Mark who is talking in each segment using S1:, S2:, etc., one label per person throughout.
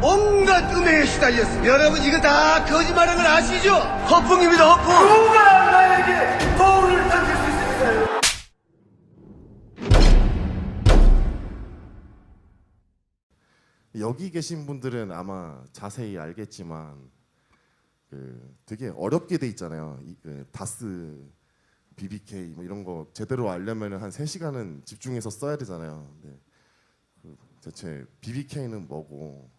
S1: 온갖 음해에 시달렸습니다. 여러분 이거 다 거짓말인 걸 아시죠? 허풍입니다, 허풍. 누가 나에게 돌을 던질 수 있습니까?
S2: 여기 계신 분들은 아마 자세히 알겠지만 되게 어렵게 돼 있잖아요. 다스, BBK 뭐 이런 거 제대로 알려면 한 3시간은 집중해서 써야 되잖아요. 근데 대체 BBK는 뭐고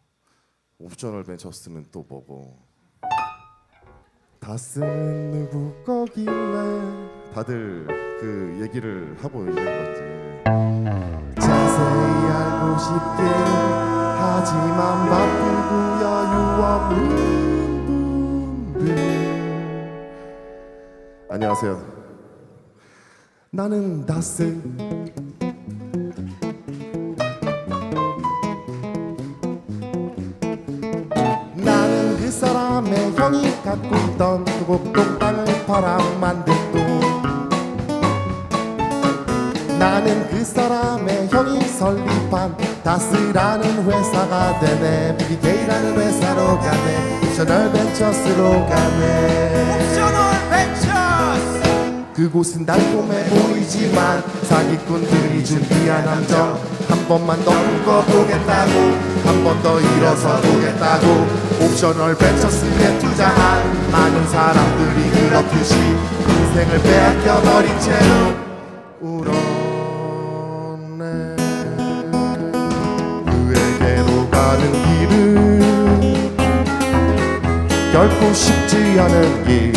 S2: 옵셔널 벤처스는 또 뭐고 다스는 누구 거길래 다들 그 얘기를 하고 있는 건지 자세히 알고 싶게 하지만 바쁘고 여유 없는 분들 안녕하세요. 나는 다스 나는 그 사람의 형이 갖고 있던 두곡동 땅을 팔아 만든 돈 나는 그 사람의 형이 설립한 다스라는 회사가 되네 BBK라는 회사로 가네 옵셔널 벤처스로 가네 옵셔널 벤처스 그곳은 달콤해 보이지만 사기꾼들이 준비한 함정 한 번만 더 묶어보겠다고 한 번 더 일어서 보겠다고 옵셔널 벤처스에 투자한 많은 사람들이 그렇듯이 인생을 빼앗겨버린 채로 울었네 그에게로 가는 길은 결코 쉽지 않은 길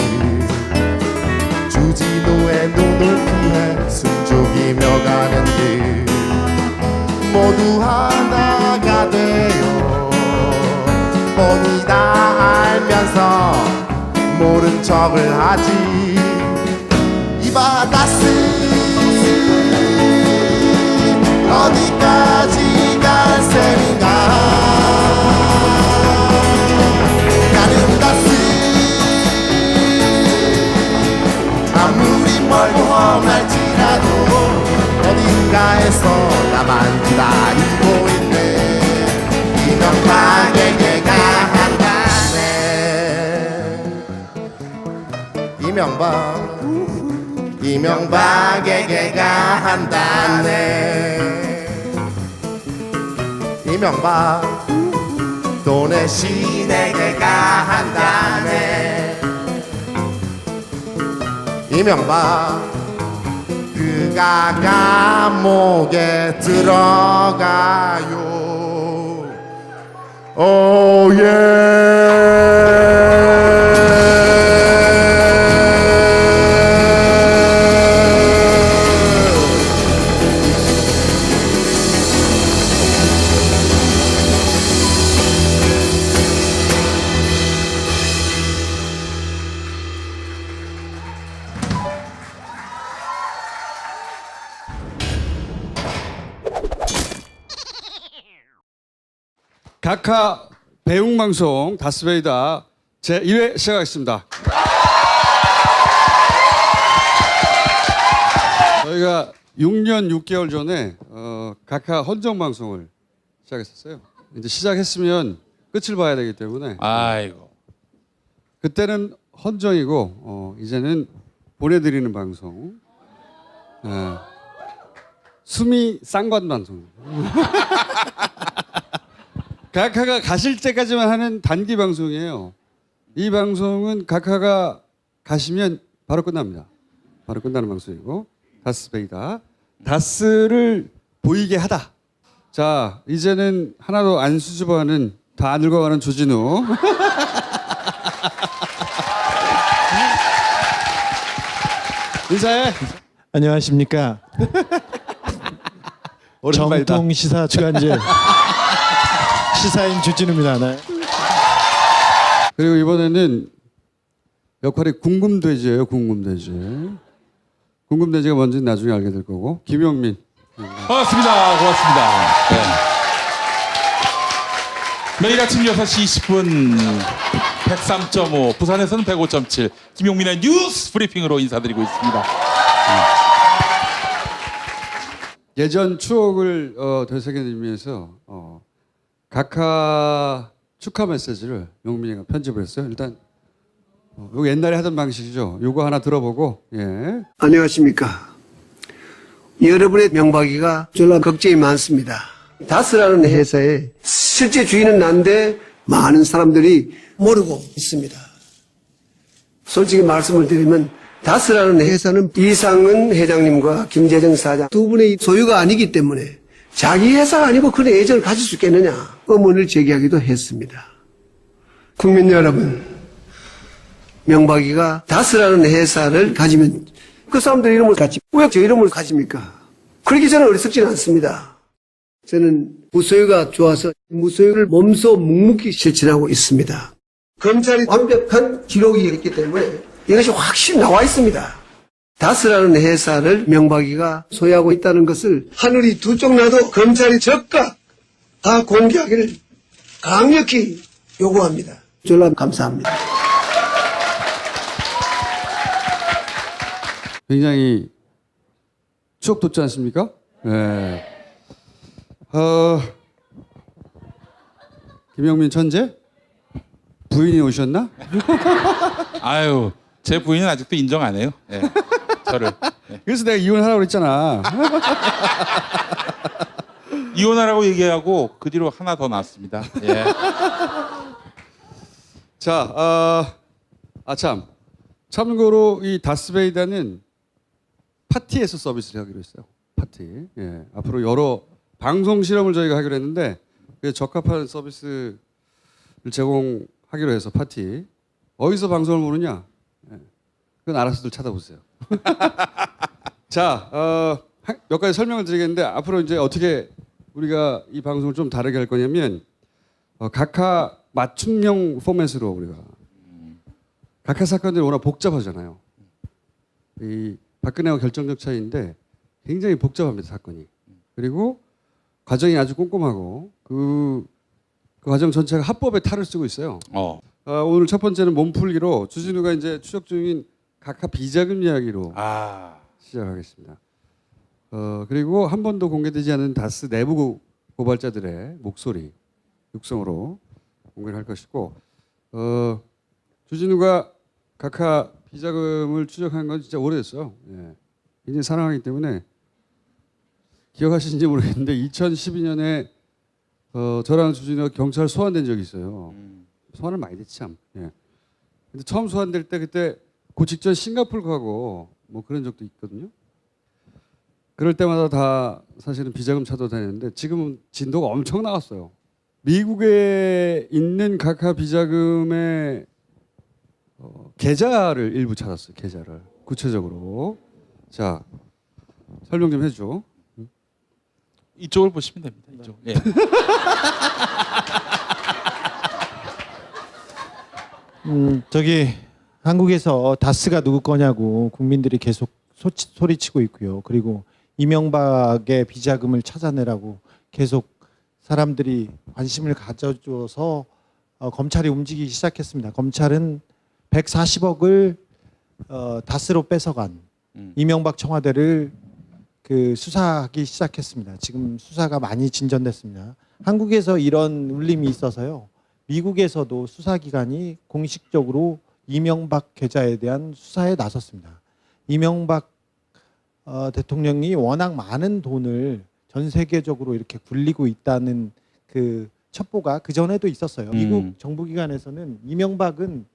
S2: 주진우의 눈을 피해 숨죽이며 가는 길 모두 하나가 되어 뻔히 다 알면서 모른 척을 하지 이봐 다스 어디까지 갈 셈인가 나는 다스 아무리 멀고 험할지라도 어딘가에서 나만 기다리고 있네 이명박에게가 한다네 이명박에게가 한다네 이명박 돈의 신에게가 한다네 이명박 그가 감옥에 들어가요
S3: 각하 배웅방송 다스베이다 제1회 시작하겠습니다. 저희가 6년 6개월 전에 각하 헌정방송을 시작했었어요. 이제 시작했으면 끝을 봐야 되기 때문에
S4: 아이고
S3: 그때는 헌정이고 이제는 보내드리는 방송 수미 쌍관 방송 각하가 가실 때까지만 하는 단기 방송이에요. 이 방송은 각하가 가시면 바로 끝납니다. 바로 끝나는 방송이고 다스베이다. 다스를 보이게 하다. 자, 이제는 하나도 안 수줍어하는 다 늙어가는 조진우. 인사해.
S5: 안녕하십니까.
S3: 오랜만이다.
S5: 정통 시사 주간제 시사인 주진우입니다. 네.
S3: 그리고 이번에는 역할이 궁금돼지예요. 궁금돼지. 궁금돼지가 뭔지는 나중에 알게 될 거고. 김용민.
S4: 반갑습니다. 고맙습니다. 네. 매일 아침 6시 20분 103.5 부산에서는 105.7 김용민의 뉴스 브리핑으로 인사드리고 있습니다.
S3: 예전 추억을 되새기는 의미에서 각하 축하 메시지를 용민이가 편집을 했어요. 일단 이거 옛날에 하던 방식이죠. 요거 하나 들어보고 예.
S1: 안녕하십니까. 여러분의 명박이가 졸라 걱정이 많습니다. 다스라는 회사의 실제 주인은 난데 많은 사람들이 모르고 있습니다. 솔직히 말씀을 드리면 다스라는 회사는 이상은 회장님과 김재정 사장 두 분의 소유가 아니기 때문에 자기 회사가 아니고 그런 애정을 가질 수 있겠느냐 의문을 제기하기도 했습니다. 국민 여러분, 명박이가 다스라는 회사를 가지면 그 사람들 이름을 가지 왜 저 이름을 가집니까? 그렇게 저는 어리석지는 않습니다. 저는 무소유가 좋아서 무소유를 몸소 묵묵히 실천하고 있습니다. 검찰이 완벽한 기록이 있기 때문에 이것이 확실히 나와 있습니다. 다스라는 회사를 명박이가 소유하고 있다는 것을 하늘이 두 쪽 나도 검찰이 즉각 다 공개하기를 강력히 요구합니다. 졸라 감사합니다.
S3: 굉장히 추억 돋지 않습니까? 네. 김영민 천재? 부인이 오셨나?
S4: 아유, 제 부인은 아직도 인정 안 해요. 예. 저를. 예.
S3: 그래서 내가 이혼하라고 그랬잖아.
S4: 이혼하라고 얘기하고 그 뒤로 하나 더 낳았습니다. 예.
S3: 자, 참. 참고로 이 다스베이다는 파티에서 서비스를 하기로 했어요. 파티. 예. 앞으로 여러 방송 실험을 저희가 하기로 했는데 그게 적합한 서비스를 제공하기로 해서 파티. 어디서 방송을 보느냐? 예. 그건 알아서들 찾아보세요. 자, 몇 가지 설명을 드리겠는데 앞으로 이제 어떻게 우리가 이 방송을 좀 다르게 할 거냐면 각하 맞춤형 포맷으로 우리가 각하 사건들이 워낙 복잡하잖아요. 이 박근혜와 결정적 차이인데 굉장히 복잡합니다 사건이. 그리고 과정이 아주 꼼꼼하고 그 과정 전체가 합법의 탈을 쓰고 있어요. 오늘 첫 번째는 몸풀기로 주진우가 이제 추적 중인 각하 비자금 이야기로 시작하겠습니다. 그리고 한 번도 공개되지 않은 다스 내부 고발자들의 목소리 육성으로 공개를 할 것이고 주진우가 각하 비자금을 추적한 건 진짜 오래됐어요. 예. 굉장히 사랑하기 때문에 기억하시는지 모르겠는데 2012년에 저랑 주진우가 경찰 소환된 적이 있어요. 소환을 많이 됐지 참. 예. 근데 처음 소환될 때 그때 그 직전 싱가포르 가고 뭐 그런 적도 있거든요. 그럴 때마다 다 사실은 비자금 찾아 다녔는데 지금은 진도가 엄청 나왔어요. 미국에 있는 각하 비자금의 계좌를 일부 찾았어요. 계좌를 구체적으로. 자, 설명 좀 해줘.
S4: 이쪽을 보시면 됩니다. 이쪽. 예.
S5: 저기 한국에서 다스가 누구 거냐고 국민들이 계속 소리치고 있고요. 그리고 이명박의 비자금을 찾아내라고 계속 사람들이 관심을 가져줘서 검찰이 움직이기 시작했습니다. 검찰은 140억을 다스로 뺏어간 이명박 청와대를 수사하기 시작했습니다. 지금 수사가 많이 진전됐습니다. 한국에서 이런 울림이 있어서요. 미국에서도 수사기관이 공식적으로 이명박 계좌에 대한 수사에 나섰습니다. 이명박 대통령이 워낙 많은 돈을 전 세계적으로 이렇게 굴리고 있다는 그 첩보가 그 전에도 있었어요. 미국 정부기관에서는 이명박은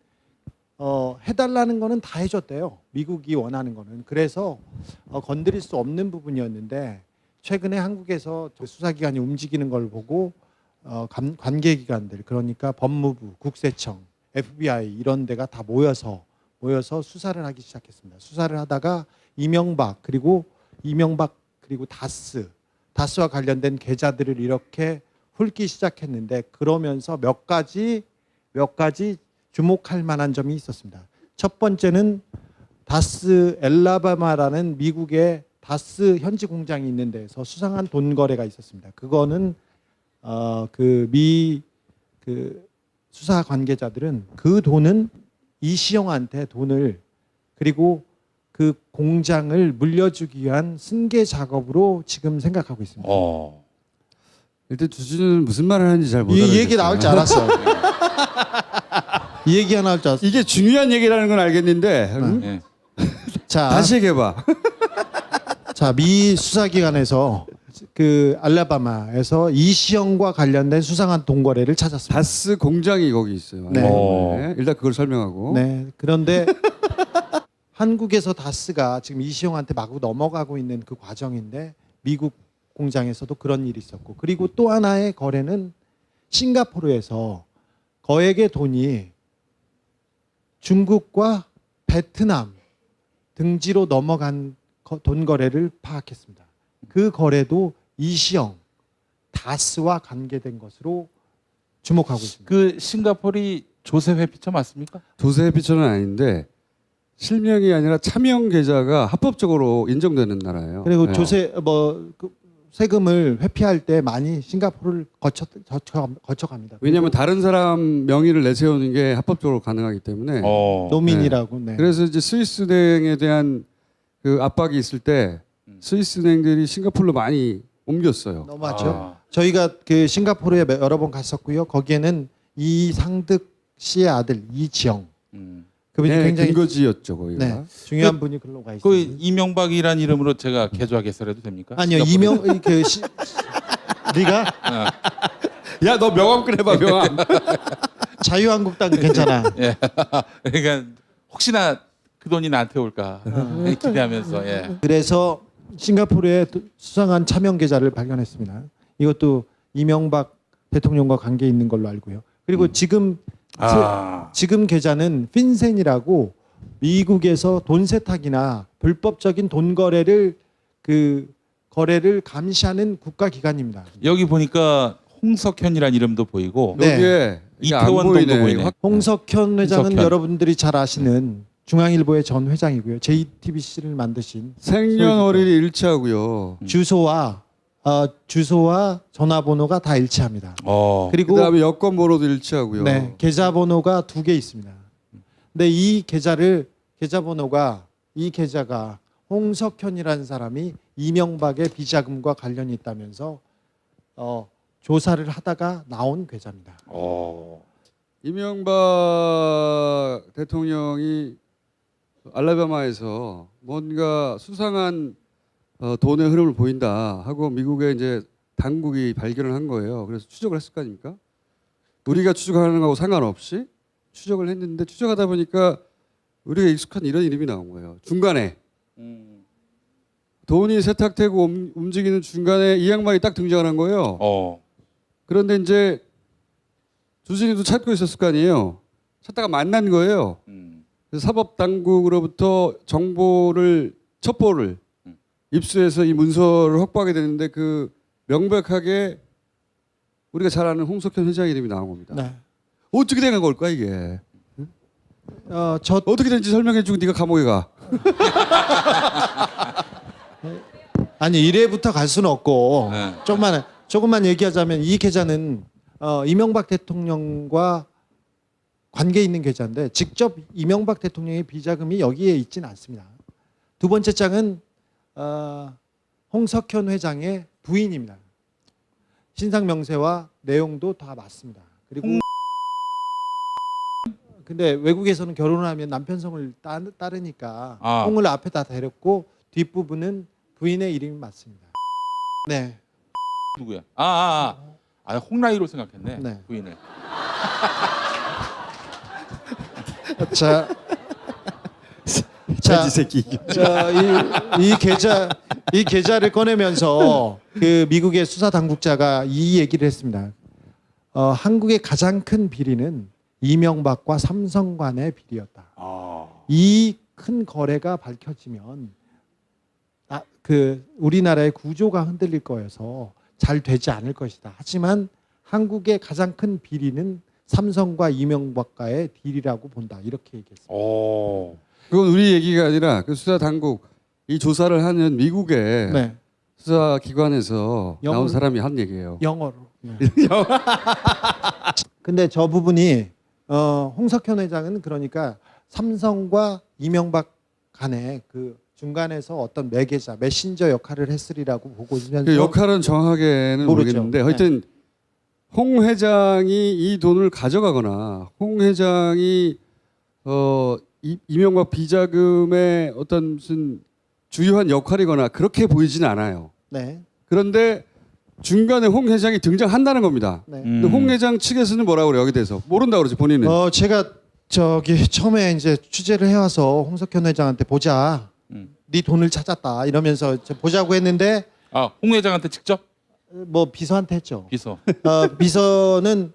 S5: 해달라는 거는 다 해줬대요. 미국이 원하는 거는. 그래서 건드릴 수 없는 부분이었는데 최근에 한국에서 수사기관이 움직이는 걸 보고 관계기관들 그러니까 법무부, 국세청, FBI 이런 데가 다 모여서 수사를 하기 시작했습니다. 수사를 하다가 이명박 그리고 다스와 관련된 계좌들을 이렇게 훑기 시작했는데 그러면서 몇 가지 주목할 만한 점이 있었습니다. 첫 번째는 다스 엘라바마라는 미국의 다스 현지 공장이 있는 데에서 수상한 돈 거래가 있었습니다. 그거는 수사 관계자들은 그 돈은 이시영한테 돈을 그리고 그 공장을 물려주기 위한 승계 작업으로 지금 생각하고 있습니다.
S3: 일단 주진우는 무슨 말을 하는지 잘 못 알아듣겠어요.
S5: 이 얘기 나올 줄 알았어. 이 얘기 하나 할 줄 알았어.
S3: 이게 중요한 얘기라는 건 알겠는데
S4: 예.
S5: 자,
S3: 다시 얘기해봐.
S5: 자, 미 수사기관에서 그 알라바마에서 이시영과 관련된 수상한 돈 거래를 찾았습니다.
S3: 다스 공장이 거기 있어요.
S5: 네.
S3: 네. 일단 그걸 설명하고.
S5: 네. 그런데 한국에서 다스가 지금 이시영한테 마구 넘어가고 있는 그 과정인데 미국 공장에서도 그런 일이 있었고, 그리고 또 하나의 거래는 싱가포르에서 거액의 돈이 중국과 베트남 등지로 넘어간 돈 거래를 파악했습니다. 그 거래도 이시영, 다스와 관계된 것으로 주목하고 있습니다.
S4: 그 싱가포르이 조세 회피처 맞습니까?
S3: 조세 피처는 아닌데 실명이 아니라 차명 계좌가 합법적으로 인정되는 나라예요.
S5: 그리고
S3: 네.
S5: 그 세금을 회피할 때 많이 싱가포르를 거쳐갑니다.
S3: 왜냐하면 다른 사람 명의를 내세우는 게 합법적으로 가능하기 때문에.
S5: 노민이라고. 네.
S3: 그래서 이제 스위스은행에 대한 그 압박이 있을 때 스위스은행들이 싱가포르로 많이 옮겼어요.
S5: 넘어왔죠. 저희가 그 싱가포르에 여러 번 갔었고요. 거기에는 이상득 씨의 아들 이지영, 그분이
S3: 네,
S5: 굉장히
S3: 근거지였죠 거기가.
S5: 네, 중요한 분이 글로 가
S4: 그
S5: 있습니다.
S4: 이명박이라는 이름으로 제가 개조하겠어도 됩니까?
S5: 아니요,
S4: 싱가포르?
S5: 네가
S3: 야, 너 명함 꺼내봐 명함.
S5: 자유한국당 괜찮아.
S4: 예. 그러니까 혹시나 그 돈이 나한테 올까 기대하면서. 예.
S5: 그래서 싱가포르에 수상한 차명 계좌를 발견했습니다. 이것도 이명박 대통령과 관계 있는 걸로 알고요. 그리고 지금 계좌는 핀센이라고 미국에서 돈 세탁이나 불법적인 돈 거래를 감시하는 국가 기관입니다.
S4: 여기 보니까 홍석현이라는 이름도 보이고
S5: 네.
S3: 여기에 이게 안
S4: 이태원동도
S3: 보이네.
S4: 보이네.
S5: 홍석현 회장은
S4: 홍석현.
S5: 여러분들이 잘 아시는 중앙일보의 전 회장이고요. JTBC를 만드신
S3: 생년월일이 일치하고요.
S5: 주소와 전화번호가 다 일치합니다. 그리고
S3: 그다음에 여권 번호도 일치하고요.
S5: 네, 계좌번호가 2개 있습니다. 근데 이 계좌번호가 이 계좌가 홍석현이라는 사람이 이명박의 비자금과 관련이 있다면서 조사를 하다가 나온 계좌입니다.
S3: 이명박 대통령이 알라바마에서 뭔가 수상한 돈의 흐름을 보인다 하고 미국의 이제 당국이 발견을 한 거예요. 그래서 추적을 했을 거 아닙니까? 우리가 추적하는 거하고 상관없이 추적을 했는데 추적하다 보니까 우리가 익숙한 이런 이름이 나온 거예요. 중간에 돈이 세탁되고 움직이는 중간에 이 양반이 딱 등장을 한 거예요. 그런데 이제 주진이도 찾고 있었을 거 아니에요. 찾다가 만난 거예요. 그래서 사법당국으로부터 첩보를 입수해서 이 문서를 확보하게 되는데 그 명백하게 우리가 잘 아는 홍석현 회장 이름이 나온 겁니다.
S5: 네.
S3: 어떻게 된 걸까 이게? 어떻게 된지 설명해주고 네가 감옥에 가.
S5: 아니 1회부터 갈 수는 없고
S4: 네.
S5: 조금만 얘기하자면 이 계좌는 이명박 대통령과 관계 있는 계좌인데 직접 이명박 대통령의 비자금이 여기에 있지는 않습니다. 두 번째 장은 홍석현 회장의 부인입니다. 신상 명세와 내용도 다 맞습니다. 그리고 근데 외국에서는 결혼을 하면 남편 성을 따르니까 홍을 앞에다 대렸고 뒷부분은 부인의 이름이 맞습니다. 네.
S4: 누구야? 홍라이로 생각했네.
S5: 네.
S4: 부인을.
S5: 자,
S3: 돼지 새끼.
S5: 이 계좌를 꺼내면서 그 미국의 수사 당국자가 이 얘기를 했습니다. 한국의 가장 큰 비리는 이명박과 삼성 간의 비리였다. 이 큰 거래가 밝혀지면 우리나라의 구조가 흔들릴 거여서 잘 되지 않을 것이다. 하지만 한국의 가장 큰 비리는 삼성과 이명박과의 딜이라고 본다. 이렇게 얘기했습니다.
S3: 그건 우리 얘기가 아니라 그 수사 당국 이 조사를 하는 미국의
S5: 네.
S3: 수사 기관에서 나온 사람이 한 얘기예요.
S5: 영어로. 네. 근데 저 부분이 홍석현 회장은 그러니까 삼성과 이명박 간에 그 중간에서 어떤 매개자, 메신저 역할을 했으리라고 보고 있면서
S3: 그 역할은 정확하게는
S5: 모르죠.
S3: 모르겠는데 하여튼 홍 회장이 이 돈을 가져가거나 홍 회장이 이명박 비자금의 어떤 무슨 주요한 역할이거나 그렇게 보이지는 않아요.
S5: 네.
S3: 그런데 중간에 홍 회장이 등장한다는 겁니다.
S5: 네.
S3: 근데 홍 회장 측에서는 뭐라고 그래요? 여기 대해서 모른다 그러지 본인은.
S5: 제가 저기 처음에 이제 취재를 해와서 홍석현 회장한테 보자. 네 돈을 찾았다 이러면서 보자고 했는데
S4: 아, 홍 회장한테 직접
S5: 뭐 비서한테 했죠.
S4: 비서.
S5: 비서는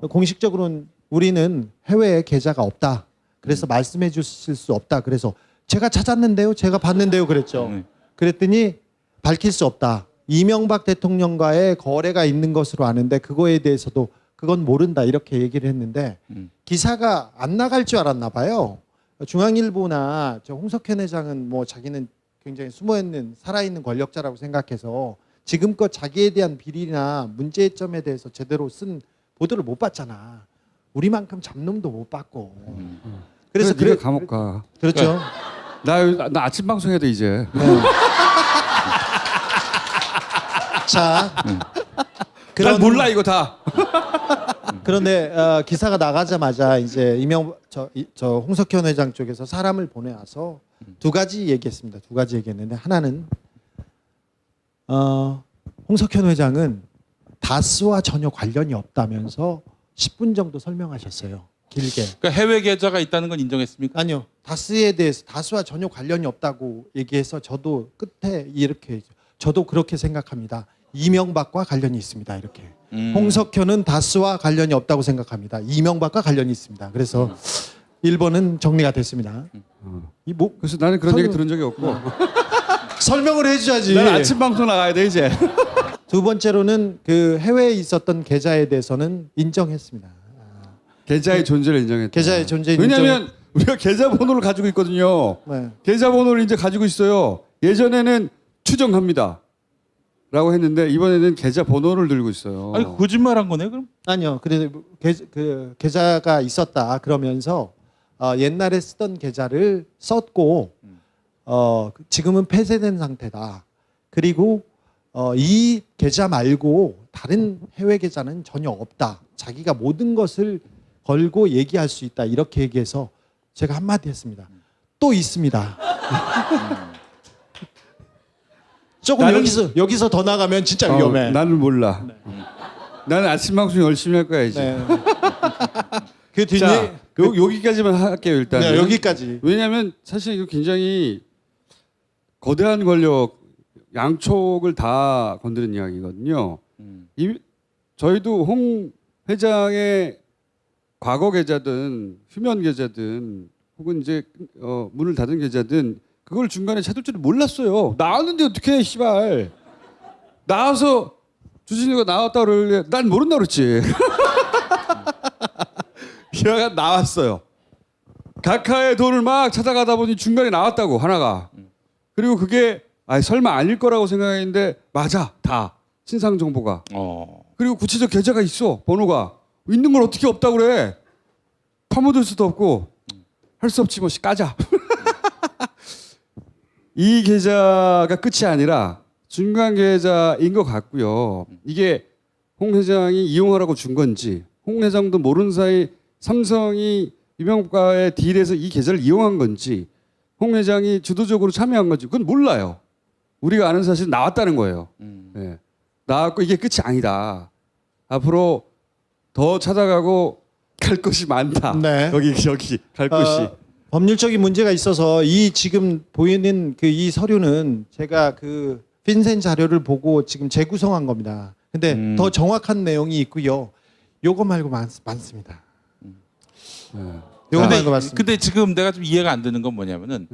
S5: 공식적으로는 우리는 해외에 계좌가 없다. 그래서 말씀해 주실 수 없다. 그래서 제가 찾았는데요. 제가 봤는데요. 그랬죠. 그랬더니 밝힐 수 없다. 이명박 대통령과의 거래가 있는 것으로 아는데 그거에 대해서도 그건 모른다. 이렇게 얘기를 했는데 기사가 안 나갈 줄 알았나 봐요. 중앙일보나 저 홍석현 회장은 뭐 자기는 굉장히 숨어있는 살아있는 권력자라고 생각해서 지금껏 자기에 대한 비리나 문제점에 대해서 제대로 쓴 보도를 못 봤잖아. 우리만큼 잡놈도 못 봤고.
S3: 그래서 네가 감옥 가.
S5: 그렇죠.
S3: 나 아침 방송해야 돼 이제.
S5: 자,
S3: 난 몰라 이거 다.
S5: 그런데 기사가 나가자마자 이제 저 홍석현 회장 쪽에서 사람을 보내와서 두 가지 얘기했습니다. 두 가지 얘기했는데 하나는 홍석현 회장은 다스와 전혀 관련이 없다면서 10분 정도 설명하셨어요. 길게.
S4: 그러니까 해외 계좌가 있다는 건 인정했습니까?
S5: 아니요. 다스에 대해서 다스와 전혀 관련이 없다고 얘기해서 저도 끝에 이렇게 저도 그렇게 생각합니다. 이명박과 관련이 있습니다. 이렇게. 홍석현은 다스와 관련이 없다고 생각합니다. 이명박과 관련이 있습니다. 그래서 1번은 정리가 됐습니다.
S3: 그래서 나는 그런 얘기 들은 적이 없고.
S5: 설명을 해줘야지.
S3: 난 아침 방송 나가야 돼 이제.
S5: 두 번째로는 그 해외에 있었던 계좌에 대해서는 인정했습니다.
S3: 계좌의 존재를 인정했다.
S5: 계좌의 존재
S3: 왜냐하면 우리가 계좌번호를 가지고 있거든요.
S5: 네.
S3: 계좌번호를 이제 가지고 있어요. 예전에는 추정합니다. 라고 했는데 이번에는 계좌번호를 들고 있어요.
S4: 아니 거짓말한 거네 그럼?
S5: 아니요. 그래서 그 계좌가 있었다 그러면서 옛날에 쓰던 계좌를 썼고 지금은 폐쇄된 상태다. 그리고 이 계좌 말고 다른 해외 계좌는 전혀 없다. 자기가 모든 것을 걸고 얘기할 수 있다. 이렇게 얘기해서 제가 한마디 했습니다. 또 있습니다. 조금 여기서 더 나가면 진짜 위험해.
S3: 나는 몰라. 나는 아침 방송 열심히 할 거야 이제.
S5: 네. 그 뒤에
S3: 자, 여기까지만 할게요 일단.
S5: 네, 여기까지.
S3: 왜냐하면 사실 이거 굉장히 거대한 권력 양쪽을 다 건드린 이야기거든요. 저희도 홍 회장의 과거 계좌든 휴면 계좌든 혹은 이제 문을 닫은 계좌든 그걸 중간에 찾을 줄을 몰랐어요. 나왔는데 어떻게 해, 씨발. 나와서 주진이가 나왔다 그러길래 난 모른다 그랬지. 걔가 나왔어요. 각하의 돈을 막 찾아가다 보니 중간에 나왔다고 하나가. 그리고 그게 설마 아닐 거라고 생각했는데 맞아 다 신상 정보가. 그리고 구체적 계좌가 있어 번호가. 있는 걸 어떻게 없다고 그래. 파묻을 수도 없고 할 수 없지 뭐 까자. 이 계좌가 끝이 아니라 중간 계좌인 것 같고요. 이게 홍 회장이 이용하라고 준 건지 홍 회장도 모르는 사이 삼성이 이명박과의 딜에서 이 계좌를 이용한 건지 홍 회장이 주도적으로 참여한 건지 그건 몰라요. 우리가 아는 사실은 나왔다는 거예요. 네. 나왔고 이게 끝이 아니다. 앞으로 더 찾아가고 갈 곳이 많다.
S5: 네.
S3: 여기 갈 곳이.
S5: 법률적인 문제가 있어서 이 지금 보이는 그 이 서류는 제가 그 핀센 자료를 보고 지금 재구성한 겁니다. 근데 더 정확한 내용이 있고요. 요거 말고 많습니다. 요거 말고 많습니다.
S4: 근데 지금 내가 좀 이해가 안 되는 건 뭐냐면은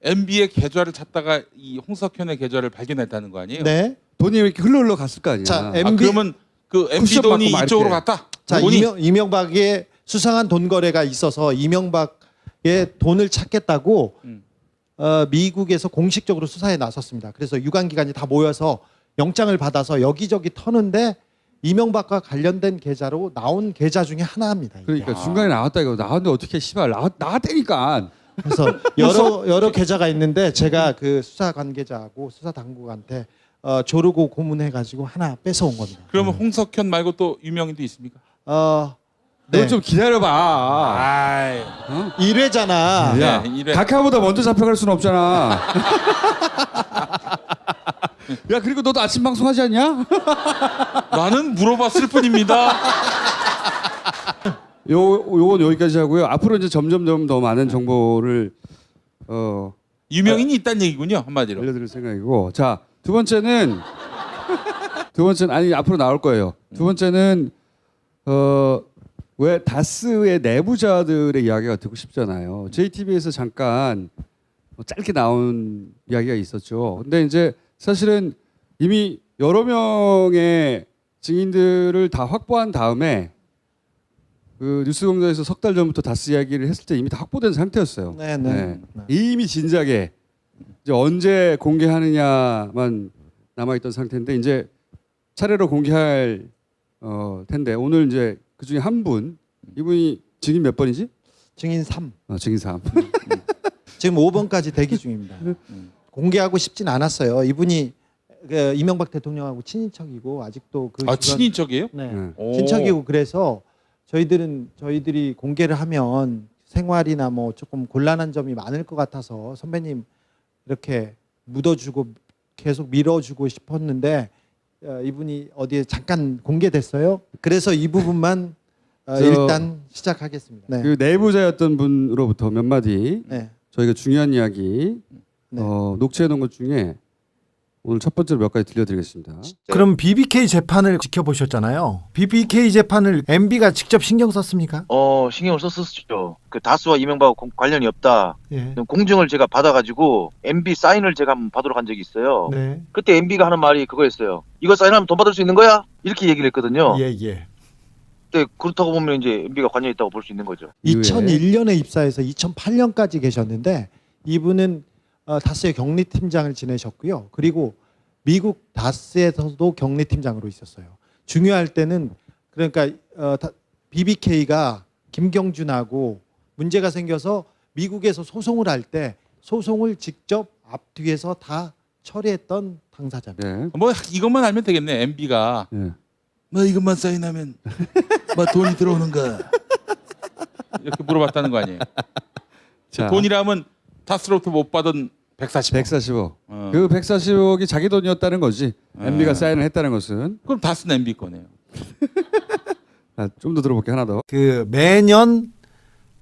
S4: MB의 계좌를 찾다가 이 홍석현의 계좌를 발견했다는 거 아니에요?
S5: 네.
S3: 돈이 왜 이렇게 흘러 갔을 거 아니야.
S5: 자,
S4: 그러면 그 MB
S3: 쿠션
S4: 돈이
S3: 받고 막
S4: 이쪽으로
S3: 이렇게.
S4: 갔다?
S5: 자,
S4: 돈이?
S5: 이명박의 수상한 돈 거래가 있어서 이명박의 돈을 찾겠다고 미국에서 공식적으로 수사에 나섰습니다. 그래서 유관기관이 다 모여서 영장을 받아서 여기저기 터는데 이명박과 관련된 계좌로 나온 계좌 중에 하나입니다. 이게.
S3: 그러니까 중간에 나왔다 이거 나왔는데 어떻게 씨발 나왔다니까.
S5: 그래서 여러 계좌가 있는데 제가 그 수사 관계자하고 수사 당국한테 조르고 고문해가지고 하나 뺏어온 겁니다.
S4: 그러면 홍석현 말고 또 유명인도 있습니까?
S5: 네.
S3: 너 좀 기다려봐.
S4: 아이,
S5: 1회잖아.
S3: 야,
S4: 네, 이래.
S3: 각하보다 먼저 잡혀갈 수는 없잖아. 야, 그리고 너도 아침 방송 하지 않냐?
S4: 나는 물어봤을 뿐입니다.
S3: 요건 여기까지 하고요. 앞으로 이제 점점 더 많은 정보를
S4: 유명인이 있다는 얘기군요, 한마디로.
S3: 알려드릴 생각이고, 자, 두 번째는 아니 앞으로 나올 거예요. 두 번째는 왜 다스의 내부자들의 이야기가 듣고 싶잖아요. JTBC에서 잠깐 짧게 나온 이야기가 있었죠. 근데 이제 사실은 이미 여러 명의 증인들을 다 확보한 다음에 그 뉴스공장에서 석 달 전부터 다스 이야기를 했을 때 이미 다 확보된 상태였어요.
S5: 네.
S3: 이미 진작에 이제 언제 공개하느냐만 남아있던 상태인데 이제 차례로 공개할 텐데 오늘 이제 그 중에 한 분, 이분이 증인 몇 번이지?
S5: 증인 3.
S3: 증인 3.
S5: 지금 5번까지 대기 중입니다. 공개하고 싶진 않았어요. 이분이 그 이명박 대통령하고 친인척이고 아직도 그
S4: 아,
S5: 주변-
S4: 친인척이에요?
S5: 네.
S3: 네.
S4: 오.
S5: 친척이고 그래서 저희들이 공개를 하면 생활이나 뭐 조금 곤란한 점이 많을 것 같아서 선배님 이렇게 묻어주고 계속 밀어주고 싶었는데 이분이 어디에 잠깐 공개됐어요. 그래서 이 부분만 일단 시작하겠습니다. 네.
S3: 그 내부자였던 분으로부터 몇 마디
S5: 네.
S3: 저희가 중요한 이야기
S5: 네.
S3: 녹취해 놓은 것 중에 오늘 첫 번째로 몇 가지 들려드리겠습니다.
S6: 그럼 BBK 재판을 지켜보셨잖아요. BBK 재판을 MB가 직접 신경 썼습니까?
S7: 신경을 썼었죠. 그 다스와 이명박 관련이 없다.
S6: 예.
S7: 공증을 제가 받아가지고 MB 사인을 제가 한번 받으러 간 적이 있어요.
S6: 네.
S7: 그때 MB가 하는 말이 그거였어요. 이거 사인하면 돈 받을 수 있는 거야? 이렇게 얘기를 했거든요.
S6: 예, 예.
S7: 근데 그렇다고 보면 이제 MB가 관련이 있다고 볼 수 있는 거죠.
S3: 이후에
S5: 2001년에 입사해서 2008년까지 계셨는데 이분은 다스의 격리팀장을 지내셨고요. 그리고 미국 다스에서도 격리팀장으로 있었어요. 중요할 때는 그러니까 BBK가 김경준하고 문제가 생겨서 미국에서 소송을 할 때 소송을 직접 앞뒤에서 다 처리했던 당사자입니다.
S3: 네.
S4: 뭐 이것만 알면 되겠네. MB가
S3: 네.
S4: 뭐 이것만 사인하면 뭐 돈이 들어오는가 이렇게 물어봤다는 거 아니에요?
S3: 자,
S4: 돈이라면 다스로부터 못 받은 140억.
S3: 140억. 그 140억이 자기 돈이었다는 거지. MB가 사인을 했다는 것은.
S4: 그럼 다스는 MB 거네요.
S3: 좀 더 들어볼게요. 하나 더.
S6: 그 매년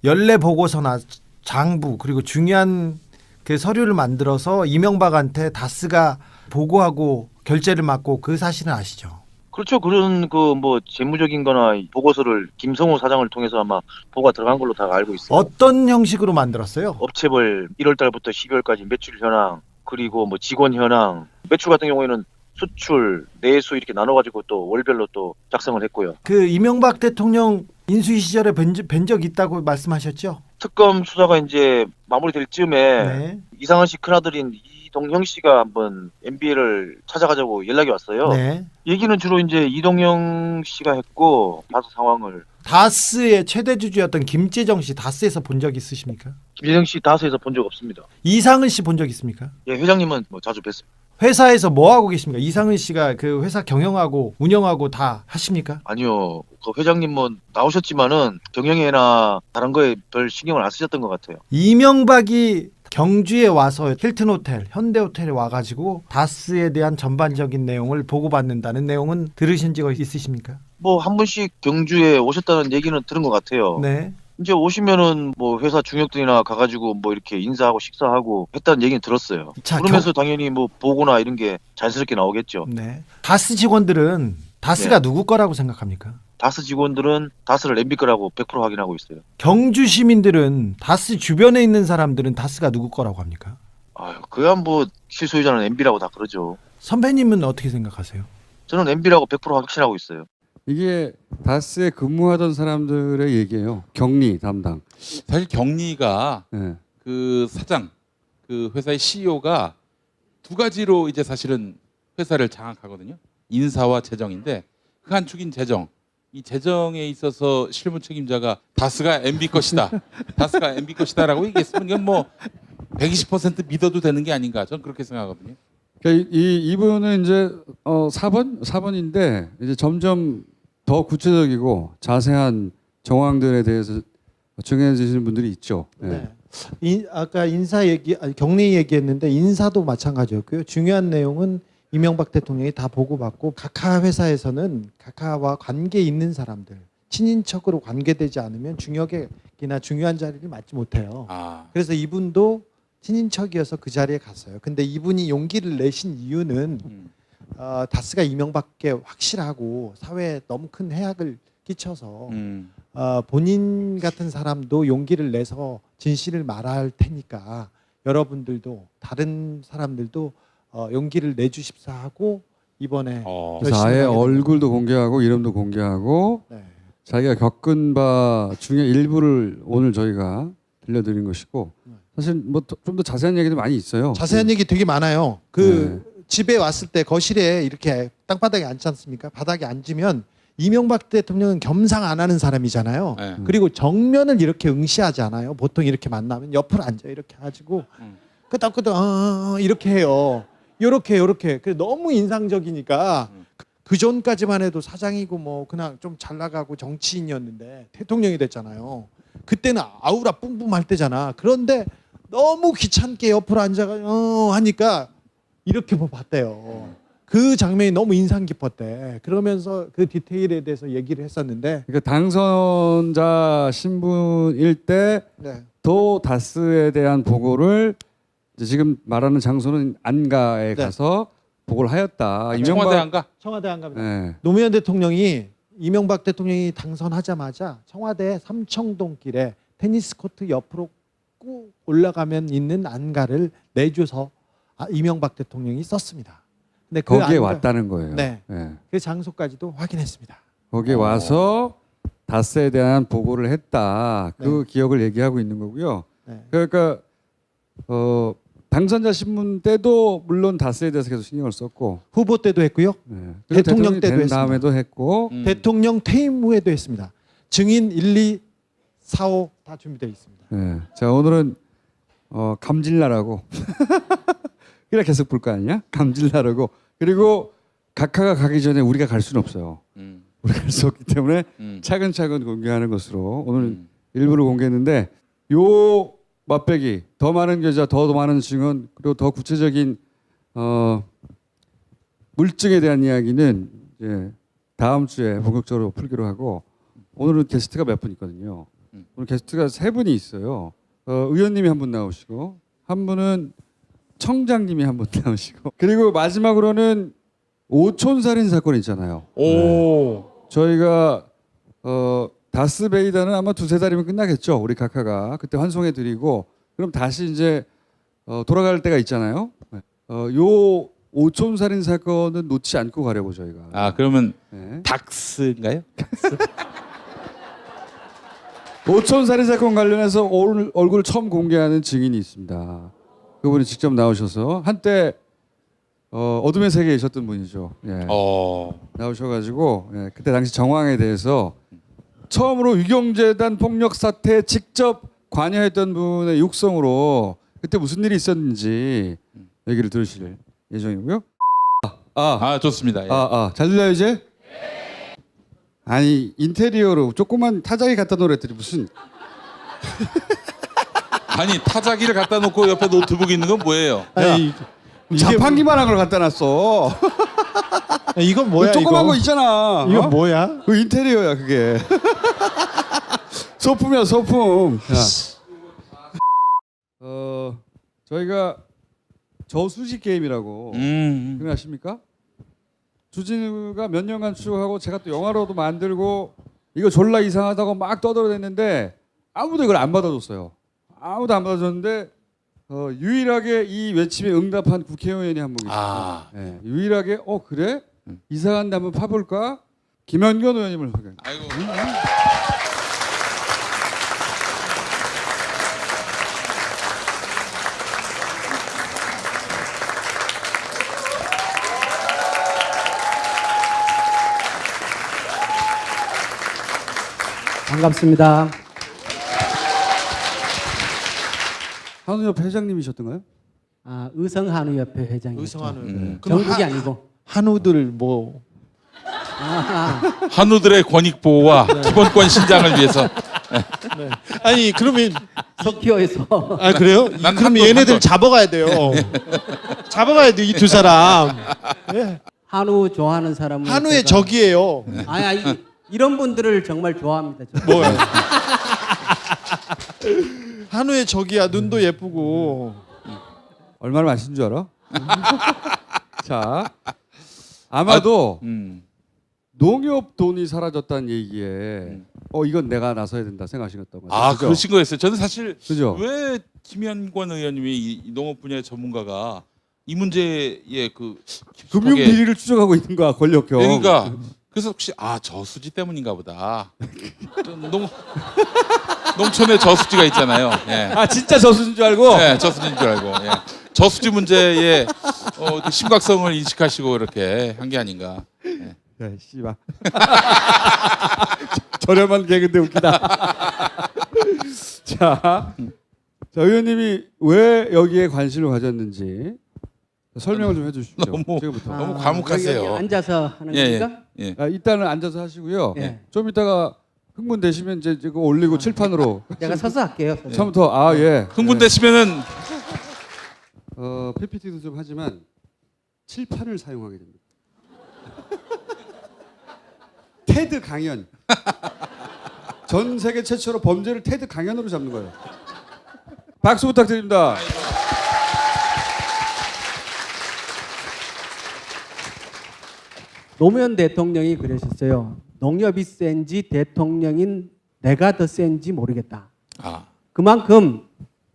S6: 연례 보고서나 장부 그리고 중요한 그 서류를 만들어서 이명박한테 다스가 보고하고 결재를 맡고 그 사실은 아시죠?
S7: 그렇죠. 그런 그 뭐 재무적인 거나 보고서를 김성호 사장을 통해서 아마 보고가 들어간 걸로 다 알고 있어요.
S6: 어떤 형식으로 만들었어요?
S7: 업체별 1월 달부터 12월까지 매출 현황, 그리고 뭐 직원 현황, 매출 같은 경우에는 수출, 내수 이렇게 나눠가지고 또 월별로 또 작성을 했고요.
S6: 그 이명박 대통령 인수위 시절에 뵌 적 있다고 말씀하셨죠?
S7: 특검 수사가 이제 마무리될 즈음에
S6: 네.
S7: 이상은 씨 큰아들인 이동형 씨가 한번 MB를 찾아가자고 연락이 왔어요.
S6: 네.
S7: 얘기는 주로 이제 이동형 씨가 했고 다스 상황을
S6: 다스의 최대 주주였던 김재정 씨 다스에서 본 적 있으십니까?
S7: 김재정 씨 다스에서 본 적 없습니다.
S6: 이상은 씨 본 적 있습니까?
S7: 예, 회장님은 뭐 자주 뵀습니다.
S6: 회사에서 뭐 하고 계십니까? 이상은 씨가 그 회사 경영하고 운영하고 다 하십니까?
S7: 아니요, 그 회장님 뭐 나오셨지만은 경영에나 다른 거에 별 신경을 안 쓰셨던 것 같아요.
S6: 이명박이 경주에 와서 힐튼 호텔, 현대 호텔에 와가지고 다스에 대한 전반적인 내용을 보고받는다는 내용은 들으신 적 있으십니까?
S7: 뭐 한 번씩 경주에 오셨다는 얘기는 들은 것 같아요.
S6: 네.
S7: 이제 오시면은 뭐 회사 중역들이나 가가지고 뭐 이렇게 인사하고 식사하고 했다는 얘기는 들었어요.
S6: 자,
S7: 그러면서 당연히 뭐 보고나 이런 게 자연스럽게 나오겠죠.
S6: 네. 다스 직원들은 다스가 누구 거라고 생각합니까?
S7: 다스 직원들은 다스를 MB 거라고 100% 확인하고 있어요.
S6: 경주 시민들은 다스 주변에 있는 사람들은 다스가 누구 거라고 합니까?
S7: 아유, 그야 뭐 실소유자는 MB라고 다 그러죠.
S6: 선배님은 어떻게 생각하세요?
S7: 저는 MB라고 100% 확신하고 있어요.
S3: 이게 다스에 근무하던 사람들의 얘기예요. 격리 담당.
S4: 사실 경리가
S3: 네.
S4: 그 사장, 그 회사의 CEO가 두 가지로 이제 사실은 회사를 장악하거든요. 인사와 재정인데 그 한 축인 재정. 이 재정에 있어서 실무 책임자가 다스가 MB 것이다. 다스가 MB 것이다라고 얘기했으면 이건 뭐 120% 믿어도 되는 게 아닌가. 저는 그렇게 생각하거든요.
S3: 그러니까 이분은 이제 4번인데 이제 점점 더 구체적이고 자세한 정황들에 대해서 정해지시는 분들이 있죠. 네.
S5: 아까 인사 얘기, 격리 얘기했는데 인사도 마찬가지였고요. 중요한 내용은 이명박 대통령이 다 보고받고 카카 회사에서는 카카와 관계 있는 사람들, 친인척으로 관계되지 않으면 중역이나 중요한 자리를 맡지 못해요.
S4: 아.
S5: 그래서 이분도 친인척이어서 그 자리에 갔어요. 근데 이분이 용기를 내신 이유는 다스가 이명박께 확실하고 사회에 너무 큰 해악을 끼쳐서 본인 같은 사람도 용기를 내서 진실을 말할 테니까 여러분들도 다른 사람들도 용기를 내주십사 하고 이번에
S3: 그래서 아예 얼굴도 공개하고 이름도 공개하고
S5: 네.
S3: 자기가 겪은 바 중에 일부를 오늘 저희가 들려드린 것이고 사실 뭐 좀 더 자세한 얘기도 많이 있어요.
S5: 자세한 얘기 되게 많아요. 집에 왔을 때 거실에 이렇게 땅바닥에 앉지 않습니까? 바닥에 앉으면 이명박 대통령은 겸상 안 하는 사람이잖아요.
S4: 네.
S5: 그리고 정면을 이렇게 응시하지 않아요. 보통 이렇게 만나면 옆으로 앉아요. 이렇게 가지고 끄덕끄덕 이렇게 해요. 요렇게. 너무 인상적이니까 그 전까지만 해도 사장이고 뭐 그냥 좀 잘 나가고 정치인이었는데 대통령이 됐잖아요. 그때는 아우라 뿜뿜할 때잖아. 그런데 너무 귀찮게 옆으로 앉아가 하니까 이렇게 뭐 봤대요. 그 장면이 너무 인상 깊었대. 그러면서 그 디테일에 대해서 얘기를 했었는데
S3: 그러니까 당선자 신분일 때
S5: 네.
S3: 도 다스에 대한 보고를 이제 지금 말하는 장소는 안가에
S5: 네.
S3: 가서 보고를 하였다.
S4: 청와대 안 가?
S5: 청와대 안 갑니다.
S3: 네.
S5: 노무현 대통령이 이명박 대통령이 당선하자마자 청와대 삼청동길에 테니스 코트 옆으로 꾹 올라가면 있는 안가를 내줘서 이명박 대통령이 썼습니다. 근데 그
S3: 거기에
S5: 안가-
S3: 왔다는 거예요.
S5: 네.
S3: 네.
S5: 그 장소까지도 확인했습니다.
S3: 거기에 와서 다스에 대한 보고를 했다. 그
S5: 네.
S3: 기억을 얘기하고 있는 거고요.
S5: 네.
S3: 그러니까 당선자 신분 때도 물론 다스에 대해서 계속 신경을 썼고
S5: 후보 때도 했고요.
S3: 네.
S5: 대통령
S3: 대통령이
S5: 때도
S3: 된
S5: 했습니다.
S3: 다음에도 했고
S5: 대통령 퇴임 후에도 했습니다. 증인 1, 2, 4, 5 다 준비되어 있습니다.
S3: 네. 자 오늘은 감질나라고 그래 계속 볼 거 아니냐? 감질나라고 그리고 각하가 가기 전에 우리가 갈 수는 없어요. 우리가 갈 수 없기 때문에 차근차근 공개하는 것으로 오늘 일부를 공개했는데 요 맛배기 더 많은 계좌 더 많은 증언 그리고 더 구체적인 물증에 대한 이야기는 이제 다음 주에 본격적으로 풀기로 하고 오늘은 게스트가 몇 분 있거든요. 오늘 게스트가 3분이 있어요. 의원님이 한 분 나오시고 한 분은 청장님이 한 분 나오시고 그리고 마지막으로는 오촌살인 사건 있잖아요.
S4: 오.
S3: 저희가 다스베이다는 아마 2-3달이면 끝나겠죠. 우리 각하가 그때 환송해 드리고 그럼 다시 이제 돌아갈 때가 있잖아요. 요 오촌살인 사건은 놓지 않고 가려고 저희가.
S4: 아 그러면
S3: 네.
S4: 닥스인가요?
S3: 오촌살인 사건 관련해서 오늘 얼굴 처음 공개하는 증인이 있습니다. 그분이 직접 나오셔서 한때 어둠의 세계에 있었던 분이죠. 예. 나오셔가지고 예, 그때 당시 정황에 대해서 처음으로 유경재단 폭력 사태에 직접 관여했던 분의 육성으로 그때 무슨 일이 있었는지 얘기를 들으실 예정이고요.
S4: 좋습니다. 예.
S3: 잘 들려요 이제? 아니 인테리어로 조그만 타자기 갖다 놓으랬더니 무슨
S4: 아니 타자기를 갖다 놓고 옆에 노트북 있는 건 뭐예요?
S5: 아니,
S3: 자판기만한 걸 갖다 놨어.
S5: 이건 뭐야?
S3: 그 조그만
S5: 이거?
S3: 거 있잖아.
S5: 이거 뭐야?
S3: 그 인테리어야 그게. 소품이야 소품. 저희가 저수지 게임이라고 그거 아십니까? 주진우가 몇 년간 추구하고 제가 또 영화로도 만들고 이거 졸라 이상하다고 막 떠들어댔는데 아무도 이걸 안 받아줬어요. 아무도 안 받아줬는데 유일하게 이 외침에 응답한 국회의원이 한 분 계십니다. 네, 유일하게 그래? 이상한데 한번 파볼까? 김현견 의원님을 소개.
S4: 아이고.
S8: 반갑습니다.
S3: 한우협 회장님이셨던가요?
S8: 아, 의성한우협회 회장이죠.
S5: 의성한우. 그럼
S8: 전국이 아니고.
S5: 한우들 뭐
S4: 한우들의 권익 보호와 기본권 신장을 위해서.
S5: 아니 그러면
S8: 터키어에서
S5: 아 그래요?
S4: 난
S5: 그럼
S4: 한국,
S5: 얘네들
S4: 한국.
S5: 잡아가야 돼요. 잡아가야 돼 이 두 사람. 예.
S8: 한우 좋아하는 사람은
S5: 한우의
S8: 제가-
S5: 적이에요.
S8: 아니 이런 분들을 정말 좋아합니다. 저는.
S5: 뭐예요? 한우의 적이야. 눈도 예쁘고.
S3: 얼마나 맛있는 줄 알아? 자, 아마도 농협 돈이 사라졌다는 얘기에 이건 내가 나서야 된다 생각하시겠다고.
S4: 아, 그러신 거였어요. 저는 사실
S3: 그죠?
S4: 왜 김현권 의원님이 이 농업 분야의 전문가가 이 문제에 그
S3: 금융
S4: 깊숙하게-
S3: 비리를 추적하고 있는 거야 권력형.
S4: 그러니까 그래서 혹시 저수지 때문인가 보다. 농촌에 저수지가 있잖아요. 예.
S3: 아 진짜 저수인 줄 알고.
S4: 네, 저수지인 줄 알고. 예. 저수지 문제의 그 심각성을 인식하시고 이렇게 한 게 아닌가.
S3: 야, 씨발. 저렴한 개그인데 웃기다. 자, 의원님이 왜 여기에 관심을 가졌는지 설명을 좀 해주십시오.
S4: 너무-
S3: 지금부터.
S4: 너무 과묵하세요.
S8: 여기 앉아서 하는
S4: 예,
S8: 겁니까?
S4: 예.
S3: 일단은 앉아서 하시고요.
S8: 예.
S3: 좀 이따가 흥분 되시면 이제 이거 올리고 칠판으로
S8: 제가 서서 할게요. 서서.
S3: 처음부터 예.
S4: 흥분되시면은
S3: PPT도 좀 하지만 칠판을 사용하게 됩니다. 테드 강연. 전 세계 최초로 범죄를 테드 강연으로 잡는 거예요. 박수 부탁드립니다.
S8: 노무현 대통령이 그러셨어요. 농협이 센지 대통령인 내가 더 센지 모르겠다.
S4: 아,
S8: 그만큼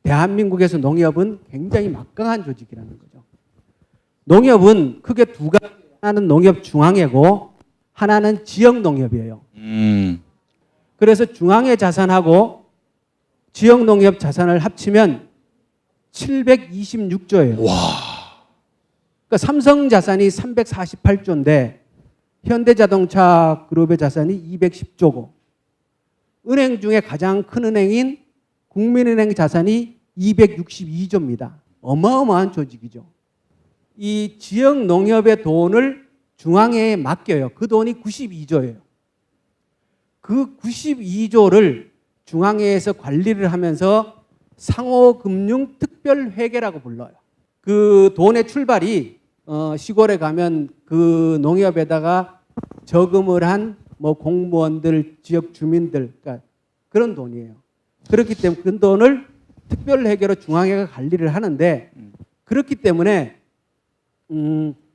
S8: 대한민국에서 농협은 굉장히 막강한 조직이라는 거죠. 농협은 크게 두 가지, 하나는 농협 중앙회고 하나는 지역 농협이에요. 그래서 중앙회 자산하고 지역 농협 자산을 합치면 726조예요.
S4: 와,
S8: 그러니까 삼성 자산이 348조인데 현대자동차 그룹의 자산이 210조고 은행 중에 가장 큰 은행인 국민은행 자산이 262조입니다. 어마어마한 조직이죠. 이 지역 농협의 돈을 중앙회에 맡겨요. 그 돈이 92조예요. 그 92조를 중앙회에서 관리를 하면서 상호금융특별회계라고 불러요. 그 돈의 출발이 시골에 가면 그 농협에다가 저금을 한 뭐 공무원들, 지역 주민들, 그러니까 그런 돈이에요. 그렇기 때문에 그 돈을 특별회계로 중앙회가 관리를 하는데 그렇기 때문에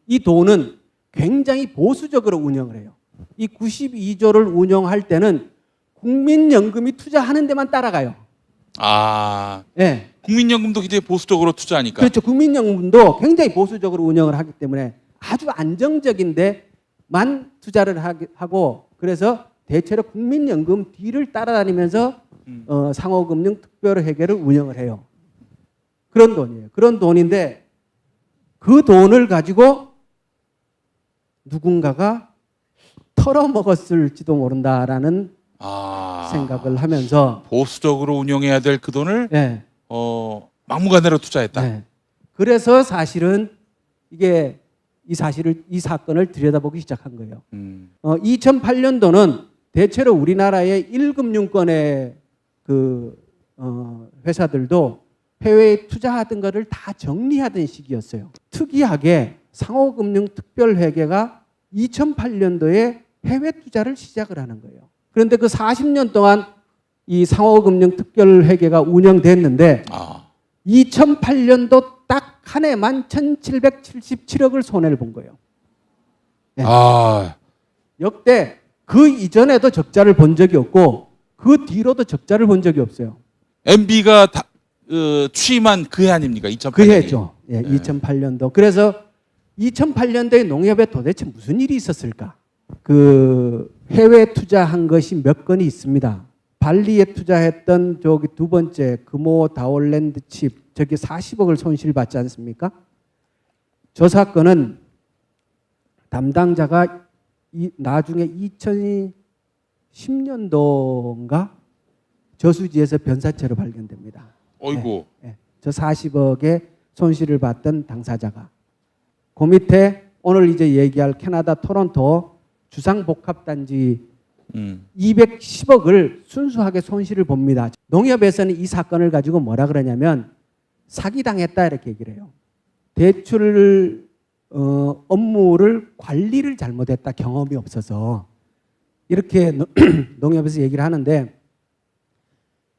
S8: 이 돈은 굉장히 보수적으로 운영을 해요. 이 92조를 운영할 때는 국민연금이 투자하는 데만 따라가요.
S4: 아,
S8: 예.
S4: 국민연금도 굉장히 보수적으로 투자하니까.
S8: 그렇죠. 국민연금도 굉장히 보수적으로 운영을 하기 때문에 아주 안정적인데만 투자를 하고 그래서 대체로 국민연금 뒤를 따라다니면서 상호금융 특별회계를 운영을 해요. 그런 돈이에요. 그런 돈인데 그 돈을 가지고 누군가가 털어먹었을지도 모른다라는 생각을 하면서
S4: 보수적으로 운영해야 될 그 돈을
S8: 예.
S4: 막무가내로 투자했다.
S8: 네. 그래서 사실은 이게 이 사건을 들여다보기 시작한 거예요. 2008년도는 대체로 우리나라의 1금융권의 회사들도 해외에 투자하던 거를 다 정리하던 시기였어요. 특이하게 상호금융특별회계가 2008년도에 해외 투자를 시작을 하는 거예요. 그런데 그 40년 동안 이 상호금융특별회계가 운영됐는데 2008년도 딱 한 해만 1,777억을 손해를 본 거예요. 네. 역대 그 이전에도 적자를 본 적이 없고 그 뒤로도 적자를 본 적이 없어요.
S4: MB가 취임한 그 해 아닙니까? 2008년.
S8: 그 해죠. 예, 2008년도. 그래서 2008년도에 농협에 도대체 무슨 일이 있었을까? 그 해외 투자한 것이 몇 건이 있습니다. 발리에 투자했던 저기 두 번째 금호 다올랜드 칩 저기 40억을 손실받지 않습니까? 저 사건은 담당자가 나중에 2010년도인가 저수지에서 변사체로 발견됩니다.
S4: 어이고.
S8: 네, 네. 저 40억의 손실을 봤던 당사자가 그 밑에 오늘 이제 얘기할 캐나다 토론토 주상복합단지 210억을 순수하게 손실을 봅니다. 농협에서는 이 사건을 가지고 뭐라 그러냐면 사기당했다 이렇게 얘기를 해요. 대출 업무를 관리를 잘못했다, 경험이 없어서 이렇게 농협에서 얘기를 하는데,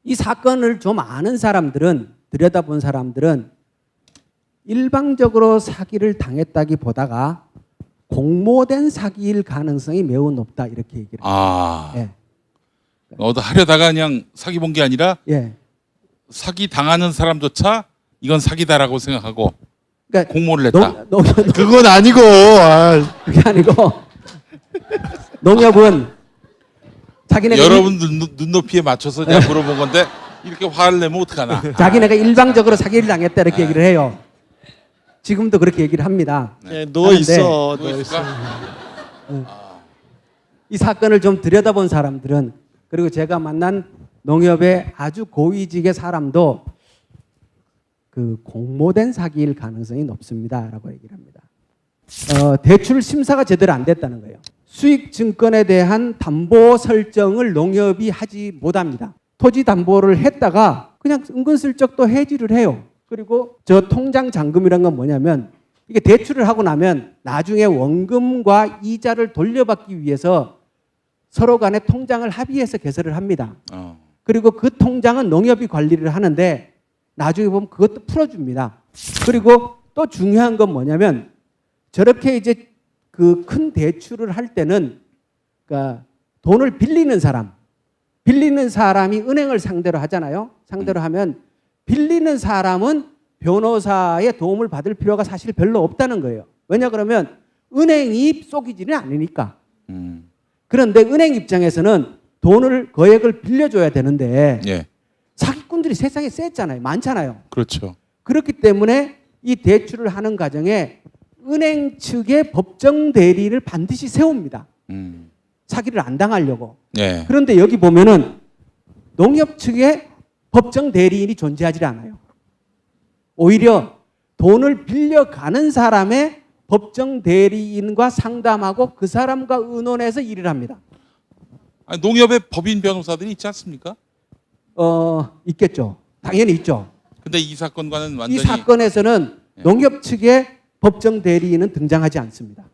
S8: 이 사건을 좀 아는 사람들은, 들여다본 사람들은 일방적으로 사기를 당했다기보다가 공모된 사기일 가능성이 매우 높다 이렇게 얘기를 해요.
S4: 아,
S8: 예.
S4: 너도 하려다가 그냥 사기 본 게 아니라
S8: 예.
S4: 사기 당하는 사람조차 이건 사기다라고 생각하고
S8: 그러니까
S4: 공모를 했다.
S5: 그건 아니고.
S8: 그게 아니고 농협은 자기네가
S4: 여러분들 눈높이에 맞춰서 제가 물어본 건데 이렇게 화를 내면 어떡하나.
S8: 자기네가 일방적으로 사기를 당했다 이렇게 얘기를 해요. 지금도 그렇게 얘기를 합니다.
S5: 누워 있어.
S4: 누워 있을까?
S8: 이 사건을 좀 들여다본 사람들은, 그리고 제가 만난 농협의 아주 고위직의 사람도 그 공모된 사기일 가능성이 높습니다라고 얘기를 합니다. 대출 심사가 제대로 안 됐다는 거예요. 수익 증권에 대한 담보 설정을 농협이 하지 못합니다. 토지 담보를 했다가 그냥 은근슬쩍 또 해지를 해요. 그리고 저 통장 잔금이란 건 뭐냐면, 이게 대출을 하고 나면 나중에 원금과 이자를 돌려받기 위해서 서로 간에 통장을 합의해서 개설을 합니다. 그리고 그 통장은 농협이 관리를 하는데 나중에 보면 그것도 풀어줍니다. 그리고 또 중요한 건 뭐냐면, 저렇게 이제 그 큰 대출을 할 때는, 그러니까 돈을 빌리는 사람이 은행을 상대로 하잖아요. 상대로 하면 빌리는 사람은 변호사의 도움을 받을 필요가 사실 별로 없다는 거예요. 왜냐 그러면 은행이 속이지는 않으니까. 그런데 은행 입장에서는 돈을, 거액을 빌려줘야 되는데
S4: 예,
S8: 사기꾼들이 세상에 셌잖아요. 많잖아요.
S4: 그렇죠.
S8: 그렇기 때문에 이 대출을 하는 과정에 은행 측의 법정 대리를 반드시 세웁니다. 사기를 안 당하려고.
S4: 예,
S8: 그런데 여기 보면은 농협 측의 법정 대리인이 존재하지 않아요. 오히려 돈을 빌려가는 사람의 법정 대리인과 상담하고 그 사람과 의논해서 일을 합니다.
S4: 아니, 농협에 법인 변호사들이 있지 않습니까?
S8: 있겠죠. 당연히 있죠.
S4: 근데 이 사건과는
S8: 이
S4: 완전히
S8: 사건에서는 농협 측의 법정 대리인은 등장하지 않습니다.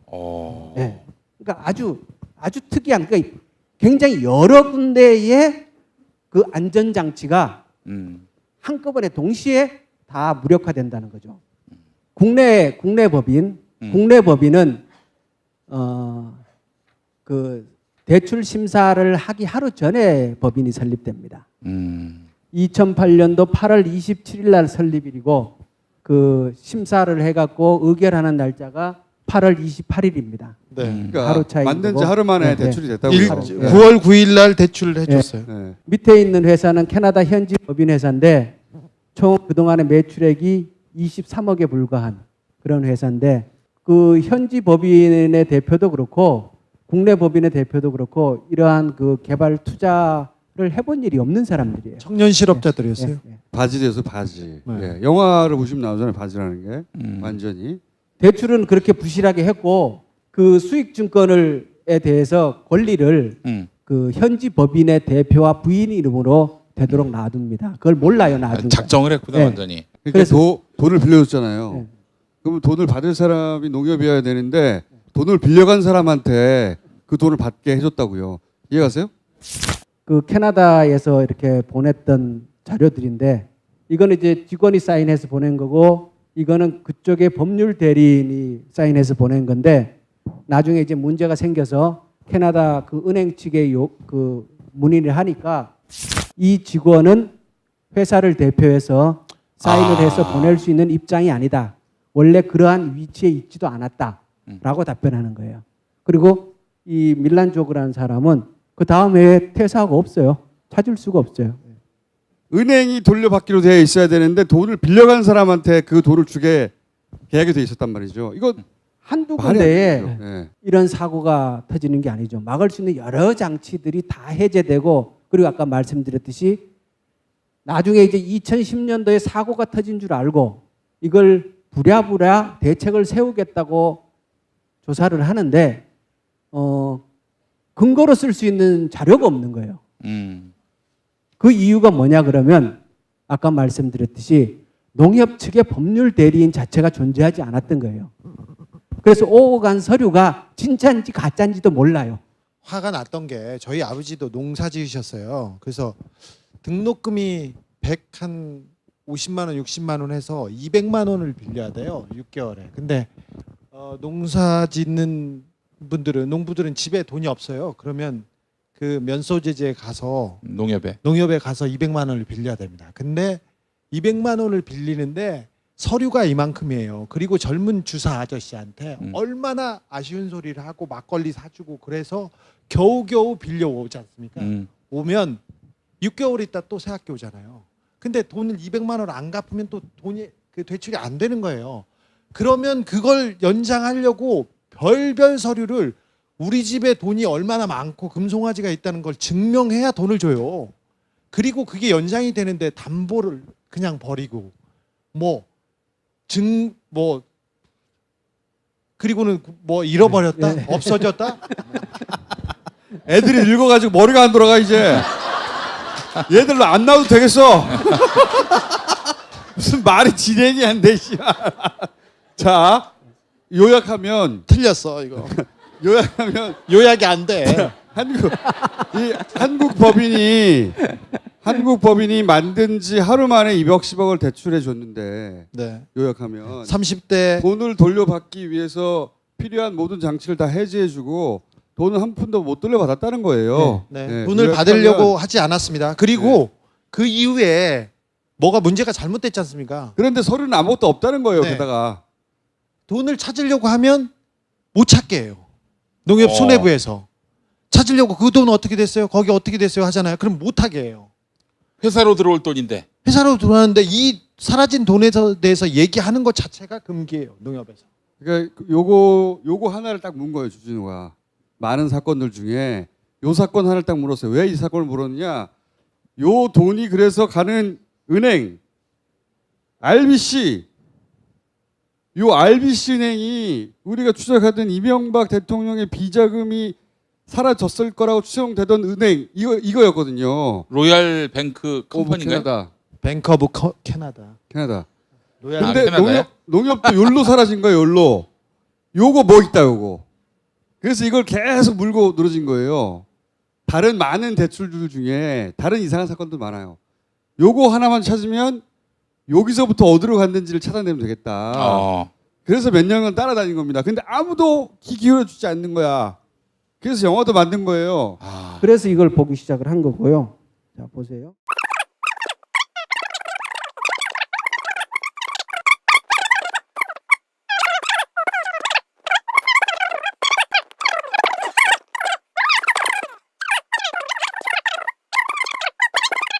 S8: 네. 그러니까 아주 특이한, 그러니까 굉장히 여러 군데의 그 안전장치가 한꺼번에 동시에 다 무력화된다는 거죠. 국내 법인은 그 대출 심사를 하기 하루 전에 법인이 설립됩니다. 2008년도 8월 27일 날 설립일이고, 그 심사를 해갖고 의결하는 날짜가 8월 28일입니다.
S5: 네.
S3: 그러니까
S8: 하루 차이고.
S3: 만든 지 하루 만에
S8: 네,
S3: 대출이 됐다고.
S5: 9월 9일 날 대출을 해줬어요.
S3: 네.
S8: 밑에 있는 회사는 캐나다 현지 법인 회사인데 총 그동안의 매출액이 23억에 불과한 그런 회사인데, 그 현지 법인의 대표도 그렇고 국내 법인의 대표도 그렇고 이러한 그 개발 투자를 해본 일이 없는 사람들이에요.
S5: 청년 실업자들이었어요.
S8: 예, 예.
S3: 바지에서 바지.
S5: 네.
S3: 예. 영화를 보시면 나오잖아요. 바지라는 게 완전히.
S8: 대출은 그렇게 부실하게 했고, 그 수익증권에 대해서 권리를 그 현지 법인의 대표와 부인 이름으로 되도록 놔둡니다. 그걸 몰라요, 나중에.
S4: 작정을 했구나.
S8: 네.
S4: 완전히.
S3: 그러니까
S8: 그래서-
S3: 돈을 빌려줬잖아요.
S8: 네.
S3: 그러면 돈을 받을 사람이 농협이어야 되는데 돈을 빌려간 사람한테 그 돈을 받게 해줬다고요. 이해가세요?
S8: 그 캐나다에서 이렇게 보냈던 자료들인데, 이거는 이제 직원이 사인해서 보낸 거고, 이거는 그쪽의 법률 대리인이 사인해서 보낸 건데, 나중에 이제 문제가 생겨서 캐나다 그 은행 측에 그 문의를 하니까 이 직원은 회사를 대표해서 사인을 해서 보낼 수 있는 입장이 아니다. 원래 그러한 위치에 있지도 않았다라고 답변하는 거예요. 그리고 이 밀란조그라는 사람은 그 다음 해에 퇴사하고 없어요. 찾을 수가 없어요.
S3: 은행이 돌려받기로 되어 있어야 되는데 돈을 빌려간 사람한테 그 돈을 주게 계약이 돼 있었단 말이죠. 이거
S8: 한두
S3: 말이 안
S8: 군데에
S3: 되죠. 예.
S8: 이런 사고가 터지는 게 아니죠. 막을 수 있는 여러 장치들이 다 해제되고, 그리고 아까 말씀드렸듯이 나중에 이제 2010년도에 사고가 터진 줄 알고 이걸 부랴부랴 대책을 세우겠다고 조사를 하는데 근거로 쓸 수 있는 자료가 없는 거예요. 그 이유가 뭐냐 그러면 아까 말씀드렸듯이 농협 측의 법률 대리인 자체가 존재하지 않았던 거예요. 그래서 오고 간 서류가 진짜인지 가짜인지도 몰라요.
S5: 화가 났던 게 저희 아버지도 농사 지으셨어요. 그래서 등록금이 150만 원, 60만 원 해서 200만 원을 빌려야 돼요. 6개월에. 근데 농사 짓는 분들은 농부들은 집에 돈이 없어요. 그러면 그 면소재지에 가서 농협에 가서 200만 원을 빌려야 됩니다. 근데 200만 원을 빌리는데 서류가 이만큼이에요. 그리고 젊은 주사 아저씨한테 얼마나 아쉬운 소리를 하고 막걸리 사주고 그래서 겨우겨우 빌려오지 않습니까? 오면 6개월 있다 또 새 학기 오잖아요. 근데 돈을 200만 원 안 갚으면 또 돈이 그 대출이 안 되는 거예요. 그러면 그걸 연장하려고 별별 서류를 우리 집에 돈이 얼마나 많고 금송아지가 있다는 걸 증명해야 돈을 줘요. 그리고 그게 연장이 되는데 담보를 그냥 버리고 그리고는 뭐 잃어버렸다?
S8: 네.
S5: 없어졌다?
S3: 애들이 늙어가지고 머리가 안 돌아가 이제. 얘들로 안 나와도 되겠어. 무슨 말이 진행이 안 돼. 자, 요약하면
S5: 틀렸어 이거.
S3: 요약하면
S5: 요약이 안 돼.
S3: 한국 법인이 만든 지 하루 만에 210억을 대출해 줬는데
S5: 네.
S3: 요약하면
S5: 30대
S3: 돈을 돌려받기 위해서 필요한 모든 장치를 다 해제해주고 돈을 한 푼도 못 돌려받았다는 거예요.
S5: 네. 돈을 받으려고 하지 않았습니다. 그리고 그 이후에 뭐가 문제가 잘못됐지 않습니까?
S3: 그런데 서류는 아무것도 없다는 거예요.
S5: 네.
S3: 게다가
S5: 돈을 찾으려고 하면 못 찾게 해요. 농협 수뇌부에서 찾으려고 그 돈 어떻게 됐어요? 거기 어떻게 됐어요? 하잖아요. 그럼 못 하게 해요.
S4: 회사로 들어올 돈인데.
S5: 회사로 들어왔는데 이 사라진 돈에 대해서 얘기하는 것 자체가 금기예요. 농협에서.
S3: 그러니까 요거 하나를 딱 문 거예요. 주진우가 많은 사건들 중에 요 사건 하나를 딱 물었어요. 왜 이 사건을 물었냐? 요 돈이 그래서 가는 은행 RBC 요 RBC 은행이 우리가 추적하던 이명박 대통령의 비자금이 사라졌을 거라고 추정되던 은행 이거였거든요.
S4: 로얄 뱅크 컴퍼니인가요?
S3: 캐나다.
S5: 뱅크 오브 캐나다. 로얄
S3: 근데
S4: 캐나다요?
S3: 농협도 욜로 사라진 거예요. 욜로. 요거 뭐 있다 요거. 그래서 이걸 계속 물고 늘어진 거예요. 다른 많은 대출들 중에 다른 이상한 사건도 많아요. 요거 하나만 찾으면 여기서부터 어디로 갔는지를 찾아내면 되겠다. 그래서 몇 년간 따라다닌 겁니다. 근데 아무도 귀 기울여주지 않는 거야. 그래서 영화도 만든 거예요.
S8: 그래서 이걸 보기 시작을 한 거고요. 자, 보세요.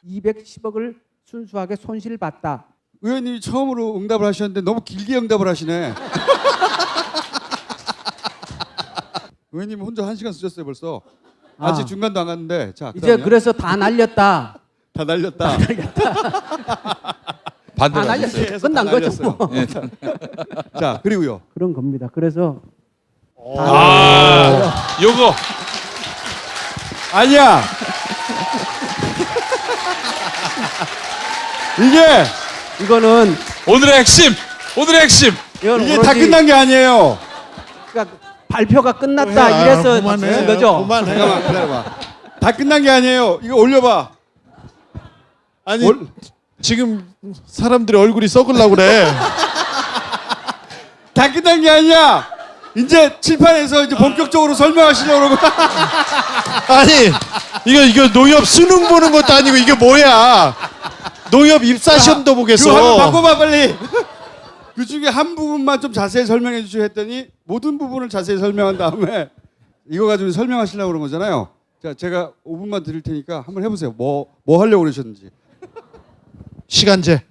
S8: (210억을) 순수하게 손실봤다.
S3: 의원님이 처음으로 응답을 하셨는데 너무 길게 응답을 하시네. 의원님 혼자 1시간 쓰셨어요 벌써. 아직 중간도 안 갔는데. 자,
S8: 이제 그래서 다 날렸다.
S3: 다 날렸다.
S8: 다 날렸어요. 끝난 거죠. 뭐.
S3: 자, 그리고요.
S8: 그런 겁니다. 그래서
S4: 요거
S3: 아니야.
S8: 이거는
S4: 오늘의 핵심.
S8: 이건
S3: 이게 다
S8: 오로지
S3: 끝난 게 아니에요.
S8: 그러니까 발표가 끝났다 이래서
S5: 그만해.
S8: 진 거죠.
S5: 그만해.
S3: 잠깐만 기다려봐. 다 끝난 게 아니에요. 이거 올려봐.
S5: 아니 지금 사람들이 얼굴이 썩으려고 그래.
S3: 다 끝난 게 아니야. 이제 칠판에서 이제 본격적으로 설명하시려고 그러고.
S5: 아니 이거 농협 수능 보는 것도 아니고 이게 뭐야? 농협 입사 시험도 보겠어.
S3: 그거 한번 바꿔봐 빨리. 그 중에 한 부분만 좀 자세히 설명해 주시고 했더니 모든 부분을 자세히 설명한 다음에 이거 가지고 설명하시려고 그런 거잖아요. 자, 제가 5분만 드릴 테니까 한번 해보세요. 뭐 하려고 그러셨는지.
S5: 시간제.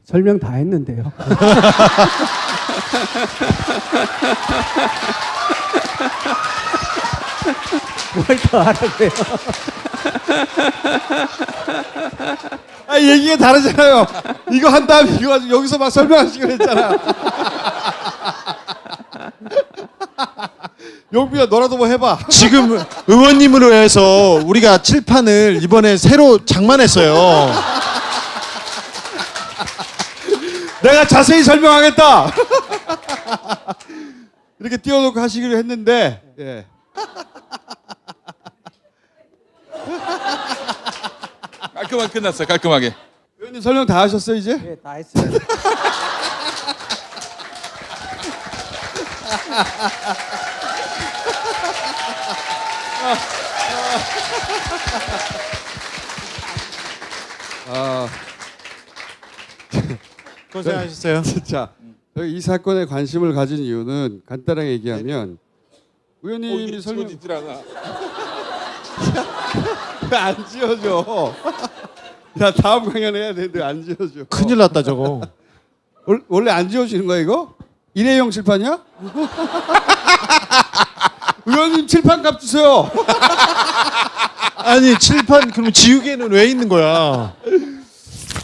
S8: 설명 다 했는데요. 뭘 더 하라고요?
S3: 아, 얘기가 다르잖아요. 이거 한 다음에 이거 가지고 여기서 막 설명하시기로 했잖아. 용비야 너라도 뭐 해봐.
S5: 지금 의원님으로 해서 우리가 칠판을 이번에 새로 장만했어요.
S3: 내가 자세히 설명하겠다. 이렇게 띄워놓고 하시기로 했는데 예.
S4: 깔끔하게 끝났어요. 깔끔하게.
S3: 의원님 설명 다 하셨어요 이제?
S8: 네, 다 했어요.
S3: 아,
S5: 고생하셨어요.
S3: 자, 저희 이 사건에 관심을 가진 이유는 간단하게 얘기하면 의원님이 설명
S4: 지워지질 않아.
S3: 왜 안 지어줘? 야 다음 강연 해야 되는데 안 지어줘.
S5: 큰일 났다 저거.
S3: 원래 안 지워지는 거야 이거? 일회용 칠판이야? 의원님 칠판 값 주세요.
S5: 아니 칠판 그럼 지우개는 왜 있는 거야?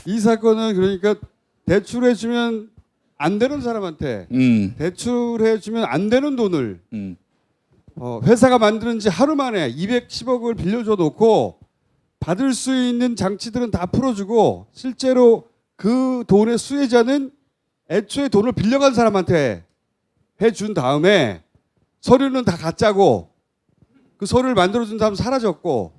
S3: 이 사건은 그러니까 대출해주면 안 되는 사람한테 대출해주면 안 되는 돈을 회사가 만드는 지 하루 만에 210억을 빌려줘 놓고 받을 수 있는 장치들은 다 풀어주고 실제로 그 돈의 수혜자는 애초에 돈을 빌려간 사람한테 해준 다음에 서류는 다 가짜고 그 서류를 만들어준 다음 사라졌고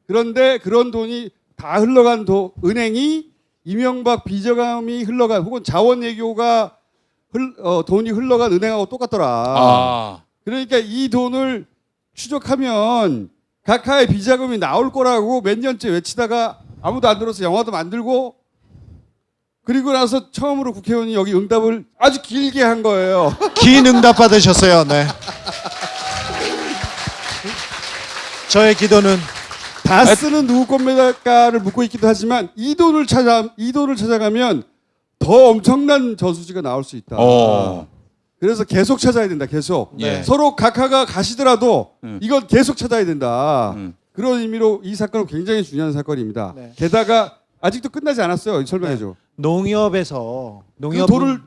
S3: 그런데 그런 돈이 다 흘러간 은행이 이명박 비저감이 흘러간 혹은 자원외교가 돈이 흘러간 은행하고 똑같더라.
S4: 아.
S3: 그러니까 이 돈을 추적하면 각하의 비자금이 나올 거라고 몇 년째 외치다가 아무도 안 들어서 영화도 만들고 그리고 나서 처음으로 국회의원이 여기 응답을 아주 길게 한 거예요.
S5: 긴 응답 받으셨어요. 네. 저의 기도는
S3: 다스는 누구 겁니까를 묻고 있기도 하지만 이 돈을 찾아가면 더 엄청난 저수지가 나올 수 있다. 그래서 계속 찾아야 된다. 계속.
S4: 예.
S3: 서로 각하가 가시더라도 이건 계속 찾아야 된다. 그런 의미로 이 사건은 굉장히 중요한 사건입니다.
S5: 네.
S3: 게다가 아직도 끝나지 않았어요. 설명해줘.
S5: 농협에서
S3: 그 돈을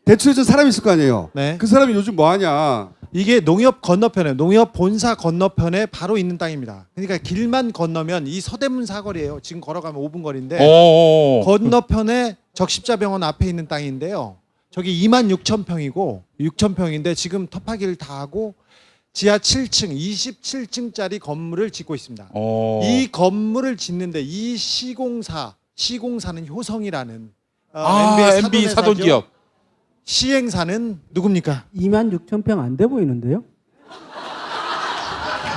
S3: 대출해준 사람이 있을 거 아니에요.
S5: 네.
S3: 그 사람이 요즘 뭐 하냐.
S5: 이게 농협 건너편에 농협 본사 건너편에 바로 있는 땅입니다. 그러니까 길만 건너면 이 서대문 사거리예요. 지금 걸어가면 5분 거리인데 건너편에 적십자병원 앞에 있는 땅인데요. 저기 26,000평이고 6,000평인데 지금 터파기를 다 하고 지하 7층 27층짜리 건물을 짓고 있습니다. 이 건물을 짓는데 이 시공사는 효성이라는
S4: MB 사돈기업.
S5: 시행사는 누굽니까?
S8: 26,000평 안 돼 보이는데요?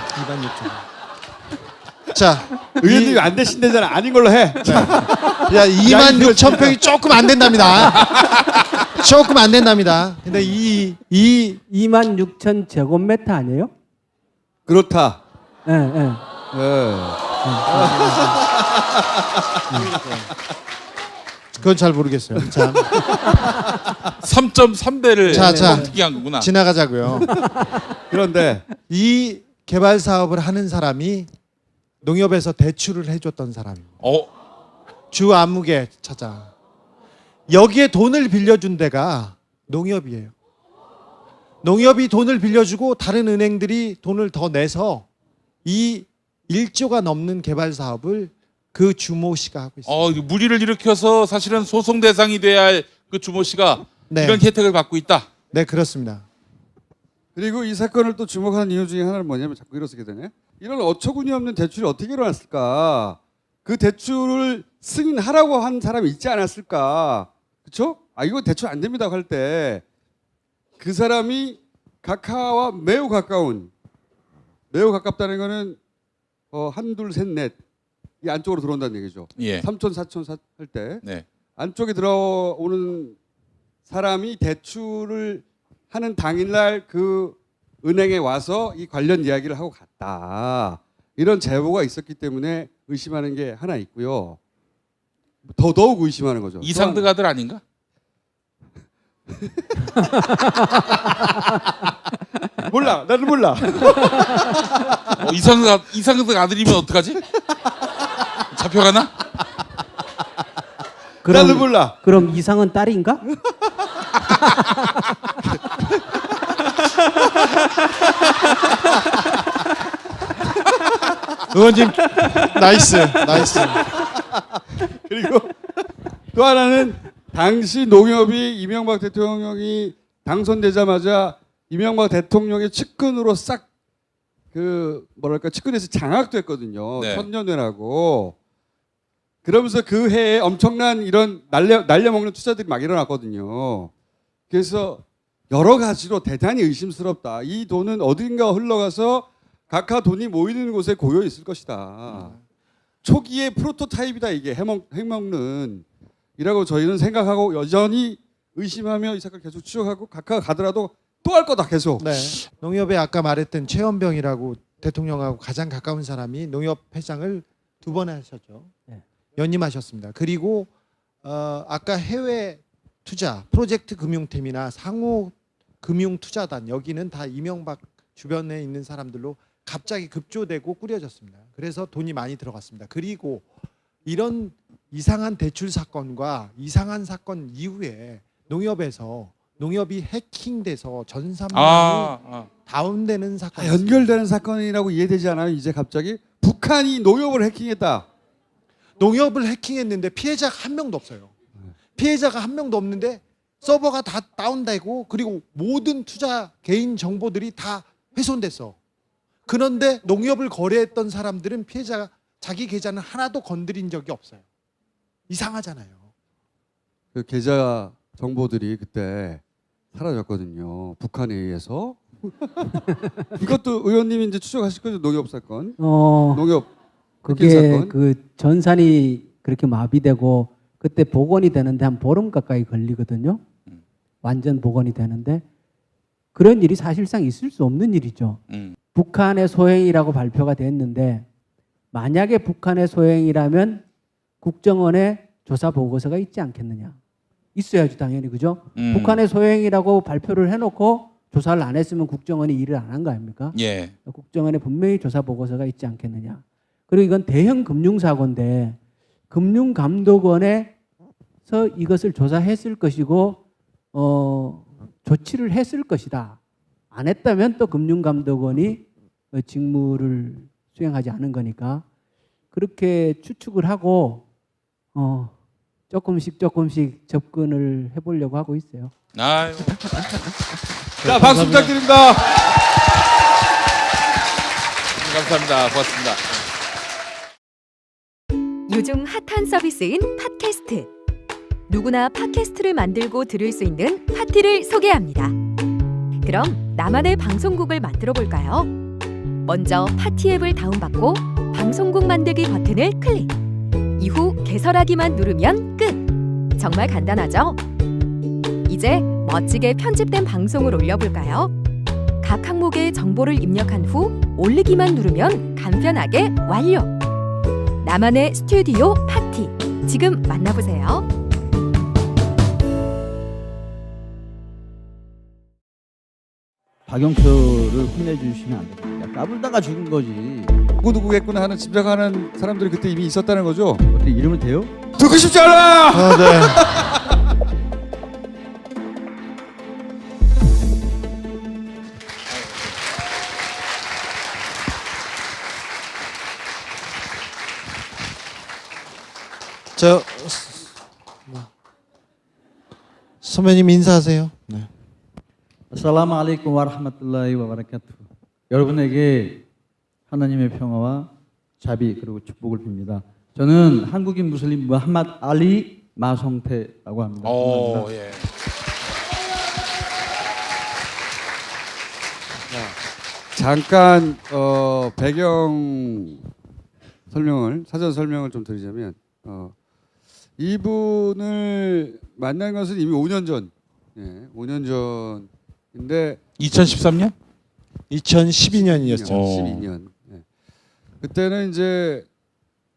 S5: 26,000평. 자,
S3: 의원님이 안 되신다잖아. 아닌 걸로 해.
S5: 야 26,000평이 조금 안 된답니다. 조금 안 된답니다. 근데 이
S8: 26,000 제곱미터 아니에요?
S3: 그렇다.
S8: 예, 예.
S5: 그건 잘 모르겠어요. 자,
S4: 3.3배를
S5: 자.
S4: 특이한 거구나.
S5: 지나가자고요.
S3: 그런데
S5: 이 개발 사업을 하는 사람이 농협에서 대출을 해줬던 사람입니다. 주 암흑에 찾아. 여기에 돈을 빌려준 데가 농협이에요. 농협이 돈을 빌려주고 다른 은행들이 돈을 더 내서 이 1조가 넘는 개발 사업을 그 주모 씨가 하고 있습니다.
S4: 무리를 일으켜서 사실은 소송 대상이 돼야 할 그 주모 씨가
S5: 네.
S4: 이런 혜택을 받고 있다.
S5: 네, 그렇습니다.
S3: 그리고 이 사건을 또 주목하는 이유 중에 하나는 뭐냐면 자꾸 일어서게 되네. 이런 어처구니 없는 대출이 어떻게 일어났을까? 그 대출을 승인하라고 한 사람이 있지 않았을까? 그렇죠? 이거 대출 안 됩니다 할 때 그 사람이 각하와 매우 가깝다는 거는 한둘 셋 넷 이 안쪽으로 들어온다는 얘기죠.
S4: 예.
S3: 3촌 4촌 할 때
S4: 네.
S3: 안쪽에 들어오는 사람이 대출을 하는 당일날 그 은행에 와서 이 관련 이야기를 하고 갔다. 이런 제보가 있었기 때문에 의심하는 게 하나 있고요. 더더욱 의심하는 거죠.
S4: 이상득 아들 아닌가?
S3: 몰라. 나는 몰라.
S4: 이상득 아들이면 어떡하지? 잡혀가나?
S3: 나도 몰라.
S8: 그럼 이상은 딸인가?
S5: 의원님 나이스.
S3: 그리고 또 하나는 당시 농협이 이명박 대통령이 당선되자마자 이명박 대통령의 측근으로 싹 그 뭐랄까 측근에서 장악됐거든요.
S4: 네.
S3: 천년회라고. 그러면서 그 해에 엄청난 이런 날려먹는 투자들이 막 일어났거든요. 그래서 여러 가지로 대단히 의심스럽다. 이 돈은 어딘가 흘러가서 각하 돈이 모이는 곳에 고여 있을 것이다. 초기의 프로토타입이다 이게 핵먹는 이라고 저희는 생각하고 여전히 의심하며 이 사건을 계속 추적하고 각하가 가더라도 또 할 거다 계속.
S5: 네. 농협에 아까 말했던 최원병이라고 대통령하고 가장 가까운 사람이 농협 회장을 2번 하셨죠.
S8: 네.
S5: 연임하셨습니다. 그리고 아까 해외 투자 프로젝트 금융팀이나 상호 금융투자단 여기는 다 이명박 주변에 있는 사람들로 갑자기 급조되고 꾸려졌습니다. 그래서 돈이 많이 들어갔습니다. 그리고 이런 이상한 대출 사건과 이상한 사건 이후에 농협이 해킹돼서 전 산망이 다운되는 사건.
S3: 연결되는 사건이라고 이해되지 않아요? 이제 갑자기 북한이 농협을 해킹했다.
S5: 농협을 해킹했는데 피해자가 한 명도 없어요. 피해자가 한 명도 없는데 서버가 다 다운되고 그리고 모든 투자 개인 정보들이 다 훼손됐어. 그런데 농협을 거래했던 사람들은 피해자가 자기 계좌는 하나도 건드린 적이 없어요. 이상하잖아요.
S3: 그 계좌 정보들이 그때 사라졌거든요. 북한에 의해서. 이것도 의원님이 이제 추적하실 거죠. 농협 사건. 농협 해킹
S8: 그게
S3: 사건.
S8: 그 전산이 그렇게 마비되고 그때 복원이 되는데 한 보름 가까이 걸리거든요. 완전 복원이 되는데 그런 일이 사실상 있을 수 없는 일이죠. 북한의 소행이라고 발표가 됐는데 만약에 북한의 소행이라면 국정원에 조사 보고서가 있지 않겠느냐. 있어야죠 당연히 그죠. 북한의 소행이라고 발표를 해놓고 조사를 안 했으면 국정원이 일을 안 한 거 아닙니까?
S4: 예.
S8: 국정원에 분명히 조사 보고서가 있지 않겠느냐. 그리고 이건 대형 금융사고인데 금융감독원에서 이것을 조사했을 것이고 조치를 했을 것이다. 안 했다면 또 금융감독원이 직무를 수행하지 않은 거니까 그렇게 추측을 하고 조금씩 접근을 해보려고 하고 있어요.
S4: 아유.
S3: 자, 박수 부탁드립니다.
S4: 감사합니다. 고맙습니다.
S9: 요즘 핫한 서비스인 팟캐스트. 누구나 팟캐스트를 만들고 들을 수 있는 파티를 소개합니다. 그럼 나만의 방송국을 만들어 볼까요? 먼저 파티 앱을 다운받고 방송국 만들기 버튼을 클릭. 이후 개설하기만 누르면 끝. 정말 간단하죠? 이제 멋지게 편집된 방송을 올려볼까요? 각 항목의 정보를 입력한 후 올리기만 누르면 간편하게 완료. 나만의 스튜디오 파티. 지금 만나보세요.
S10: 박영표를 혼내주시면 안 됩니다. 까불다가 죽은 거지.
S3: 누구겠구나 하는 짐작하는 사람들이 그때 이미 있었다는 거죠.
S10: 어떻게 이름을 대요?
S3: 듣고 싶지 않아.
S5: 네. 저 선배님 인사하세요. 네.
S10: 아살라무알레이쿰 와라흐마툴라히 와바라카투. 여러분에게 하나님의 평화와 자비 그리고 축복을 빕니다. 저는 한국인 무슬림 무함마드 알리 마성태라고 합니다.
S4: 오, 예.
S3: 잠깐 배경 사전 설명을 좀 드리자면 이분을 만난 것은 이미 5년 전, 5년 전인데
S4: 2013년?
S5: 2012년이었죠.
S3: 2012년. 그때는 이제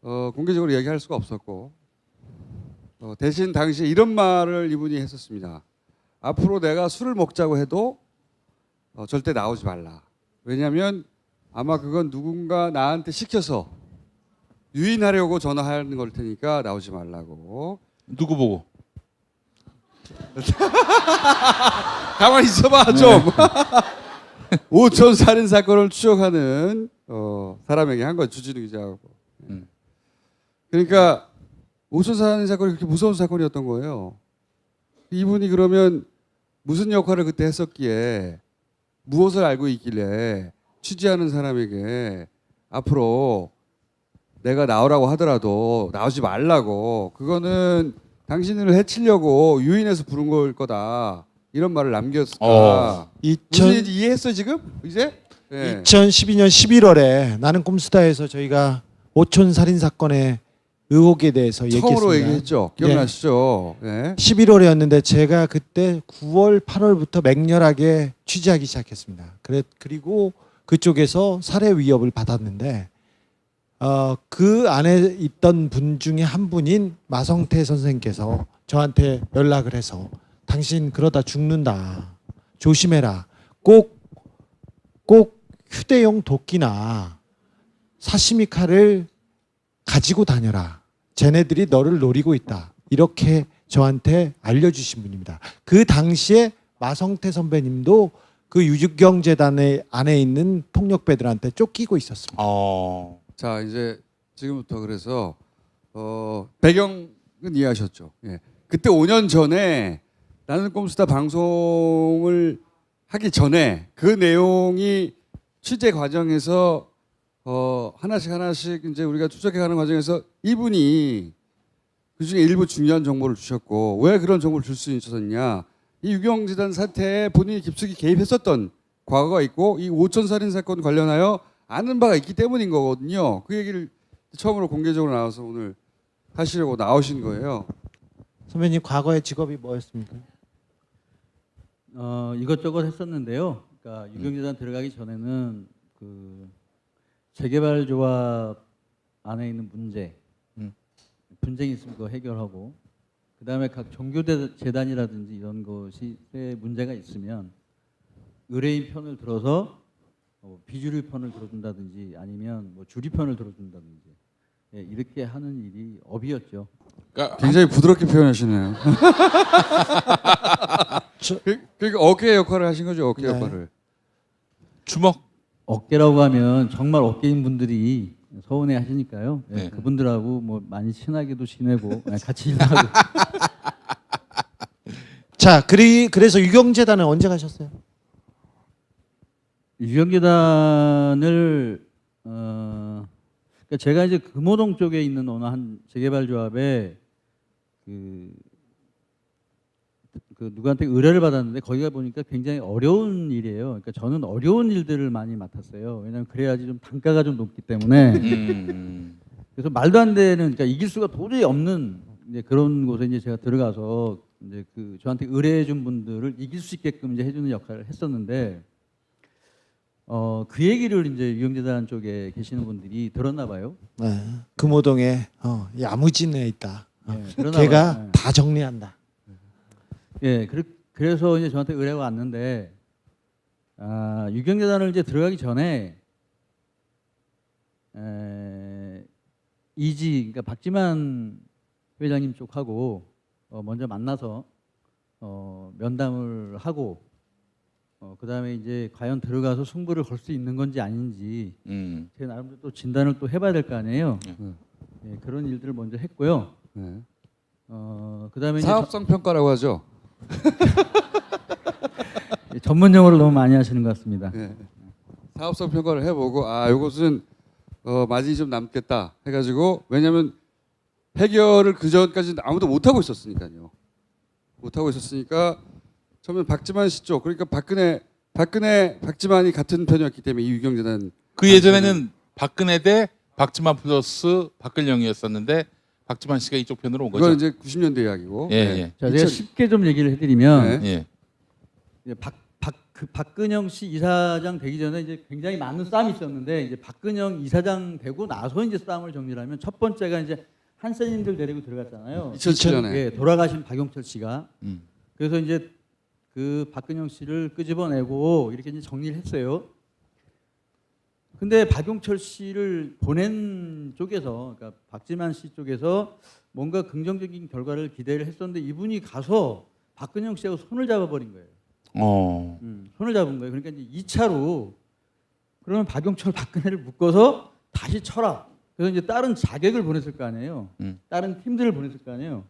S3: 공개적으로 얘기할 수가 없었고 대신 당시에 이런 말을 이분이 했었습니다. 앞으로 내가 술을 먹자고 해도 절대 나오지 말라. 왜냐하면 아마 그건 누군가 나한테 시켜서 유인하려고 전화하는 걸 테니까 나오지 말라고.
S4: 누구 보고?
S3: 가만히 있어봐 좀. 오촌 살인 사건을 추적하는 사람에게 한 건 주진우 기자하고. 그러니까 오촌 살인 사건이 그렇게 무서운 사건이었던 거예요. 이분이 그러면 무슨 역할을 그때 했었기에 무엇을 알고 있길래 취재하는 사람에게 앞으로 내가 나오라고 하더라도 나오지 말라고, 그거는 당신을 해치려고 유인해서 부른 걸 거다, 이런 말을 남겼을까? 무슨 일인지 이해했어 지금? 이제? 네.
S5: 2012년 11월에 나는 꼼수다에서 저희가 오촌 살인 사건의 의혹에 대해서
S3: 처음으로
S5: 얘기했습니다.
S3: 얘기했죠. 기억나시죠? 네.
S5: 11월이었는데 제가 그때 9월, 8월부터 맹렬하게 취재하기 시작했습니다. 그리고 그쪽에서 살해 위협을 받았는데 그 안에 있던 분 중에 한 분인 마성태 선생님께서 저한테 연락을 해서 당신 그러다 죽는다. 조심해라. 꼭 휴대용 도끼나 사시미 칼을 가지고 다녀라. 쟤네들이 너를 노리고 있다. 이렇게 저한테 알려주신 분입니다. 그 당시에 마성태 선배님도 그 유경재단의 안에 있는 폭력배들한테 쫓기고 있었습니다.
S3: 자, 이제 지금부터 그래서 배경은 이해하셨죠? 예. 그때 5년 전에 나는 꼼수다 방송을 하기 전에 그 내용이 취재 과정에서 하나씩 이제 우리가 추적해가는 과정에서 이분이 그중에 일부 중요한 정보를 주셨고, 왜 그런 정보를 줄 수 있었냐? 이 유경재단 사태에 본인이 깊숙이 개입했었던 과거가 있고, 이 오촌 살인 사건 관련하여 아는 바가 있기 때문인 거거든요. 그 얘기를 처음으로 공개적으로 나와서 오늘 하시려고 나오신 거예요.
S5: 선배님 과거의 직업이 뭐였습니까?
S10: 이것저것 했었는데요. 그러니까 유경재단 들어가기 전에는 그 재개발 조합 안에 있는 문제, 분쟁이 있으면 그거 해결하고, 그 다음에 각 종교 재단이라든지 이런 것이 문제가 있으면 의뢰인 편을 들어서 비주류 편을 들어준다든지 아니면 뭐 주리 편을 들어준다든지, 예, 이렇게 하는 일이 업이었죠.
S4: 그러니까
S3: 굉장히 부드럽게 표현하시네요. 그러니까 어깨 역할을 하신 거죠, 어깨
S5: 네.
S3: 역할을.
S4: 주먹.
S10: 어깨라고 하면 정말 어깨인 분들이 서운해 하시니까요. 예,
S4: 네.
S10: 그분들하고 뭐 많이 친하게도 지내고 같이 일하고.
S5: 자, 그래서 유경재단은 언제 가셨어요?
S10: 유경재단을 그러니까 제가 이제 금호동 쪽에 있는 어느 한 재개발 조합에 그 누구한테 의뢰를 받았는데 거기가 보니까 굉장히 어려운 일이에요. 그러니까 저는 어려운 일들을 많이 맡았어요. 왜냐하면 그래야지 좀 단가가 좀 높기 때문에. 그래서 말도 안 되는, 그러니까 이길 수가 도저히 없는 이제 그런 곳에 이제 제가 들어가서 이제 그 저한테 의뢰해준 분들을 이길 수 있게끔 이제 해주는 역할을 했었는데, 그 얘기를 이제 유경재단 쪽에 계시는 분들이 들었나 봐요.
S5: 네. 금호동에 야무진에 있다.
S10: 예, 그러나
S5: 걔가
S10: 봐요. 예.
S5: 다 정리한다.
S10: 예, 그래서 이제 저한테 의뢰가 왔는데, 유경재단을 이제 들어가기 전에 그러니까 박지만 회장님 쪽하고 먼저 만나서 면담을 하고, 그 다음에 이제 과연 들어가서 승부를 걸 수 있는 건지 아닌지 제 나름대로 또 진단을 또 해봐야 될 거 아니에요. 예, 그런 일들을 먼저 했고요.
S3: 네.
S10: 그 다음에
S3: 사업성 평가라고 하죠.
S10: 전문 용어를 너무 많이 하시는 것 같습니다.
S3: 네. 사업성 평가를 해보고, 이것은 마진이 좀 남겠다 해가지고, 왜냐하면 해결을 그 전까지는 아무도 못 하고 있었으니까요. 못 하고 있었으니까 처음에 박지만 씨 쪽, 그러니까 박지만이 같은 편이었기 때문에 이 유경재단.
S4: 그 예전에는 박근혜 대 박지만 플러스 박근영이었었는데 박지만 씨가 이쪽 편으로 온
S3: 그건
S4: 거죠.
S3: 이제 90년대 이야기고.
S4: 예,
S3: 네.
S4: 예.
S10: 자, 제가 쉽게 좀 얘기를 해드리면,
S3: 네.
S4: 예.
S10: 이제 박근영 씨 이사장 되기 전에 이제 굉장히 많은 싸움이 있었는데, 이제 박근영 이사장 되고 나서 이제 싸움을 정리하면 첫 번째가 이제 한센님들 데리고 들어갔잖아요.
S3: 2007년에.
S10: 예, 돌아가신 박용철 씨가.
S4: 음.
S10: 그래서 이제 그 박근영 씨를 끄집어내고 이렇게 이제 정리를 했어요. 근데 박용철 씨를 보낸 쪽에서, 그러니까 박지만 씨 쪽에서 뭔가 긍정적인 결과를 기대를 했었는데 이분이 가서 박근영 씨하고 손을 잡아버린 거예요. 손을 잡은 거예요. 그러니까 이제 2차로 그러면 박영철, 박근혜를 묶어서 다시 쳐라. 그래서 이제 다른 자객을 보냈을 거 아니에요. 다른 팀들을 보냈을 거 아니에요.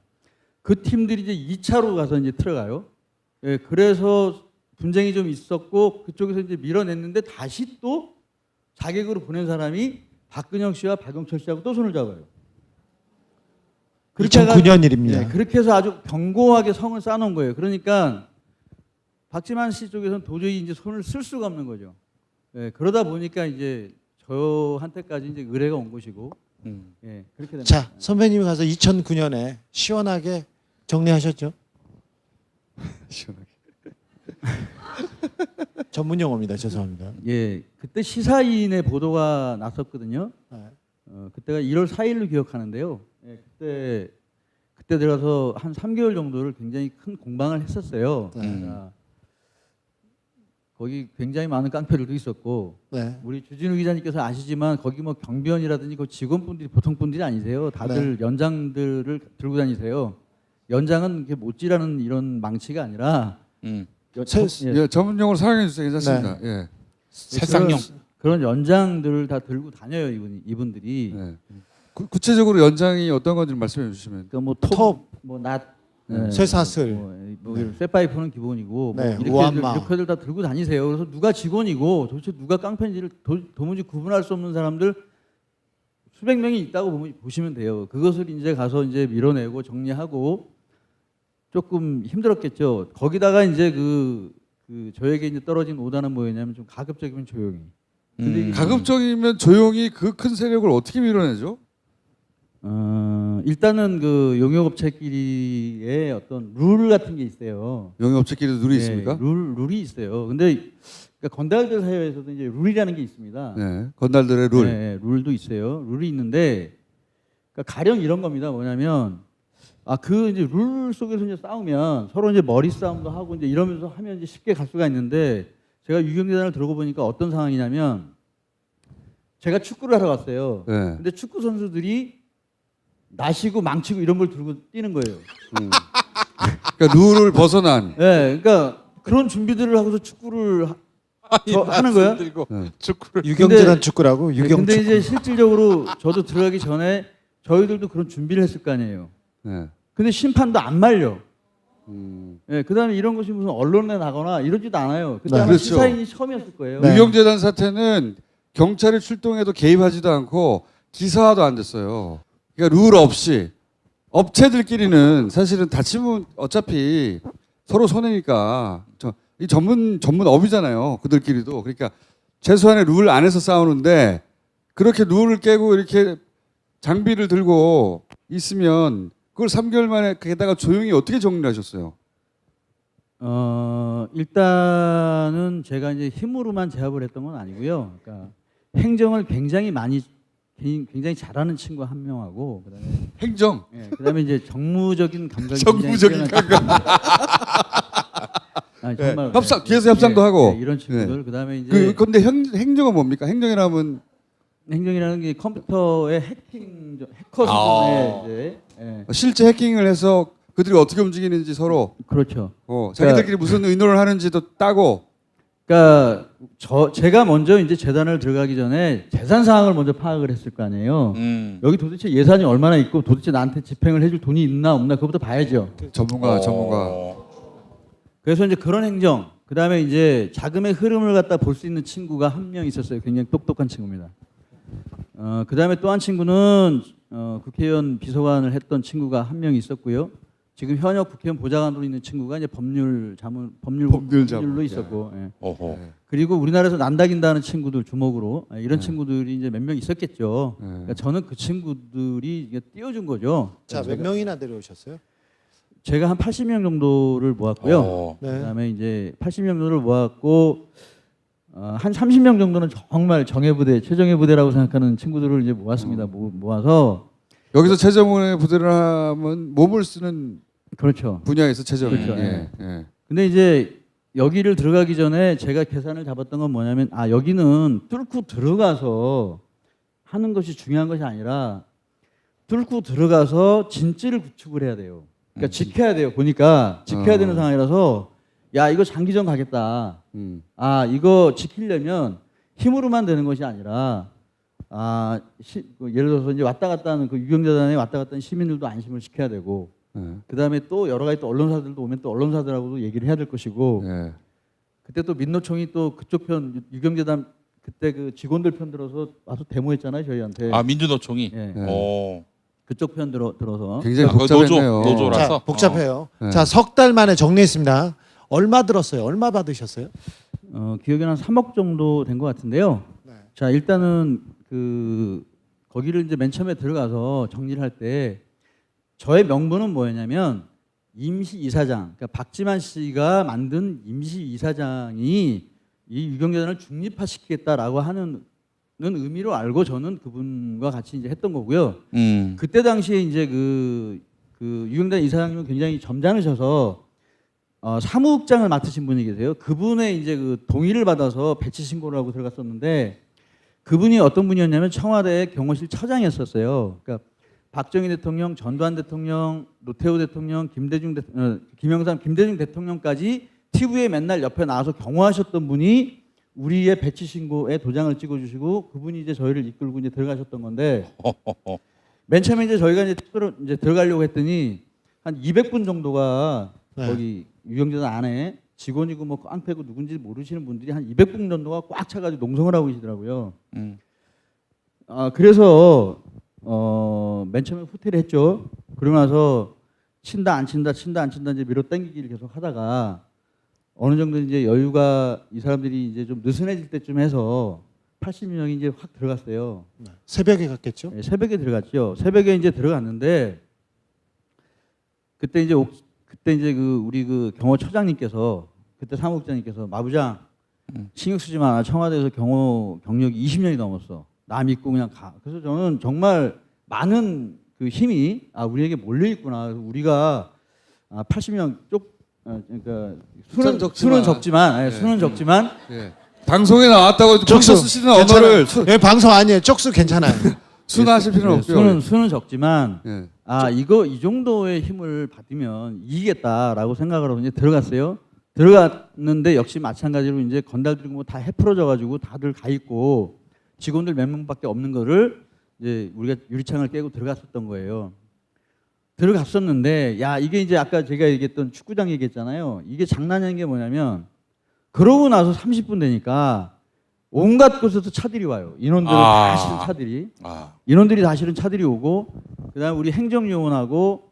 S10: 그 팀들이 이제 2차로 가서 이제 들어가요. 예, 그래서 분쟁이 좀 있었고 그쪽에서 이제 밀어냈는데 다시 또 자객으로 보낸 사람이 박근영 씨와 박영철 씨하고 또 손을 잡아요.
S5: 2009년 일입니다.
S10: 예, 그렇게 해서 아주 견고하게 성을 쌓아놓은 거예요. 그러니까 박지만 씨 쪽에서는 도저히 이제 손을 쓸 수가 없는 거죠. 예, 그러다 보니까 이제 저한테까지 이제 의뢰가 온 것이고, 예, 그렇게 됩니다.
S5: 자, 선배님이 가서 2009년에 시원하게 정리하셨죠?
S3: 시원하게.
S5: 전문 용어입니다. 죄송합니다.
S10: 예, 그때 시사인의 보도가 났었거든요. 그때가 1월 4일로 기억하는데요. 예, 그때 들어서 한 3개월 정도를 굉장히 큰 공방을 했었어요. 그러니까 거기 굉장히 많은 깡패들도 있었고,
S5: 네.
S10: 우리 주진우 기자님께서 아시지만 거기 뭐 경비원이라든지 그 직원분들이 보통 분들이 아니세요. 다들 연장들을 들고 다니세요. 연장은 이렇게 못지라는 이런 망치가 아니라
S3: 예, 전문 용어로 사용해 주세요. 괜찮습니다. 예.
S4: 살상용.
S10: 그런 연장들을 다 들고 다녀요. 이분들이.
S3: 네. 구체적으로 연장이 어떤 건지 말씀해 주시면.
S10: 그러니까 뭐
S5: 톱,
S10: 뭐 낫,
S5: 쇠사슬,
S10: 뭐 쇠파이프는 기본이고
S5: 네,
S10: 뭐
S5: 우한마.
S10: 이렇게들 다 들고 다니세요. 그래서 누가 직원이고 도대체 누가 깡패인지를 도무지 구분할 수 없는 사람들 수백 명이 있다고 보시면 돼요. 그것을 이제 가서 이제 밀어내고 정리하고 조금 힘들었겠죠. 거기다가 이제 그 저에게 이제 떨어진 오단은 뭐였냐면 좀 가급적이면 조용히. 근데
S3: 가급적이면 조용히 그 큰 세력을 어떻게 밀어내죠?
S10: 일단은 그 용역업체끼리의 어떤 룰 같은 게 있어요.
S3: 용역업체끼리도 룰이 있습니까?
S10: 룰이 있어요. 근데 그러니까 건달들 사회에서도 이제 룰이라는 게 있습니다.
S3: 네, 건달들의 룰.
S10: 네, 룰도 있어요. 룰이 있는데 그러니까 가령 이런 겁니다. 뭐냐면 그 이제 룰 속에서 이제 싸우면 서로 이제 머리 싸움도 하고 이제 이러면서 하면 이제 쉽게 갈 수가 있는데 제가 유경재단을 들어가 보니까 어떤 상황이냐면 제가 축구를 하러 갔어요.
S3: 네.
S10: 근데 축구 선수들이 나시고 망치고 이런 걸 들고 뛰는 거예요.
S3: 그러니까 룰을 벗어난.
S10: 네, 그러니까 그런 준비들을 하고서 축구를 하는 거야.
S4: 축구를.
S5: 유경재단 축구라고
S10: 네,
S5: 유경
S10: 근데
S5: 축구.
S10: 이제 실질적으로 저도 들어가기 전에 저희들도 그런 준비를 했을 거 아니에요.
S3: 네.
S10: 근데 심판도 안 말려. 네, 그다음에 이런 것이 무슨 언론에 나거나 이러지도 않아요. 그때
S5: 네.
S10: 아마
S3: 그렇죠.
S10: 시사인이 처음이었을 거예요.
S5: 네.
S3: 유경재단 사태는 경찰이 출동해도 개입하지도 않고 기사화도 안 됐어요. 그러니까 룰 없이 업체들끼리는 사실은 다치면 어차피 서로 손해니까 이 전문 업이잖아요. 그들끼리도. 그러니까 최소한의 룰 안에서 싸우는데 그렇게 룰을 깨고 이렇게 장비를 들고 있으면 그걸 3개월 만에 게다가 조용히 어떻게 정리를 하셨어요?
S10: 일단은 제가 이제 힘으로만 제압을 했던 건 아니고요. 그러니까 행정을 굉장히 잘하는 친구 한 명하고 그다음에
S3: 행정.
S10: 그다음에 이제 정무적인 감각이
S3: 정무적인
S10: 굉장히 뛰어난 아니, 정말
S3: 협상 뒤에서 협상도 하고
S10: 이런 친구들 그다음에 이제
S3: 근데 행정은 뭡니까? 행정이라면
S10: 행정이라는 게 컴퓨터의 해커 수준의 이제
S3: 실제 해킹을 해서 그들이 어떻게 움직이는지 서로
S10: 그렇죠.
S3: 자기들끼리 무슨 의논을 하는지도 따고.
S10: 그러니까 제가 먼저 이제 재단을 들어가기 전에 재산 사항을 먼저 파악을 했을 거 아니에요. 여기 도대체 예산이 얼마나 있고 도대체 나한테 집행을 해줄 돈이 있나 없나 그것부터 봐야죠.
S3: 전문가.
S10: 그래서 이제 그런 행정, 그 다음에 이제 자금의 흐름을 갖다 볼 수 있는 친구가 한 명 있었어요. 굉장히 똑똑한 친구입니다. 그 다음에 또 한 친구는 국회의원 비서관을 했던 친구가 한 명 있었고요. 지금 현역 국회의원 보좌관으로 있는 친구가 이제 법률로 있었고, 그리고 우리나라에서 난다긴다는 친구들 주먹으로 이런 친구들이 이제 몇 명 있었겠죠. 그러니까 저는 그 친구들이 이게 띄워준 거죠.
S5: 자, 몇 명이나 데려오셨어요?
S10: 제가 한 80명 정도를 모았고요.
S5: 네.
S10: 그다음에 이제 80명 정도를 모았고 한 30명 정도는 정말 정예부대, 최정예부대라고 생각하는 친구들을 이제 모았습니다. 모아서
S3: 여기서 최정훈의 부대를 하면 몸을 쓰는
S10: 그렇죠.
S3: 분야에서 최정훈.
S10: 그렇죠.
S3: 예.
S10: 근데 이제 여기를 들어가기 전에 제가 계산을 잡았던 건 뭐냐면 여기는 뚫고 들어가서 하는 것이 중요한 것이 아니라 뚫고 들어가서 진지를 구축을 해야 돼요. 그러니까 지켜야 돼요. 보니까 지켜야 되는 상황이라서 야 이거 장기전 가겠다. 아 이거 지키려면 힘으로만 되는 것이 아니라 예를 들어서 이제 왔다 갔다 하는 그 유경재단에 왔다 갔다 하는 시민들도 안심을 시켜야 되고 그다음에 또 여러 가지 또 언론사들도 오면 또 언론사들하고도 얘기를 해야 될 것이고 그때 또 민노총이 또 그쪽 편 유경재단 그때 그 직원들 편 들어서 와서 데모했잖아요 저희한테.
S4: 아 민주노총이.
S10: 예.
S4: 오.
S10: 그쪽 편 들어서
S3: 굉장히
S4: 그거
S3: 복잡했네요.
S4: 노조라서.
S5: 자, 복잡해요.
S3: 네.
S5: 자, 석 달 만에 정리했습니다. 얼마 들었어요? 얼마 받으셨어요?
S10: 기억에는 한 3억 정도 된 것 같은데요.
S5: 네.
S10: 자 일단은 그 거기를 이제 맨 처음에 들어가서 정리를 할 때 저의 명분은 뭐였냐면 임시 이사장, 그러니까 박지만 씨가 만든 임시 이사장이 이 유경재단을 중립화시키겠다라고 하는 의미로 알고 저는 그분과 같이 이제 했던 거고요. 그때 당시에 이제 그 유경재단 이사장님은 굉장히 점잖으셔서 사무국장을 맡으신 분이 계세요. 그분의 이제 그 동의를 받아서 배치 신고를 하고 들어갔었는데 그분이 어떤 분이었냐면 청와대 경호실 처장이었었어요. 그러니까 박정희 대통령, 전두환 대통령, 노태우 대통령, 김영삼, 김대중 대통령까지 TV에 맨날 옆에 나와서 경호하셨던 분이 우리의 배치 신고에 도장을 찍어주시고 그분이 이제 저희를 이끌고 이제 들어가셨던 건데 맨 처음에 이제 저희가 이제 들어가려고 했더니 한 200분 정도가
S5: 네.
S10: 거기 유경재단 안에 직원이고 뭐 깡패고 누군지 모르시는 분들이 한 200분 정도가 꽉 차가지고 농성을 하고 계시더라고요. 그래서 맨 처음에 후퇴를 했죠. 그러고 나서 친다 안 친다 이제 밀어 당기기를 계속 하다가 어느 정도 이제 여유가 이 사람들이 이제 좀 느슨해질 때쯤 해서 80명이 이제 확 들어갔어요.
S5: 새벽에 갔겠죠?
S10: 네, 새벽에 들어갔죠. 새벽에 이제 들어갔는데 그때 이제 그 우리 그 경호처장님께서 그때 사무국장님께서 마부장 신경 쓰지 마. 청와대에서 경호 경력이 20년이 넘었어. 나 믿고 그냥 가. 그래서 저는 정말 많은 그 힘이 우리에게 몰려 있구나. 우리가 80명 그러니까 수는 적지만 수는 적지만
S3: 예. 방송에 나왔다고
S5: 쪽수
S3: 쪽수 쓰시는 언어를
S5: 예, 방송 아니에요. 쪽수 괜찮아요.
S3: 순화하실 필요는 없고요.
S10: 수는 적지만
S3: 예.
S10: 이거 이 정도의 힘을 받으면 이기겠다라고 생각을 하고 이제 들어갔어요. 들어갔는데 역시 마찬가지로 이제 건달들이 뭐 다 해프러져 가지고 다들 가 있고 직원들 몇 명밖에 없는 거를 이제 우리가 유리창을 깨고 들어갔었던 거예요. 들어갔었는데 이게 이제 아까 제가 얘기했던 축구장 얘기했잖아요. 이게 장난이 아닌 게 뭐냐면 그러고 나서 30분 되니까 온갖 곳에서 차들이 와요. 인원들을 다 실은 차들이. 인원들이 다 실은 차들이 오고 그다음에 우리 행정요원하고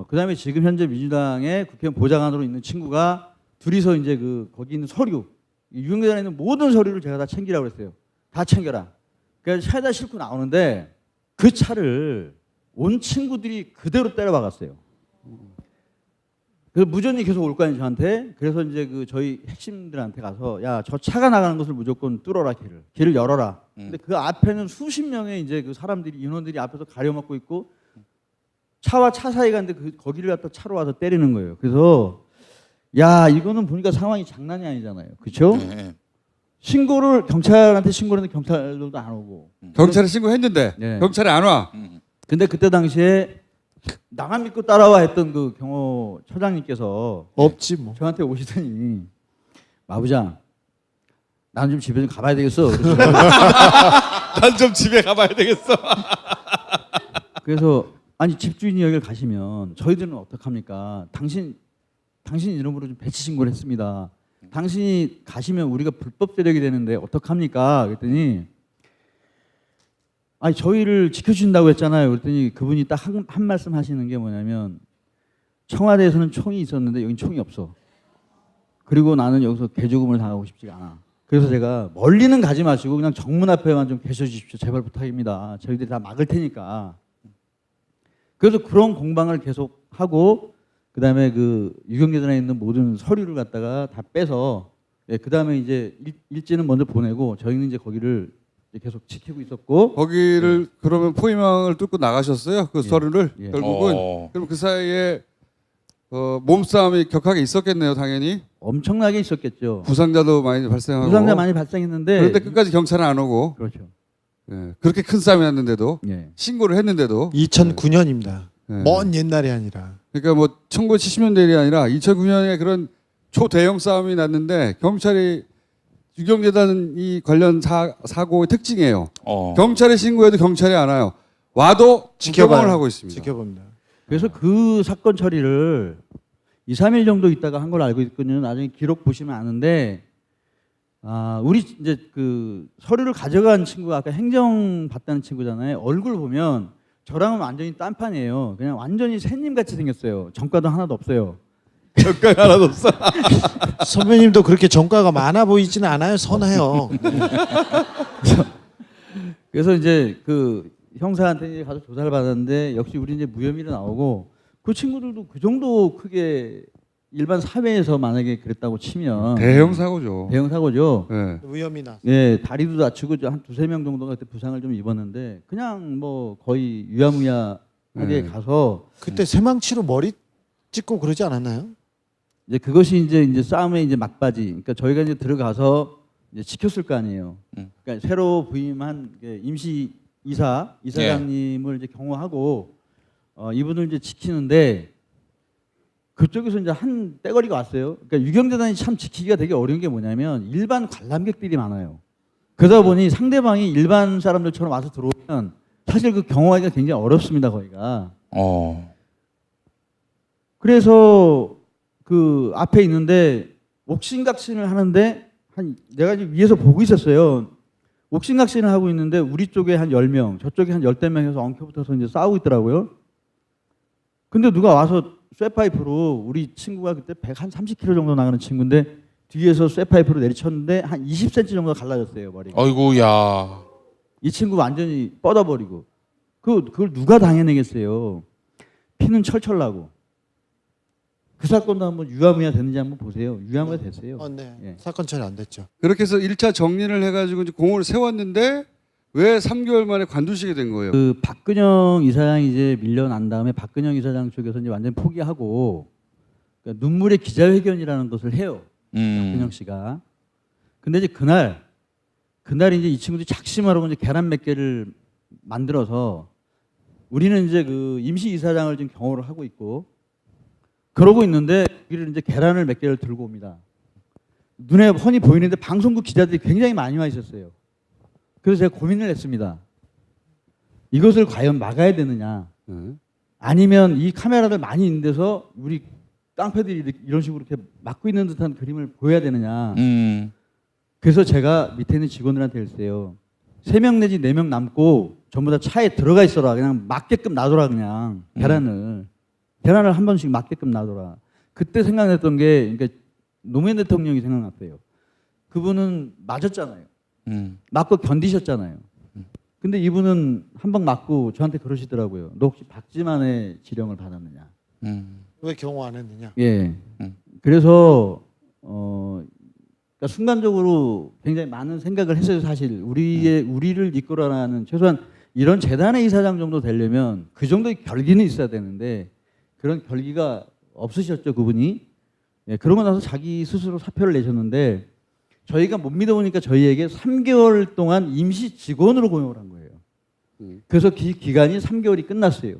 S10: 그다음에 지금 현재 민주당의 국회의원 보좌관으로 있는 친구가 둘이서 이제 거기 있는 서류 유경재단에 있는 모든 서류를 제가 다 챙기라고 했어요. 다 챙겨라. 그래서 차에다 싣고 나오는데 그 차를 온 친구들이 그대로 때려 박았어요. 그래서 무전이 계속 올 거 아니에요 저한테. 그래서 이제 저희 핵심들한테 가서 저 차가 나가는 것을 무조건 뚫어라 길을 열어라. 근데 그 앞에는 수십 명의 이제 사람들이 인원들이 앞에서 가려막고 있고 차와 차 사이가 있는데 거기를 갖다 차로 와서 때리는 거예요. 그래서 이거는 보니까 상황이 장난이 아니잖아요. 그렇죠?
S4: 네.
S10: 경찰한테 신고를 했는데 경찰들도 안 오고.
S3: 경찰에 신고했는데
S10: 네.
S3: 경찰이 안 와.
S10: 근데 그때 당시에 나만 믿고 따라와 했던 그 경호처장님께서
S5: 없지 뭐.
S10: 저한테 오시더니 마부장 난 좀 집에 좀 가봐야 되겠어.
S3: 난 좀 집에 가봐야 되겠어.
S10: 그래서 아니 집주인이 여기를 가시면 저희들은 어떡합니까? 당신 이름으로 좀 배치 신고를 했습니다. 당신이 가시면 우리가 불법 세력이 되는데 어떡합니까? 그랬더니 저희를 지켜주신다고 했잖아요. 그랬더니 그분이 딱 한 말씀 하시는 게 뭐냐면 청와대에서는 총이 있었는데 여긴 총이 없어. 그리고 나는 여기서 개죽음을 당하고 싶지가 않아. 그래서 제가 멀리는 가지 마시고 그냥 정문 앞에만 좀 계셔 주십시오. 제발 부탁입니다. 저희들이 다 막을 테니까. 그래서 그런 공방을 계속 하고 그다음에 유경재단에 있는 모든 서류를 갖다가 다 빼서 그다음에 이제 일지는 먼저 보내고 저희는 이제 거기를 계속 지키고 있었고
S3: 거기를 그러면 포위망을 뚫고 나가셨어요. 그 서류를 결국은. 그럼 그 사이에 몸싸움이 격하게 있었겠네요, 당연히.
S10: 엄청나게 있었겠죠.
S3: 부상자도 많이 발생하고.
S10: 부상자 많이 발생했는데
S3: 그런데 끝까지 경찰은 안 오고.
S10: 그렇죠.
S3: 예, 그렇게 큰 싸움이 났는데도
S10: 예.
S3: 신고를 했는데도
S5: 2009년입니다.
S3: 예.
S5: 먼 옛날이 아니라.
S3: 그러니까 뭐 1970년대 일이 아니라 2009년에 그런 초대형 싸움이 났는데 경찰이 유경재단이 관련 사고의 특징이에요. 경찰에 신고해도 경찰이 안 와요. 와도 지켜방을 하고 있습니다.
S5: 지켜봅니다.
S10: 그래서 그 사건 처리를 2, 3일 정도 있다가 한 걸 알고 있거든요. 나중에 기록 보시면 아는데, 우리 이제 그 서류를 가져간 친구가 아까 행정 받다는 친구잖아요. 얼굴 보면 저랑은 완전히 딴판이에요. 그냥 완전히 새님 같이 생겼어요. 전과도 하나도 없어요.
S3: 전과가 하나도 없어.
S5: 선배님도 그렇게 전과가 많아 보이지는 않아요. 선해요.
S10: 그래서 이제 그 형사한테 이제 가서 조사를 받았는데 역시 우리 이제 무혐의로 나오고 그 친구들도 그 정도 크게 일반 사회에서 만약에 그랬다고 치면
S3: 대형 사고죠.
S10: 대형 사고죠.
S3: 예.
S5: 위험이 나.
S10: 예, 다리도 다치고 한 두세 명 정도가 그때 부상을 좀 입었는데 그냥 뭐 거의 유야무야하게 가서
S5: 그때 새망치로 머리 찍고 그러지 않았나요?
S10: 이제 그것이 이제 싸움의 이제 막바지. 그러니까 저희가 이제 들어가서 이제 지켰을 거 아니에요. 그러니까 새로 부임한 임시 이사장님을 이제 경호하고 이분을 이제 지키는데 그쪽에서 이제 한 떼거리가 왔어요. 그러니까 유경재단이 참 지키기가 되게 어려운 게 뭐냐면 일반 관람객들이 많아요. 그러다 보니 상대방이 일반 사람들처럼 와서 들어오면 사실 그 경호하기가 굉장히 어렵습니다, 거기가. 그래서 그 앞에 있는데 옥신각신을 하는데 내가 이제 위에서 보고 있었어요. 옥신각신을 하고 있는데 우리 쪽에 한 10명, 저쪽에 한 10명 해서 엉켜붙어서 이제 싸우고 있더라고요. 근데 누가 와서 쇠파이프로 우리 친구가 그때 130kg 정도 나가는 친구인데 뒤에서 쇠파이프로 내리쳤는데 한 20cm 정도 갈라졌어요, 머리가.
S4: 아이고야.
S10: 이 친구 완전히 뻗어버리고. 그걸 누가 당해내겠어요. 피는 철철 나고. 그 사건도 한번 유야무야 됐는지 한번 보세요. 유야무야 됐어요.
S5: 네.
S10: 예.
S5: 사건 처리 안 됐죠.
S3: 그렇게 해서 1차 정리를 해가지고 이제 공을 세웠는데 왜 3개월 만에 관두시게 된 거예요?
S10: 그 박근영 이사장이 이제 밀려난 다음에 박근영 이사장 쪽에서 이제 완전 포기하고 그러니까 눈물의 기자회견이라는 것을 해요. 박근영 씨가. 근데 이제 그날 이제 이 친구들이 작심하라고 이제 계란 몇 개를 만들어서 우리는 이제 그 임시 이사장을 지금 경호를 하고 있고 그러고 있는데 여기를 이제 계란을 몇 개를 들고 옵니다. 눈에 훤히 보이는데 방송국 기자들이 굉장히 많이 와 있었어요. 그래서 제가 고민을 했습니다. 이것을 과연 막아야 되느냐? 아니면 이 카메라들 많이 있는 데서 우리 깡패들이 이런 식으로 이렇게 막고 있는 듯한 그림을 보여야 되느냐? 그래서 제가 밑에 있는 직원들한테 했어요. 3명 내지 4명 남고 전부 다 차에 들어가 있어라. 그냥 맞게끔 놔둬라 그냥 계란을 한 번씩 맞게끔 놔둬라. 그때 생각났던 게 그러니까 노무현 대통령이 생각났어요. 그분은 맞았잖아요. 맞고 견디셨잖아요. 근데 이분은 한 방 맞고 저한테 그러시더라고요. 너 혹시 박지만의 지령을 받았느냐?
S5: 왜 경호 안 했느냐?
S10: 예. 그래서 그러니까 순간적으로 굉장히 많은 생각을 했어요. 사실 우리를 이끌어라는 최소한 이런 재단의 이사장 정도 되려면 그 정도의 결기는 있어야 되는데 그런 결기가 없으셨죠, 그분이. 예, 그러고 나서 자기 스스로 사표를 내셨는데 저희가 못 믿어보니까 저희에게 3개월 동안 임시 직원으로 고용을 한 거예요. 그래서 기간이 3개월이 끝났어요.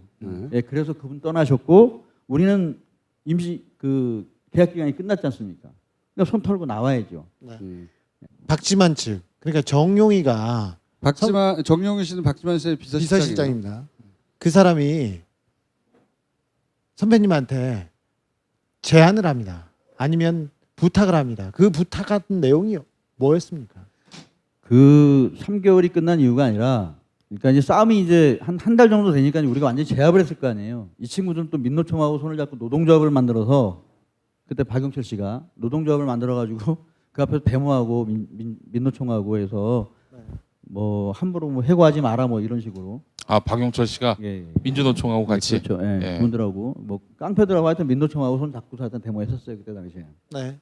S10: 예, 그래서 그분 떠나셨고 우리는 임시 그 계약 기간이 끝났지 않습니까? 그러니까 손 털고 나와야죠.
S5: 네. 박지만 측 그러니까 정용이가
S3: 정용희 씨는 박지만 씨의
S5: 비서실장입니다. 그 사람이 선배님한테 제안을 합니다. 아니면 부탁을 합니다. 그 부탁한 내용이 뭐였습니까?
S10: 그 3개월이 끝난 이유가 아니라 그러니까 이제 싸움이 이제 한 달 정도 되니까 우리가 완전히 제압을 했을 거 아니에요. 이 친구들은 또 민노총하고 손을 잡고 노동조합을 만들어서 그때 박용철 씨가 노동조합을 만들어가지고 그 앞에서 데모하고 민노총하고 해서 뭐 함부로 뭐 해고하지 마라 뭐 이런 식으로.
S4: 아, 박용철 씨가 민주노총하고 같이.
S10: 그렇죠. 예. 그분들하고 뭐 깡패들하고 하여튼 민노총하고 손 잡고서 하여튼 데모했었어요 그때 당시에.
S5: 네.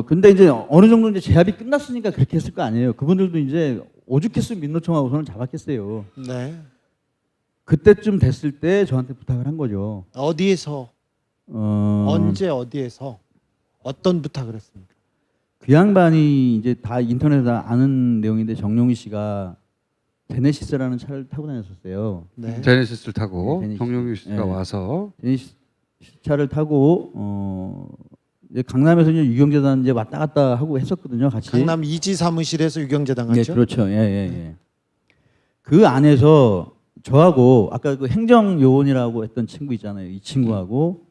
S10: 근데 이제 어느 정도 이제 제압이 끝났으니까 그렇게 했을 거 아니에요. 그분들도 이제 오죽했으면 민노총하고 손을 잡았겠어요.
S5: 네.
S10: 그때쯤 됐을 때 저한테 부탁을 한 거죠.
S5: 어디에서 언제 어디에서 어떤 부탁을 했습니까?
S10: 그 양반이 이제 다 인터넷에 아는 내용인데 정용희 씨가 제네시스라는 차를 타고 다녔었어요.
S5: 네.
S3: 제네시스를 타고
S10: 네, 제네시스.
S3: 정용규 씨가
S10: 네.
S3: 와서
S10: 제네시스 차를 타고 이제 강남에서 이제 유경재단 이제 왔다 갔다 하고 했었거든요, 같이.
S5: 강남 이지 사무실에서 유경재단
S10: 예,
S5: 갔죠?
S10: 그렇죠. 예, 예, 예. 그 안에서 저하고 아까 그 행정요원이라고 했던 친구 있잖아요. 이 친구하고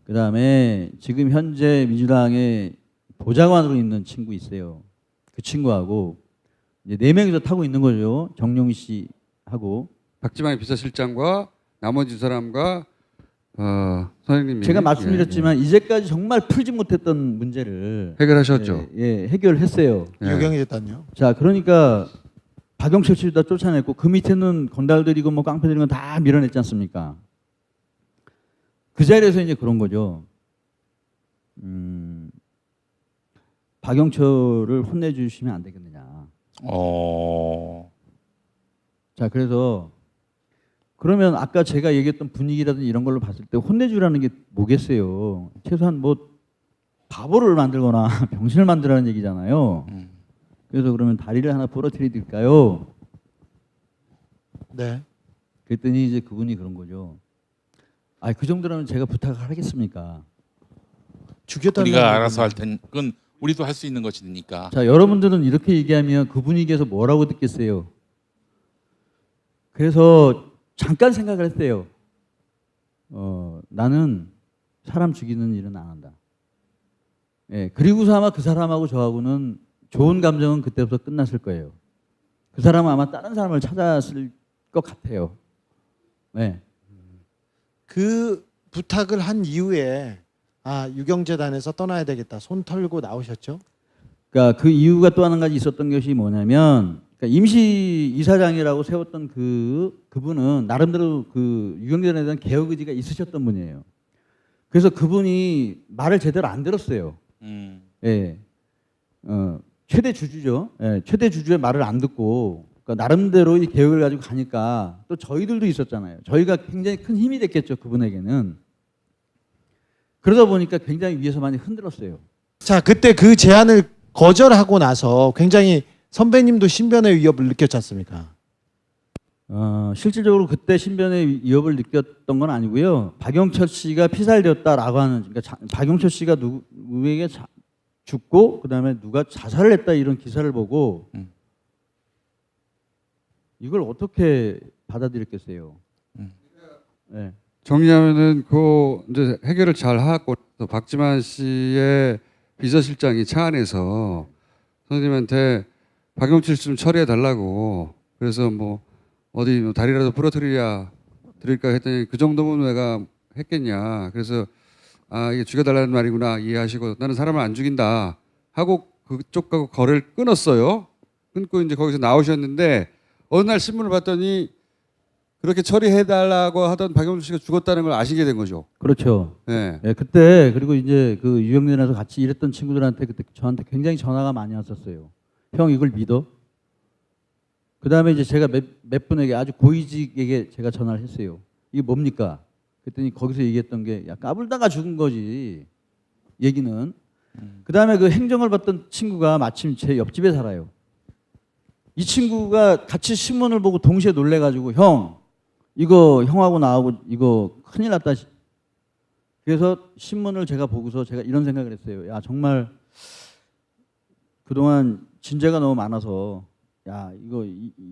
S10: 그다음에 지금 현재 민주당의 보좌관으로 있는 친구 있어요. 그 친구하고 이제 4명이서 타고 있는 거죠. 정용희 씨하고.
S3: 박지만의 비서실장과 나머지 두 사람과 선생님이
S10: 제가 말씀드렸지만 이제까지 정말 풀지 못했던 문제를
S3: 해결하셨죠.
S10: 예, 해결했어요.
S3: 예.
S5: 유경재단요.
S10: 자, 그러니까 박영철 씨도 다 쫓아냈고 그 밑에는 건달들이고 뭐 깡패들이고 다 밀어냈지 않습니까? 그 자리에서 이제 그런 거죠. 박영철을 혼내주시면 안 되겠느냐. 자, 그래서 그러면 아까 제가 얘기했던 분위기라든지 이런 걸로 봤을 때 혼내주라는 게 뭐겠어요? 최소한 뭐 바보를 만들거나 병신을 만들라는 얘기잖아요. 그래서 그러면 다리를 하나 부러뜨려 드릴까요?
S5: 네.
S10: 그랬더니 이제 그분이 그런 거죠. 아, 그 정도라면 제가 부탁을 하겠습니까?
S5: 죽였다는
S4: 우리가
S5: 말은
S4: 알아서 할 테니 그건 우리도 할 수 있는 것이니까.
S10: 자, 여러분들은 이렇게 얘기하면 그 분위기에서 뭐라고 듣겠어요? 그래서 잠깐 생각을 했어요. 나는 사람 죽이는 일은 안 한다. 예, 그리고서 아마 그 사람하고 저하고는 좋은 감정은 그때부터 끝났을 거예요. 그 사람은 아마 다른 사람을 찾았을 것 같아요. 네.
S5: 그 부탁을 한 이후에 유경재단에서 떠나야 되겠다. 손 털고 나오셨죠?
S10: 그러니까 그 이유가 또 한 가지 있었던 것이 뭐냐면, 그러니까 임시 이사장이라고 세웠던 그분은 나름대로 그 유경재단에 대한 개혁 의지가 있으셨던 분이에요. 그래서 그분이 말을 제대로 안 들었어요. 예. 최대 주주죠. 예, 최대 주주의 말을 안 듣고 그러니까 나름대로 이 개혁을 가지고 가니까 또 저희들도 있었잖아요. 저희가 굉장히 큰 힘이 됐겠죠. 그분에게는. 그러다 보니까 굉장히 위에서 많이 흔들었어요.
S5: 자, 그때 그 제안을 거절하고 나서 굉장히 선배님도 신변의 위협을 느꼈지 않습니까?
S10: 실질적으로 그때 신변의 위협을 느꼈던 건 아니고요. 박영철 씨가 피살되었다라고 하는, 그러니까 박영철 씨가 누구에게 죽고 그다음에 누가 자살을 했다 이런 기사를 보고 이걸 어떻게 받아들였겠어요? 네.
S3: 정리하면은 그 이제 해결을 잘 하고 또 박지만 씨의 비서실장이 차 안에서 선생님한테 박영철 씨 좀 처리해 달라고 그래서 뭐 어디 뭐 다리라도 부러뜨리야 드릴까 했더니 그 정도면 내가 했겠냐 그래서 이게 죽여달라는 말이구나 이해하시고 나는 사람을 안 죽인다 하고 그쪽하고 거래를 끊었어요. 끊고 이제 거기서 나오셨는데 어느 날 신문을 봤더니 그렇게 처리해달라고 하던 박영철 씨가 죽었다는 걸 아시게 된 거죠.
S10: 그렇죠.
S3: 네.
S10: 네, 그때 그리고 이제 그 유형련에서 같이 일했던 친구들한테 그때 저한테 굉장히 전화가 많이 왔었어요. 형 이걸 믿어? 그 다음에 이제 제가 몇 분에게 아주 고위직에게 제가 전화를 했어요. 이게 뭡니까? 그랬더니 거기서 얘기했던 게 야, 까불다가 죽은 거지. 얘기는. 그 다음에 그 행정을 받던 친구가 마침 제 옆집에 살아요. 이 친구가 같이 신문을 보고 동시에 놀래가지고 형 이거 형하고 나하고 이거 큰일 났다. 그래서 신문을 제가 보고서 제가 이런 생각을 했어요. 야 정말 그동안 진죄가 너무 많아서 야 이거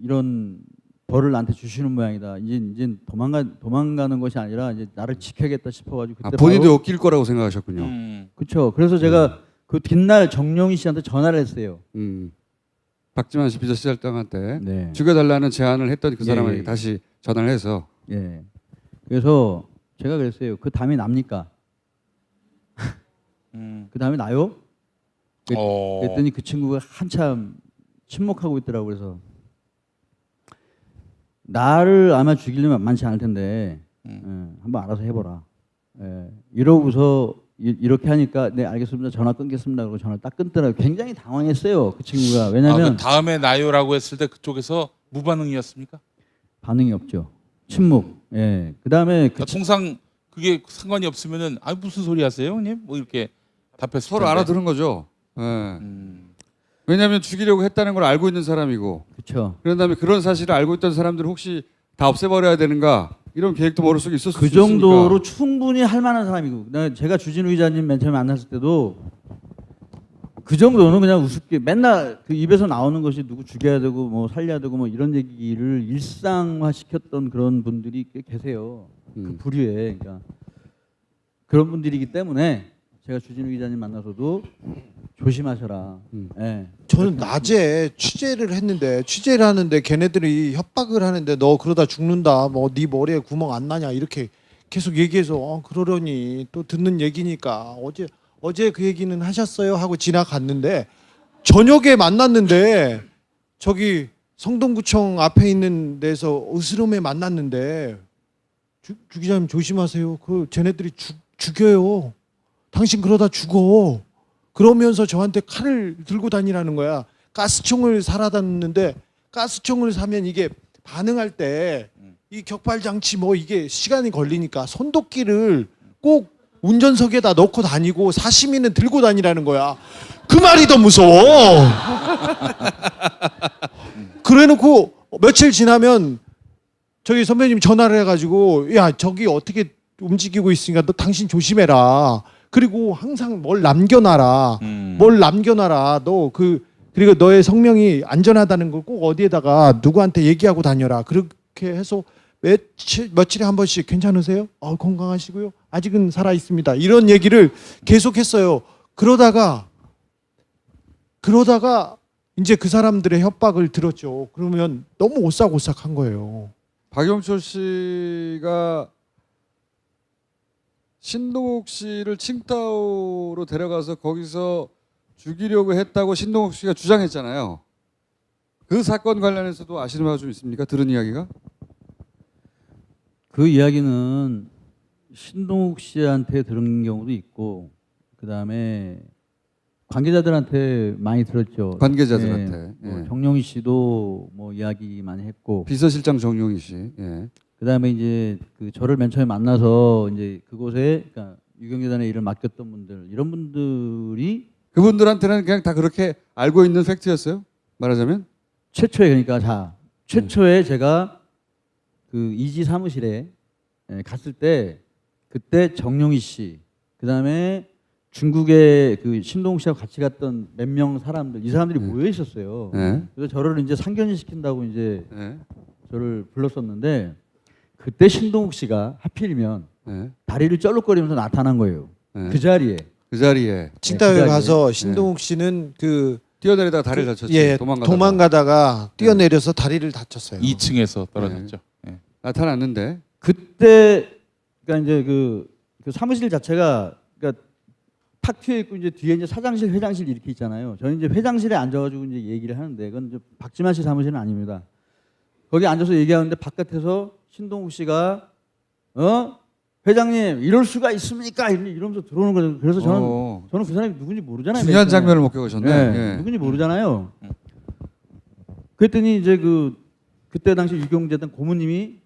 S10: 이런 벌을 나한테 주시는 모양이다. 이제 도망가는 것이 아니라 이제 나를 지켜야겠다 싶어가지고 그때
S3: 본인도 엮일 거라고 생각하셨군요.
S10: 그렇죠. 그래서 제가 그 뒷날 정용희 씨한테 전화를 했어요.
S3: 박지만 씨 비서실장한테
S10: 네.
S3: 죽여달라는 제안을 했더니 그
S10: 예,
S3: 사람에게
S10: 예.
S3: 다시 전화를 해서
S10: 예. 그래서 제가 그랬어요. 그 담이 납니까? 그 담이 나요? 그랬더니 그 친구가 한참 침묵하고 있더라고. 그래서 나를 아마 죽이려면 만만치 않을 텐데 한번 알아서 해보라. 이러고서 이렇게 하니까 네 알겠습니다. 전화 끊겠습니다. 그러고 전화를 딱 끊더라고요. 굉장히 당황했어요. 그 친구가. 왜냐하면
S4: 그 다음에 나요라고 했을 때 그쪽에서 무반응이었습니까?
S10: 반응이 없죠. 침묵. 예. 그다음에
S4: 그러니까 통상 그게 상관이 없으면은 무슨 소리 하세요, 형님? 뭐 이렇게 답했을
S3: 서로
S4: 텐데.
S3: 알아들은 거죠. 예. 왜냐하면 죽이려고 했다는 걸 알고 있는 사람이고
S10: 그렇죠.
S3: 그런 다음에 그런 사실을 알고 있던 사람들을 혹시 다 없애버려야 되는가 이런 계획도 머릿속에 있었을
S10: 그
S3: 수 있으니까.
S10: 정도로 충분히 할 만한 사람이고 제가 주진우 기자님 맨 처음에 만났을 때도 그 정도는 그냥 우습게 맨날 그 입에서 나오는 것이 누구 죽여야 되고 뭐 살려야 되고 뭐 이런 얘기를 일상화 시켰던 그런 분들이 꽤 계세요. 그 부류에. 그러니까 그런 분들이기 때문에 제가 주진우 기자님 만나서도 조심하셔라. 예.
S5: 저는 낮에 취재를 하는데 걔네들이 협박을 하는데 너 그러다 죽는다. 뭐 네 머리에 구멍 안 나냐 이렇게 계속 얘기해서 그러려니 또 듣는 얘기니까 어제 그 얘기는 하셨어요 하고 지나갔는데 저녁에 만났는데 저기 성동구청 앞에 있는 데서 으스름에 만났는데 주 기자님 조심하세요. 그 쟤네들이 죽여요. 당신 그러다 죽어. 그러면서 저한테 칼을 들고 다니라는 거야. 가스총을 사라놨는데 가스총을 사면 이게 반응할 때 이 격발 장치 뭐 이게 시간이 걸리니까 손도끼를 꼭 운전석에다 넣고 다니고 사시미는 들고 다니라는 거야. 그 말이 더 무서워. 그래놓고 며칠 지나면 저기 선배님 전화를 해가지고 야 저기 어떻게 움직이고 있으니까 너 당신 조심해라. 그리고 항상 뭘 남겨놔라. 너 그리고 너의 성명이 안전하다는 걸 꼭 어디에다가 누구한테 얘기하고 다녀라. 그렇게 해서 며칠에 한 번씩 괜찮으세요? 건강하시고요. 아직은 살아 있습니다. 이런 얘기를 계속했어요. 그러다가 이제 그 사람들의 협박을 들었죠. 그러면 너무 오싹오싹한 거예요.
S3: 박영철 씨가 신동욱 씨를 칭따오로 데려가서 거기서 죽이려고 했다고 신동욱 씨가 주장했잖아요. 그 사건 관련해서도 아시는 바가 좀 있습니까? 들은 이야기가?
S10: 그 이야기는 신동욱 씨한테 들은 경우도 있고 그다음에 관계자들한테 많이 들었죠.
S3: 관계자들한테.
S10: 뭐
S3: 예.
S10: 정용희 씨도 뭐 이야기 많이 했고
S3: 비서실장 정용희 씨. 예.
S10: 그다음에 이제 그 저를 맨 처음에 만나서 이제 그곳에 그러니까 유경재단의 일을 맡겼던 분들 이런 분들이
S3: 그분들한테는 그냥 다 그렇게 알고 있는 팩트였어요? 말하자면?
S10: 최초에 최초에 제가 그 이지 사무실에 갔을 때 그때 정용희 씨 그다음에 중국에 그 신동욱 씨하고 같이 갔던 몇 명 사람들 이 사람들이 모여 있었어요.
S3: 네.
S10: 그래서 저를 이제 상견례 시킨다고 이제
S3: 네.
S10: 저를 불렀었는데 그때 신동욱 씨가 하필이면
S3: 네.
S10: 다리를 쩔룩거리면서 나타난 거예요.
S3: 네.
S10: 그 자리에.
S3: 그 자리에
S5: 칭따오에
S10: 그 자리에.
S5: 가서 신동욱 씨는
S3: 뛰어내리다가 다리를 다쳤지.
S5: 도망가다가 뛰어내려서 다리를 다쳤어요.
S4: 2층에서 떨어졌죠. 예.
S3: 나타났는데
S10: 그때 그러니까 이제 그 사무실 자체가 그러니까 탁 트여 있고 이제 뒤에 이제 사장실, 회장실 이렇게 있잖아요. 저는 이제 회장실에 앉아가지고 이제 얘기를 하는데 그건 이제 박지만 씨 사무실은 아닙니다. 거기 앉아서 얘기하는데 바깥에서 신동욱 씨가 회장님 이럴 수가 있습니까? 이러면서 들어오는 거죠. 그래서 저는 그 사람이 누군지 모르잖아요.
S3: 중요한 장면을 목격하셨네.
S10: 네,
S3: 예.
S10: 누군지 모르잖아요. 그랬더니 이제 그때 당시 유경재단 고모님이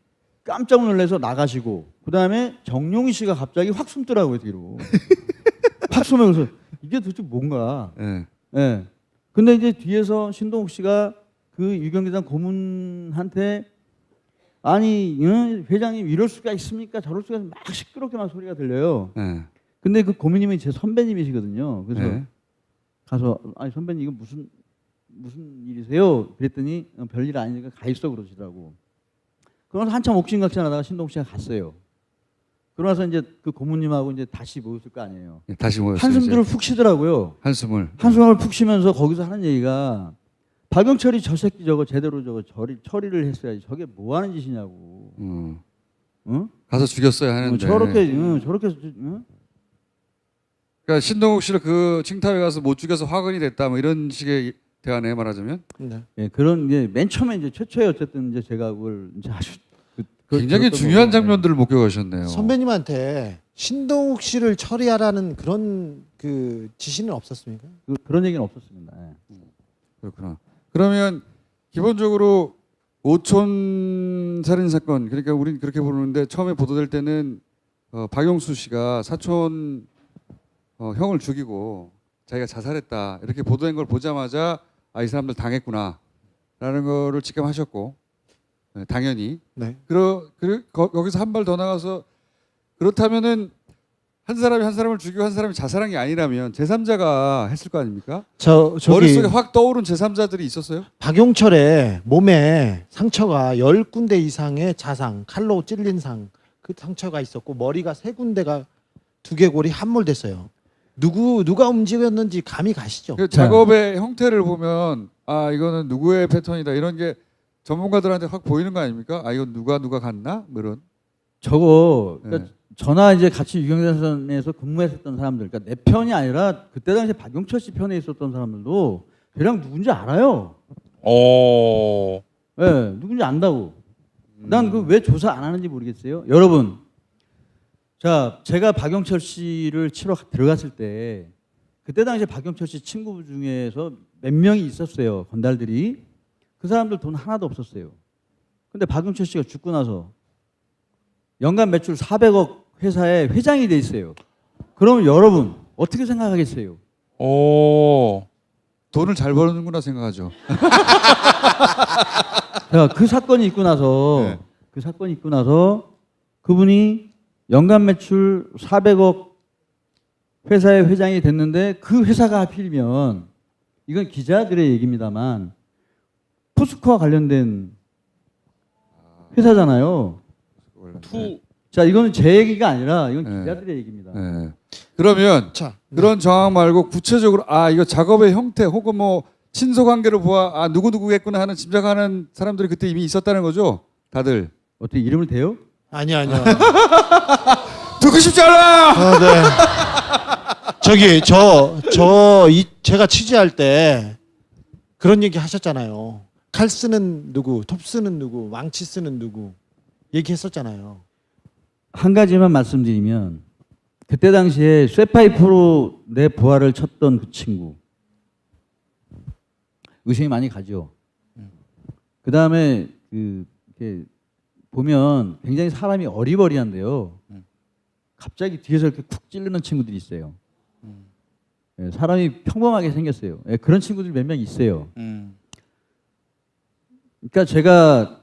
S10: 깜짝 놀라서 나가시고 그 다음에 정용희 씨가 갑자기 확 숨더라고요 뒤로. 확 숨으면서 이게 도대체 뭔가.
S3: 예.
S10: 예. 근데 이제 뒤에서 신동욱 씨가 그 유경재단 고문한테 아니 회장님 이럴 수가 있습니까? 저럴 수가 막 시끄럽게 막 소리가 들려요.
S3: 예.
S10: 근데 그 고모님이 제 선배님이시거든요. 그래서
S3: 예.
S10: 가서 아니 선배님 이거 무슨 일이세요? 그랬더니 별일 아니니까 가 있어 그러시더라고. 그러면서 한참 옥신각신하다가 신동욱 씨가 갔어요. 그러면서 이제 그 고모님하고 이제 다시 모였을 거 아니에요.
S3: 예, 다시 모였어요.
S10: 한숨들을
S3: 이제.
S10: 푹 쉬더라고요.
S3: 한숨을
S10: 푹 쉬면서 거기서 하는 얘기가 박영철이 저 새끼 저거 제대로 저거 처리를 했어야지. 저게 뭐 하는 짓이냐고. 응?
S3: 가서 죽였어야 하는데.
S10: 저렇게.
S3: 그러니까 신동욱 씨를 그 칭타오에 가서 못 죽여서 화근이 됐다 뭐 이런 식의 대화네 말하자면.
S5: 네.
S10: 예, 그런 게 맨 처음에 이제 최초에 어쨌든 이제 제가 그걸 이제 아주
S3: 굉장히 중요한 장면들을 목격하셨네요.
S5: 선배님한테 신동욱 씨를 처리하라는 그런 그 지시는 없었습니까?
S10: 그런 얘기는 없었습니다. 예.
S3: 그렇구나. 그러면 기본적으로 오촌 살인 사건 그러니까 우린 그렇게 부르는데 처음에 보도될 때는 박용수 씨가 사촌 형을 죽이고 자기가 자살했다 이렇게 보도된 걸 보자마자 아, 이 사람들 당했구나라는 거를 직감하셨고 당연히
S5: 네.
S3: 거기서 한 발 더 나가서 그렇다면은 한 사람이 한 사람을 죽이고 한 사람이 자살한 게 아니라면 제3자가 했을 거 아닙니까?
S5: 저기
S3: 머릿속에 확 떠오른 제3자들이 있었어요?
S5: 박용철의 몸에 상처가 10군데 이상의 자상, 칼로 찔린 그 상처가 있었고 머리가 3군데가 두개골이 함몰됐어요. 누가 움직였는지 감이 가시죠?
S3: 그 작업의 형태를 보면 아 이거는 누구의 패턴이다 이런 게 전문가들한테 확 보이는 거 아닙니까? 아 이건 누가 갔나? 뭐 이런.
S10: 저거 그러니까
S3: 네.
S10: 저나 이제 같이 유경재단에서 근무했었던 사람들, 그러니까 내 편이 아니라 그때 당시 박용철 씨 편에 있었던 사람들도 걔랑 누군지 알아요.
S4: 오.
S10: 네, 누군지 안다고. 난 그 왜 조사 안 하는지 모르겠어요. 여러분, 자 제가 박용철 씨를 치러 들어갔을 때 그때 당시 박용철 씨 친구 중에서 몇 명이 있었어요. 건달들이. 그 사람들 돈 하나도 없었어요. 근데 박용철 씨가 죽고 나서 연간 매출 400억 회사의 회장이 돼 있어요. 그러면 여러분 어떻게 생각하겠어요?
S4: 오.
S3: 돈을 잘 버는구나 생각하죠.
S10: 자, 그 사건이 있고 나서 그분이 연간 매출 400억 회사의 회장이 됐는데 그 회사가 하필이면 이건 기자들의 얘기입니다만 포스코와 관련된 회사잖아요. 자, 이거는 제 얘기가 아니라 이건 기자들의 얘기입니다.
S3: 네. 그러면
S5: 자,
S3: 그런 정황 말고 구체적으로 아 이거 작업의 형태 혹은 뭐 친소 관계를 보아 아 누구겠구나 하는 짐작하는 사람들이 그때 이미 있었다는 거죠. 다들
S10: 어떻게 이름을 대요?
S5: 아니요.
S3: 듣고 싶지 않아.
S5: 네. 저기 제가 취재할 때 그런 얘기 하셨잖아요. 칼 쓰는 누구, 톱 쓰는 누구, 망치 쓰는 누구 얘기했었잖아요.
S10: 한 가지만 말씀드리면 그때 당시에 쇠파이프로 내 부하를 쳤던 그 친구 의심이 많이 가죠. 그 다음에 이렇게 보면 굉장히 사람이 어리버리한데요. 갑자기 뒤에서 이렇게 쿡 찌르는 친구들이 있어요. 예, 사람이 평범하게 생겼어요. 예, 그런 친구들 몇 명 있어요. 그러니까 제가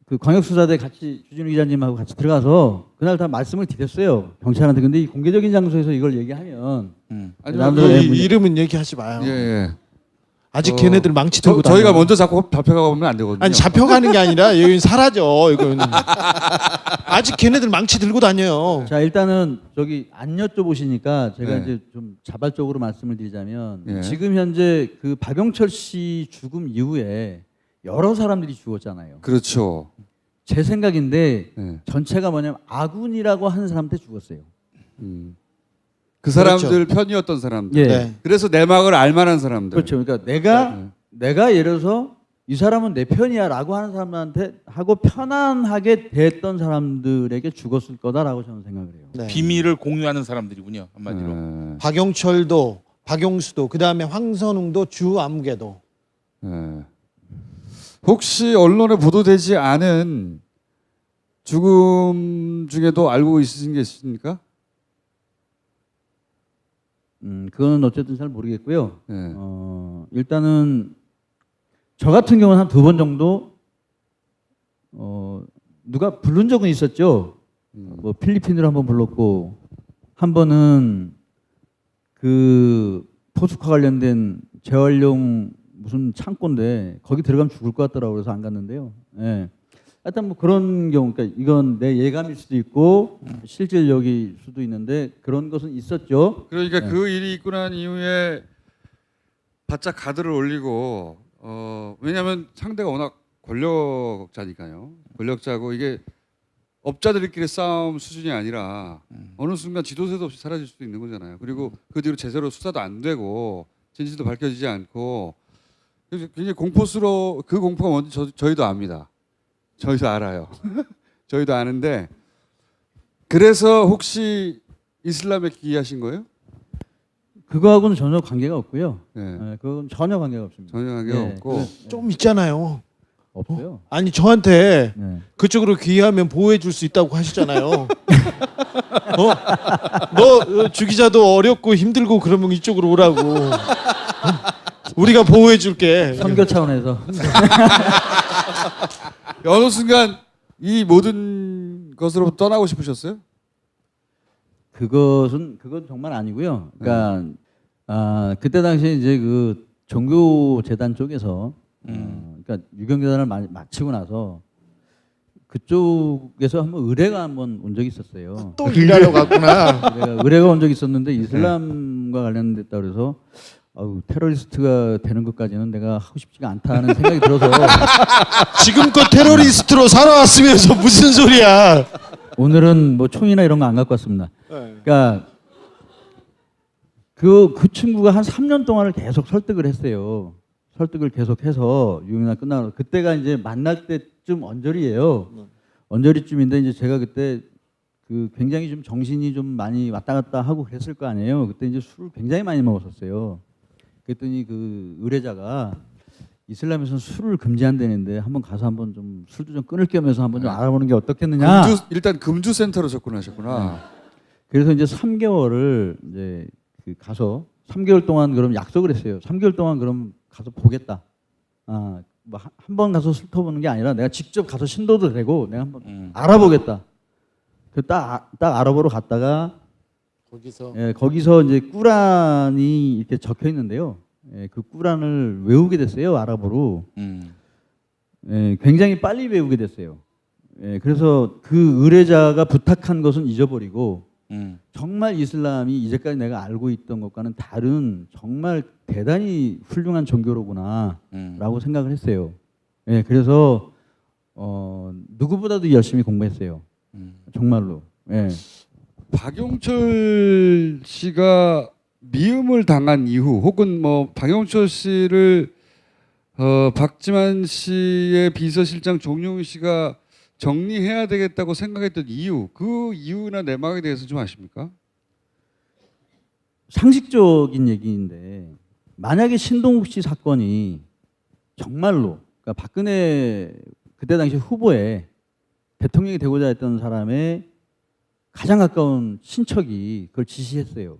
S10: 그 광역수사대 같이 주진우 기자님하고 같이 들어가서 그날 다 말씀을 드렸어요. 경찰한테. 근데 이 공개적인 장소에서 이걸 얘기하면
S3: 아니,
S10: 남들의
S5: 이름은 얘기하지 마요.
S3: 예.
S5: 아직 걔네들 망치 들고
S3: 저희가
S5: 다녀요.
S3: 먼저 잡고 잡혀가 보면 안 되거든요.
S5: 아니 잡혀가는 게 아니라 여기 사라져. 이건 아직 걔네들 망치 들고 다녀요.
S10: 자, 일단은 저기 안 여쭤보시니까 제가
S3: 네.
S10: 이제 좀 자발적으로 말씀을 드리자면
S3: 예.
S10: 지금 현재 그 박용철 씨 죽음 이후에 여러 사람들이 죽었잖아요.
S3: 그렇죠.
S10: 제 생각인데
S3: 예.
S10: 전체가 뭐냐면 아군이라고 하는 사람한테 죽었어요.
S3: 그 사람들 편이었던 사람들.
S10: 예.
S5: 네.
S3: 그래서 내막을 알만한 사람들.
S10: 그렇죠. 그러니까 내가 예를 들어서 이 사람은 내 편이야라고 하는 사람한테 하고 편안하게 대했던 사람들에게 죽었을 거다라고 저는 생각을 해요.
S5: 네.
S4: 비밀을 공유하는 사람들이군요. 한마디로.
S3: 예.
S5: 박용철도, 박용수도, 그 다음에 황선웅도, 주암계도.
S3: 예. 혹시 언론에 보도되지 않은 죽음 중에도 알고 있으신 게 있습니까?
S10: 그건 어쨌든 잘 모르겠고요.
S3: 예.
S10: 일단은 저 같은 경우는 한 2번 정도 누가 부른 적은 있었죠. 뭐 필리핀으로 한번 불렀고 한 번은 그 포스코 관련된 재활용 무슨 창고인데 거기 들어가면 죽을 것 같더라고요. 그래서 안 갔는데요. 예. 하여튼 뭐 그런 경우, 그러니까 이건 내 예감일 수도 있고 실질적일 수도 있는데 그런 것은 있었죠.
S3: 그러니까
S10: 네.
S3: 그 일이 있고 난 이후에 바짝 가드를 올리고 왜냐하면 상대가 워낙 권력자니까요. 권력자고 이게 업자들끼리 싸움 수준이 아니라 어느 순간 지도세도 없이 사라질 수도 있는 거잖아요. 그리고 그 뒤로 제대로 수사도 안 되고 진실도 밝혀지지 않고 굉장히 공포스러워. 그 공포가 뭔지 저희도 압니다. 저희도 알아요. 저희도 아는데 그래서 혹시 이슬람에 기이하신 거예요?
S10: 그거하고는 전혀 관계가 없고요.
S3: 네.
S10: 예, 그건 전혀 관계가 없습니다.
S3: 전혀 관계가
S10: 예,
S3: 없고
S5: 좀 있잖아요.
S10: 없어요.
S5: 아니 저한테
S10: 네.
S5: 그쪽으로 귀의하면 보호해 줄 수 있다고 하시잖아요.
S6: 너 주기자도 어렵고 힘들고 그러면 이쪽으로 오라고. 우리가 보호해 줄게.
S10: 선교 차원에서.
S3: 어느 순간 이 모든 것으로부터 떠나고 싶으셨어요?
S10: 그건 정말 아니고요. 그러니까 그때 당시에 이제 그 종교 재단 쪽에서 그러니까 유경재단을 마치고 나서 그쪽에서 의뢰가 한번 온 적이 있었어요.
S6: 또 일하러 갔구나.
S10: 의뢰가 온 적이 있었는데 이슬람과 관련됐다 그래서 테러리스트가 되는 것까지는 내가 하고 싶지가 않다는 생각이 들어서
S6: 지금껏 테러리스트로 살아왔으면서 무슨 소리야?
S10: 오늘은 뭐 총이나 이런 거 안 갖고 왔습니다. 그러니까 그 친구가 한 3년 동안을 계속 설득을 했어요. 설득을 계속해서 유명한 끝나고 그때가 이제 만날 때쯤 언저리예요. 언저리쯤인데 이제 제가 그때 그 굉장히 좀 정신이 좀 많이 왔다 갔다 하고 그랬을 거 아니에요. 그때 이제 술을 굉장히 많이 먹었었어요. 그랬더니 그 의뢰자가 이슬람에서는 술을 금지한다는데 한번 가서 한번 좀 술도 좀 끊을 겸해서 한번 좀 알아보는 게 어떻겠느냐.
S3: 일단 금주 센터로 접근하셨구나.
S10: 그래서 이제 3개월을 이제 그 가서 3개월 동안 그럼 약속을 했어요. 3개월 동안 그럼 가서 보겠다. 뭐 한 번 가서 훑어보는 게 아니라 내가 직접 가서 신도도 되고 내가 한번 알아보겠다. 그 딱 알아보러 갔다가 거기서 이제 꾸란이 이렇게 적혀 있는데요. 그 꾸란을 외우게 됐어요. 아랍어로. 굉장히 빨리 외우게 됐어요. 그래서 그 의뢰자가 부탁한 것은 잊어버리고 정말 이슬람이 이제까지 내가 알고 있던 것과는 다른 정말 대단히 훌륭한 종교로구나라고 생각을 했어요. 그래서 누구보다도 열심히 공부했어요. 정말로.
S3: 박용철 씨가 미움을 당한 이후 혹은 뭐 박용철 씨를 박지만 씨의 비서실장 정용희 씨가 정리해야 되겠다고 생각했던 이유, 그 이유나 내막에 대해서 좀 아십니까?
S10: 상식적인 얘기인데 만약에 신동욱 씨 사건이 정말로 그러니까 박근혜 그때 당시 후보에 대통령이 되고자 했던 사람의 가장 가까운 친척이 그걸 지시했어요.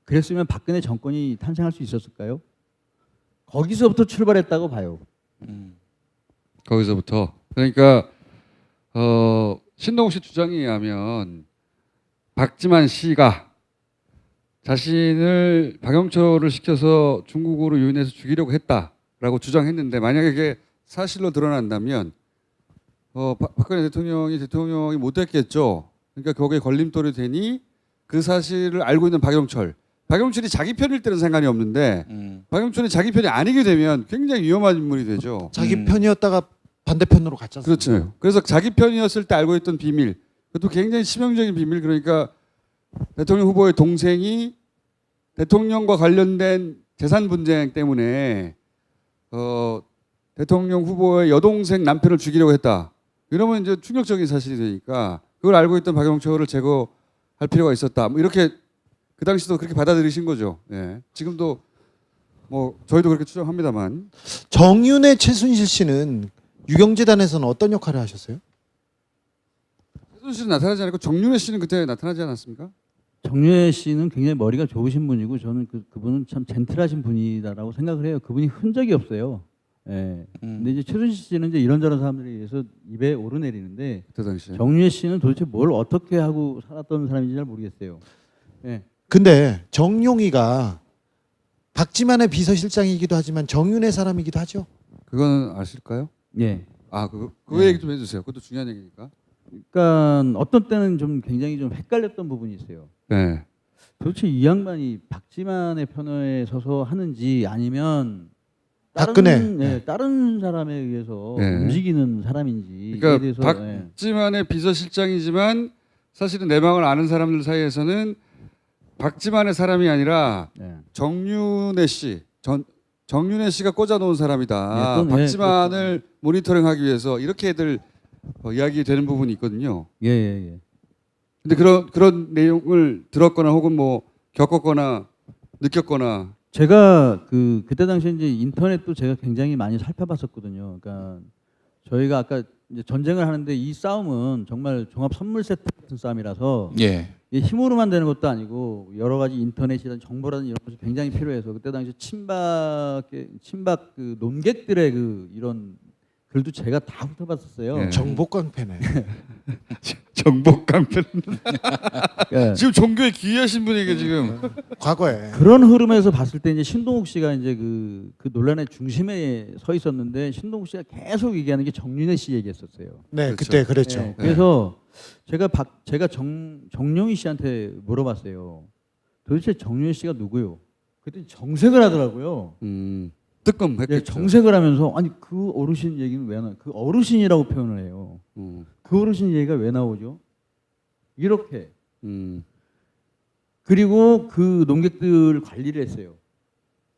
S10: 그랬으면 박근혜 정권이 탄생할 수 있었을까요? 거기서부터 출발했다고 봐요.
S3: 거기서부터. 그러니까 신동욱 씨 주장에 의하면 박지만 씨가 자신을 박영철을 시켜서 중국으로 유인해서 죽이려고 했다라고 주장했는데 만약에 그게 사실로 드러난다면 박근혜 대통령이 못했겠죠. 그러니까 거기에 걸림돌이 되니 그 사실을 알고 있는 박영철이 자기 편일 때는 상관이 없는데 박영철이 자기 편이 아니게 되면 굉장히 위험한 인물이 되죠.
S6: 자기 편이었다가 반대편으로 갔잖아요.
S3: 그렇죠. 그래서 자기 편이었을 때 알고 있던 비밀, 그것도 굉장히 치명적인 비밀. 그러니까 대통령 후보의 동생이 대통령과 관련된 재산 분쟁 때문에 대통령 후보의 여동생 남편을 죽이려고 했다. 이러면 이제 충격적인 사실이 되니까 그걸 알고 있던 박영철을 제거할 필요가 있었다. 뭐 이렇게 그 당시도 그렇게 받아들이신 거죠. 지금도 뭐 저희도 그렇게 추정합니다만.
S6: 정윤회 최순실 씨는 유경재단에서는 어떤 역할을 하셨어요?
S3: 최순실 씨는 나타나지 않았고 정윤회 씨는 그때 나타나지 않았습니까?
S10: 정윤회 씨는 굉장히 머리가 좋으신 분이고 저는 그분은 참 젠틀하신 분이다라고 생각을 해요. 그분이 흔적이 없어요. 근데 이제 최순실 씨는 이제 이런저런 사람들에 의해서 입에 오르내리는데
S3: 그때 당시에.
S10: 정윤회 씨는 도대체 뭘 어떻게 하고 살았던 사람인지 잘 모르겠어요.
S6: 근데 정용희가 박지만의 비서실장이기도 하지만 정윤회 사람이기도 하죠.
S3: 그거는 아실까요?
S10: 예.
S3: 그 얘기 좀 해주세요. 그것도 중요한 얘기니까.
S10: 그러니까 어떤 때는 좀 굉장히 좀 헷갈렸던 부분이 있어요.
S3: 네.
S10: 도대체 이 양반이 박지만의 편에 서서 하는지 아니면 다른 사람에 의해서 움직이는 사람인지.
S3: 그러니까 박지만의 비서실장이지만 사실은 내막을 아는 사람들 사이에서는 박지만의 사람이 아니라 정윤회 씨가 꽂아놓은 사람이다. 박지만을 모니터링하기 위해서 이렇게들 이야기되는 부분이 있거든요.
S10: 예.
S3: 근데 그런 내용을 들었거나 혹은 뭐 겪었거나 느꼈거나.
S10: 제가 그때 당시에 이제 인터넷도 제가 굉장히 많이 살펴봤었거든요. 그러니까 저희가 아까 이제 전쟁을 하는데 이 싸움은 정말 종합 선물 세트 같은 싸움이라서
S4: 예.
S10: 이게 힘으로만 되는 것도 아니고 여러 가지 인터넷이라든지 정보라든지 이런 것이 굉장히 필요해서 그때 당시 친박 그 논객들의 그 이런 글도 제가 다 훑어봤었어요.
S3: 예.
S5: 정복 깡패네.
S3: 정복 깡패.
S10: 예.
S3: 지금 종교에 기이하신 분에게 지금
S5: 과거에
S10: 그런 흐름에서 봤을 때 이제 신동욱 씨가 이제 그 논란의 중심에 서 있었는데 신동욱 씨가 계속 얘기하는 게 정윤회 씨 얘기했었어요.
S5: 네,
S3: 그렇죠.
S5: 그때 그랬죠.
S10: 예, 그래서 제가 정용희 씨한테 물어봤어요. 도대체 정윤회 씨가 누구요? 그랬더니 정색을 하더라고요.
S3: 뜨끔했겠죠.
S10: 예, 정색을 하면서 아니 그 어르신 얘기는 왜 나? 그 어르신이라고 표현을 해요. 그 어르신 얘기가 왜 나오죠? 이렇게. 그리고 그 논객들 관리를 했어요.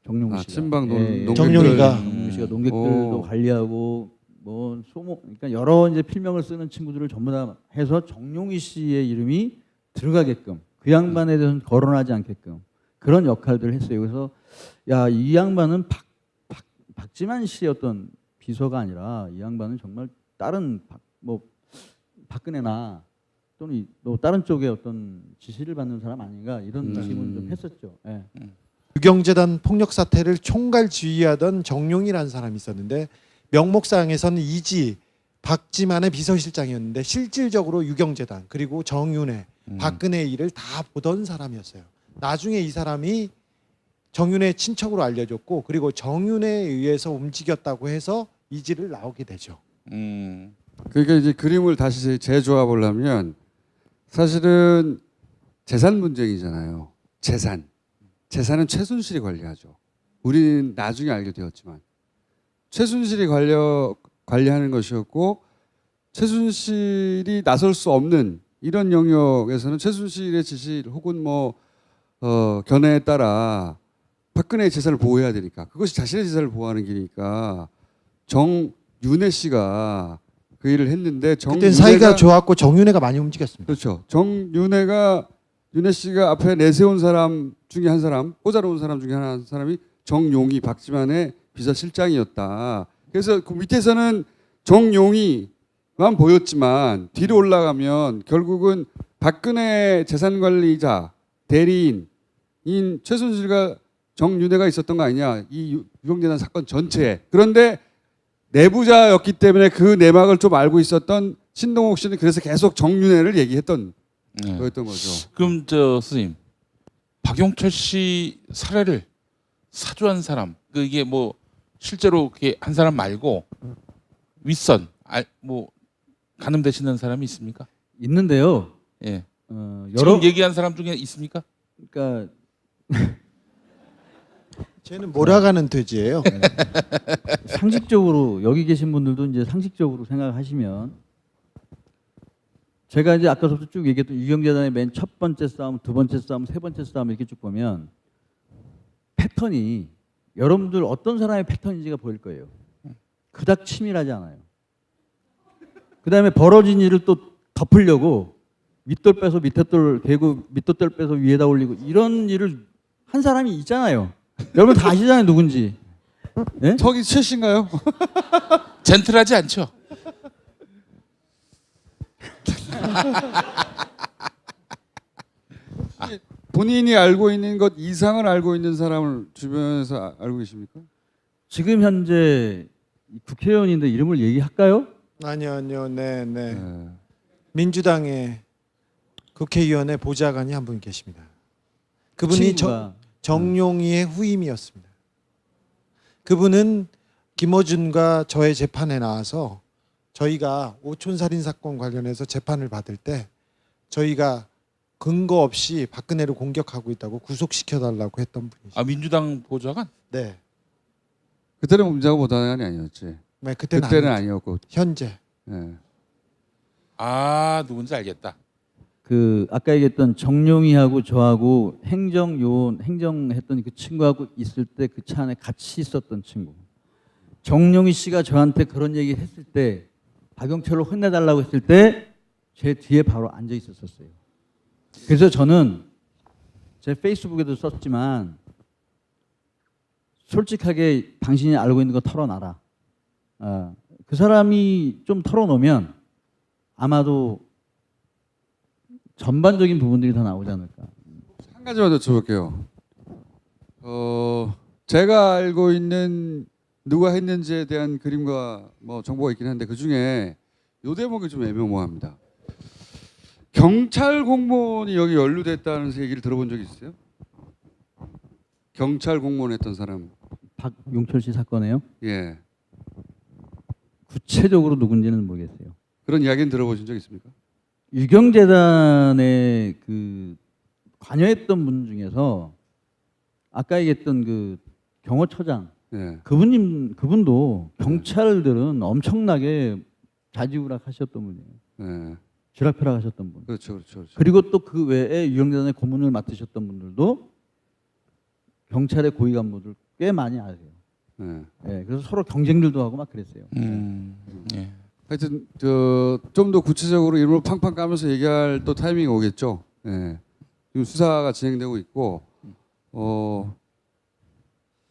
S10: 정용희 씨가.
S3: 친박
S10: 예,
S5: 정용희가.
S10: 정용희 씨가 논객들도 관리하고 뭐 소모 그러니까 여러 이제 필명을 쓰는 친구들을 전부 다 해서 정용희 씨의 이름이 들어가게끔 그 양반에 대해서는 거론하지 않게끔 그런 역할들을 했어요. 그래서 야, 이 양반은 박지만 씨의 어떤 비서가 아니라 이 양반은 정말 다른 뭐 박근혜나 또는 또 다른 쪽의 어떤 지시를 받는 사람 아닌가 이런 의심은 좀 했었죠. 예.
S5: 유경재단 폭력 사태를 총괄 지휘하던 정용이라는 사람이 있었는데 명목상에서는 이지 박지만의 비서실장이었는데 실질적으로 유경재단 그리고 정윤회, 박근혜 일을 다 보던 사람이었어요. 나중에 이 사람이 정윤회 친척으로 알려졌고 그리고 정윤회에 의해서 움직였다고 해서 이지를 나오게 되죠.
S3: 그러니까 이제 그림을 다시 재조합하려면 사실은 재산 분쟁이잖아요. 재산은 최순실이 관리하죠. 우리는 나중에 알게 되었지만 최순실이 관리하는 것이었고 최순실이 나설 수 없는 이런 영역에서는 최순실의 지시 혹은 뭐 견해에 따라 박근혜의 재산을 보호해야 되니까 그것이 자신의 재산을 보호하는 길이니까 정윤회 씨가 그 일을 했는데
S5: 그때 사이가 좋았고 정윤회가 많이 움직였습니다.
S3: 그렇죠. 윤회 씨가 앞에 내세운 사람 중에 한 사람, 꽂아놓은 사람 중에 한 사람이 정용희 박지만의 비서실장이었다. 그래서 그 밑에서는 정용희만 보였지만 뒤로 올라가면 결국은 박근혜 재산관리자 대리인인 최순실과 정윤회가 있었던 거 아니냐. 이 유경재단 사건 전체에. 그런데 내부자였기 때문에 그 내막을 좀 알고 있었던 신동욱 씨는 그래서 계속 정윤회를 얘기했던 거였던 거죠.
S4: 그럼 선생님 박용철 씨 사례를 사주한 사람 이게 뭐 실제로 그게 한 사람 말고 윗선 뭐 가늠되시는 사람이 있습니까?
S10: 있는데요.
S4: 예.
S10: 여러
S4: 지금 얘기한 사람 중에 있습니까?
S10: 그러니까
S5: 쟤는 몰아가는 돼지예요.
S10: 상식적으로 여기 계신 분들도 이제 상식적으로 생각하시면 제가 이제 아까부터 쭉 얘기했던 유경재단의 맨 첫 번째 싸움, 두 번째 싸움, 세 번째 싸움 이렇게 쭉 보면 패턴이 여러분들 어떤 사람의 패턴인지가 보일 거예요. 그닥 치밀하지 않아요. 그다음에 벌어진 일을 또 덮으려고 밑돌 빼서 밑에 돌 개고 밑돌 빼서 위에다 올리고 이런 일을 한 사람이 있잖아요. 여러분 다 아시잖아요 누군지. 네?
S3: 저기 최 씨인가요?
S4: 젠틀하지 않죠.
S3: 본인이 알고 있는 것 이상을 알고 있는 사람을 주변에서 알고 계십니까?
S10: 지금 현재 국회의원인데 이름을 얘기할까요?
S5: 아니요. 네. 민주당의 국회의원의 보좌관이 한 분 계십니다. 그분이
S10: 친구가.
S5: 정용희의 후임이었습니다. 그분은 김어준과 저의 재판에 나와서 저희가 오촌살인 사건 관련해서 재판을 받을 때 저희가 근거 없이 박근혜를 공격하고 있다고 구속시켜달라고 했던 분이죠.
S4: 민주당 보좌관?
S5: 네.
S3: 그때는 문제가 보좌관이 아니었지.
S5: 네, 그때는
S3: 아니었고.
S5: 현재.
S3: 네.
S4: 누군지 알겠다.
S10: 그 아까 얘기했던 정용희하고 저하고 행정했던 그 친구하고 있을 때 그 차 안에 같이 있었던 친구. 정용희 씨가 저한테 그런 얘기 했을 때 박영철을 혼내달라고 했을 때 제 뒤에 바로 앉아 있었어요. 그래서 저는 제 페이스북에도 썼지만 솔직하게 당신이 알고 있는 거 털어놔라. 그 사람이 좀 털어놓으면 아마도 전반적인 부분들이 다 나오지 않을까.
S3: 한 가지만 더 여쭤볼게요. 제가 알고 있는 누가 했는지에 대한 그림과 뭐 정보가 있긴 한데 그 중에 요 대목이 좀 애매모호합니다. 경찰 공무원이 여기 연루됐다는 얘기를 들어본 적 있어요? 경찰 공무원 했던 사람.
S10: 박용철 씨 사건에요.
S3: 예.
S10: 구체적으로 누군지는 모르겠어요.
S3: 그런 이야기는 들어보신 적 있습니까?
S10: 유경재단에 그 관여했던 분 중에서 아까 얘기했던 그 경호처장
S3: 예.
S10: 그분도 경찰들은 엄청나게 자지우락하셨던 분이에요.
S3: 예.
S10: 쥐락펴락하셨던 분.
S3: 그렇죠.
S10: 그리고 또 그 외에 유경재단의 고문을 맡으셨던 분들도 경찰의 고위 간부들 꽤 많이 아세요.
S3: 예.
S10: 예, 그래서 서로 경쟁들도 하고 막 그랬어요.
S4: 예.
S3: 하여튼 좀 더 구체적으로 이름을 팡팡 까면서 얘기할 또 타이밍이 오겠죠. 예. 지금 수사가 진행되고 있고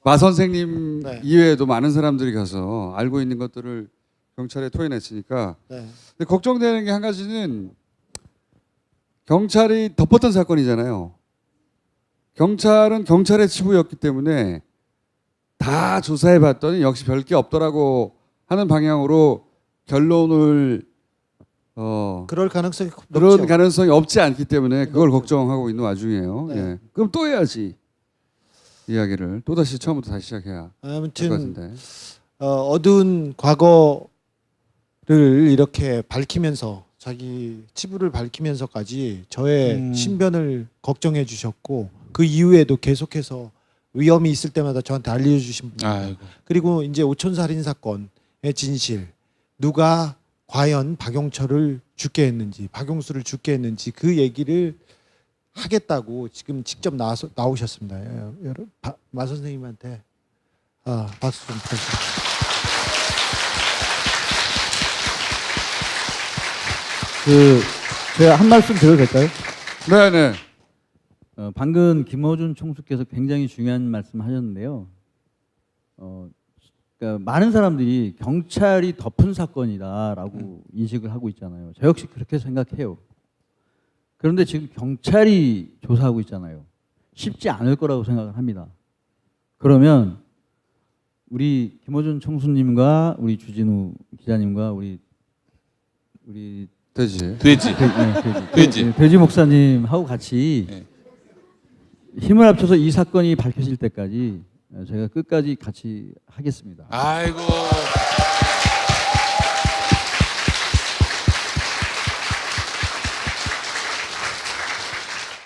S3: 마 선생님
S5: 네.
S3: 이외에도 많은 사람들이 가서 알고 있는 것들을 경찰에 토해냈으니까.
S5: 네.
S3: 근데 걱정되는 게 한 가지는 경찰이 덮었던 사건이잖아요. 경찰은 경찰의 치부였기 때문에 다 조사해 봤더니 역시 별 게 없더라고 하는 방향으로 결론을
S5: 그럴 가능성이
S3: 그런
S5: 높죠.
S3: 가능성이 없지 않기 때문에 그걸 걱정하고 있는 와중이에요.
S5: 네.
S3: 예. 그럼 또 해야지 이야기를 또 다시 처음부터 다시 시작해야 할 것
S5: 아무튼
S3: 같은데.
S5: 어두운 과거를 이렇게 밝히면서 자기 치부를 밝히면서까지 저의 신변을 걱정해 주셨고 그 이후에도 계속해서 위험이 있을 때마다 저한테 알려주신 분입니다.
S4: 아이고.
S5: 그리고 이제 오촌살인 사건의 진실, 누가 과연 박용철을 죽게 했는지, 박용수를 죽게 했는지 그 얘기를 하겠다고 지금 직접 나오셨습니다. 여러분, 마 선생님한테 박수 좀 부탁드립니다.
S10: 제가 한 말씀 드려도 될까요?
S3: 네네.
S10: 방금 김어준 총수께서 굉장히 중요한 말씀하셨는데요. 그러니까 많은 사람들이 경찰이 덮은 사건이다라고 인식을 하고 있잖아요. 저 역시 그렇게 생각해요. 그런데 지금 경찰이 조사하고 있잖아요. 쉽지 않을 거라고 생각을 합니다. 그러면 우리 김어준 총수님과 우리 주진우 기자님과 우리
S3: 되지.
S10: 돼지 목사님하고 같이
S4: 네.
S10: 힘을 합쳐서 이 사건이 밝혀질 때까지 제가 끝까지 같이 하겠습니다.
S4: 아이고.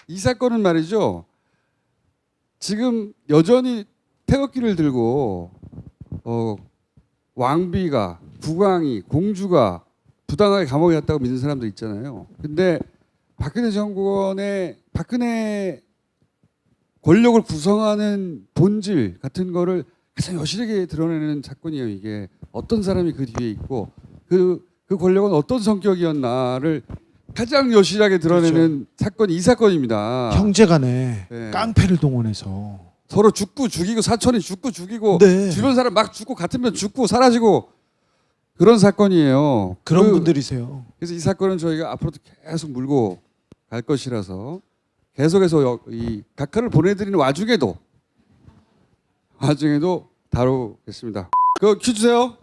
S3: 이 사건은 말이죠. 지금 여전히 태극기를 들고 왕비가, 국왕이, 공주가 부당하게 감옥에 갔다고 믿는 사람들 있잖아요. 근데 박근혜 정권의 박근혜 권력을 구성하는 본질 같은 거를 가장 여실하게 드러내는 사건이에요. 이게 어떤 사람이 그 뒤에 있고 그 권력은 어떤 성격이었나를 가장 여실하게 드러내는 사건이 이 사건입니다.
S5: 형제간에
S3: 네.
S5: 깡패를 동원해서
S3: 서로 죽고 죽이고 사촌이 죽고 죽이고
S5: 네.
S3: 주변 사람 막 죽고 같은 편 죽고 사라지고 그런 사건이에요.
S5: 그런 분들이세요.
S3: 그래서 이 사건은 저희가 앞으로도 계속 물고 갈 것이라서 계속해서 이 각하를 보내드리는 와중에도 다루겠습니다. 그 큐 주세요.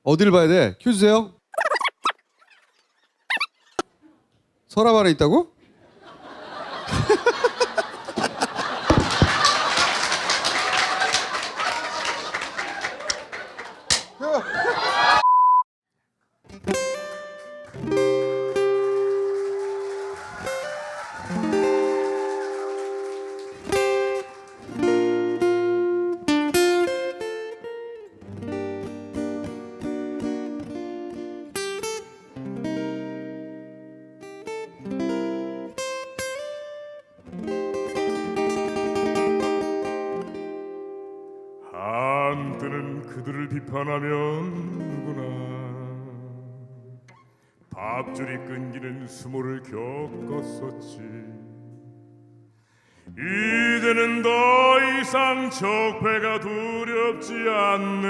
S3: 어디를 봐야 돼? 큐 주세요. 서랍 안에 있다고?
S11: 한때는 그들을 비판하면 누구나 밥줄이 끊기는 수모를 겪었었지. 이제는 더 이상 적폐가 두렵지 않네.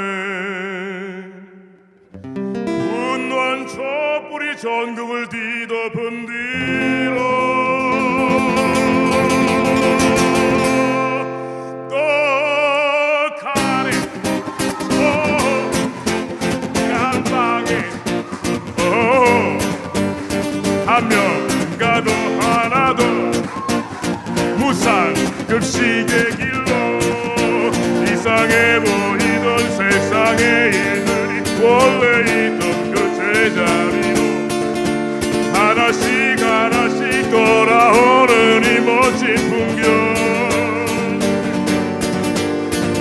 S11: 분노한 촛불이 전국을 뒤덮은 뒤로 또 가네. 깜방에 한 명 가도 하나 더 무상 급식의 길로 이상해 보이던 세상의 일들이 원래 있던 그 제자리로 하나씩 하나씩 돌아오는 이 멋진 풍경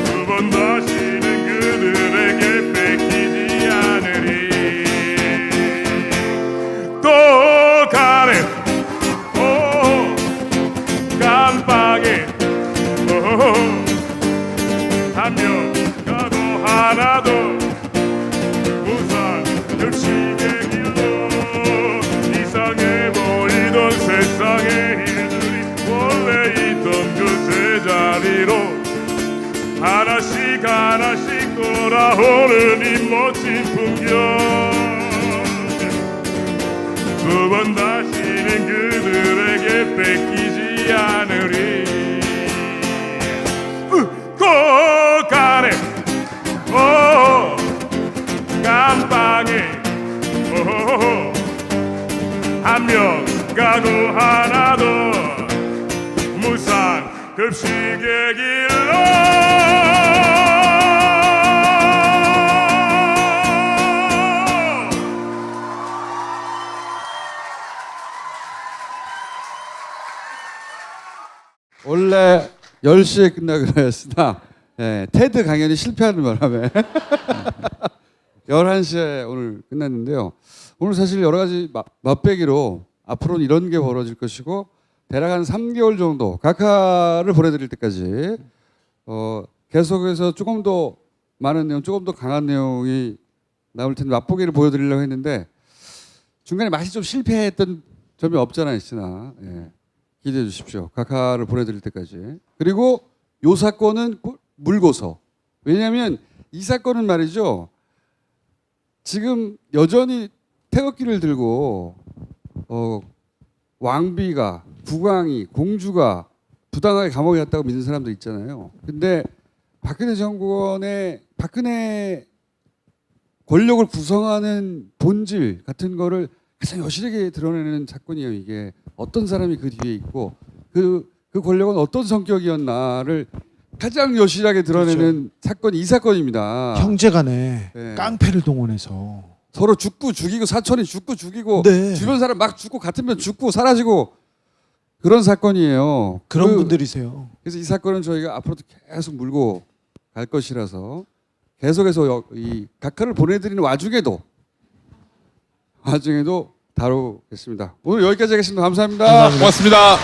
S11: 두 번 다시는 그들에게 뺏기지 않으리. 또 가네 깜방에 한 명 가도 하나 더 무상 급식의 길로 이상해 보이던 세상의 일들이 원래 있던 그 제자리로 하나씩 하나씩 돌아오는 이 멋진 풍경 두 번 다시는 그들에게 뺏기지 않으리. 고가네 깜방에 한 명 가도 하나 더 무상 급식의 길로
S3: 원래 10시에 끝나기로 했으나 테드 강연이 실패하는 바람에 11시에 오늘 끝났는데요. 오늘 사실 여러 가지 맛배기로 앞으로는 이런 게 벌어질 것이고 대략 한 3개월 정도 각하를 보내드릴 때까지 계속해서 조금 더 많은 내용, 조금 더 강한 내용이 나올 텐데 맛보기를 보여드리려고 했는데 중간에 맛이 좀 실패했던 점이 없잖아 있으나 기대해 주십시오. 각하를 보내드릴 때까지. 그리고 요 사건은 물고서. 왜냐하면 이 사건은 말이죠. 지금 여전히 태극기를 들고 왕비가, 국왕이, 공주가 부당하게 감옥에 갔다고 믿는 사람들 있잖아요. 근데 박근혜 정권의 박근혜 권력을 구성하는 본질 같은 거를 가장 여실하게 드러내는 사건이에요. 이게 어떤 사람이 그 뒤에 있고 그 권력은 어떤 성격이었나를 가장 여실하게 드러내는 사건이 이 사건입니다.
S5: 형제간에
S3: 네.
S5: 깡패를 동원해서
S3: 서로 죽고 죽이고 사촌이 죽고 죽이고
S5: 네.
S3: 주변 사람 막 죽고 같은 편 죽고 사라지고 그런 사건이에요.
S5: 그런 분들이세요.
S3: 그래서 이 사건은 저희가 앞으로도 계속 물고 갈 것이라서 계속해서 이 각하를 보내드리는 와중에도 다루겠습니다. 오늘 여기까지 하겠습니다. 감사합니다.
S4: 고맙습니다.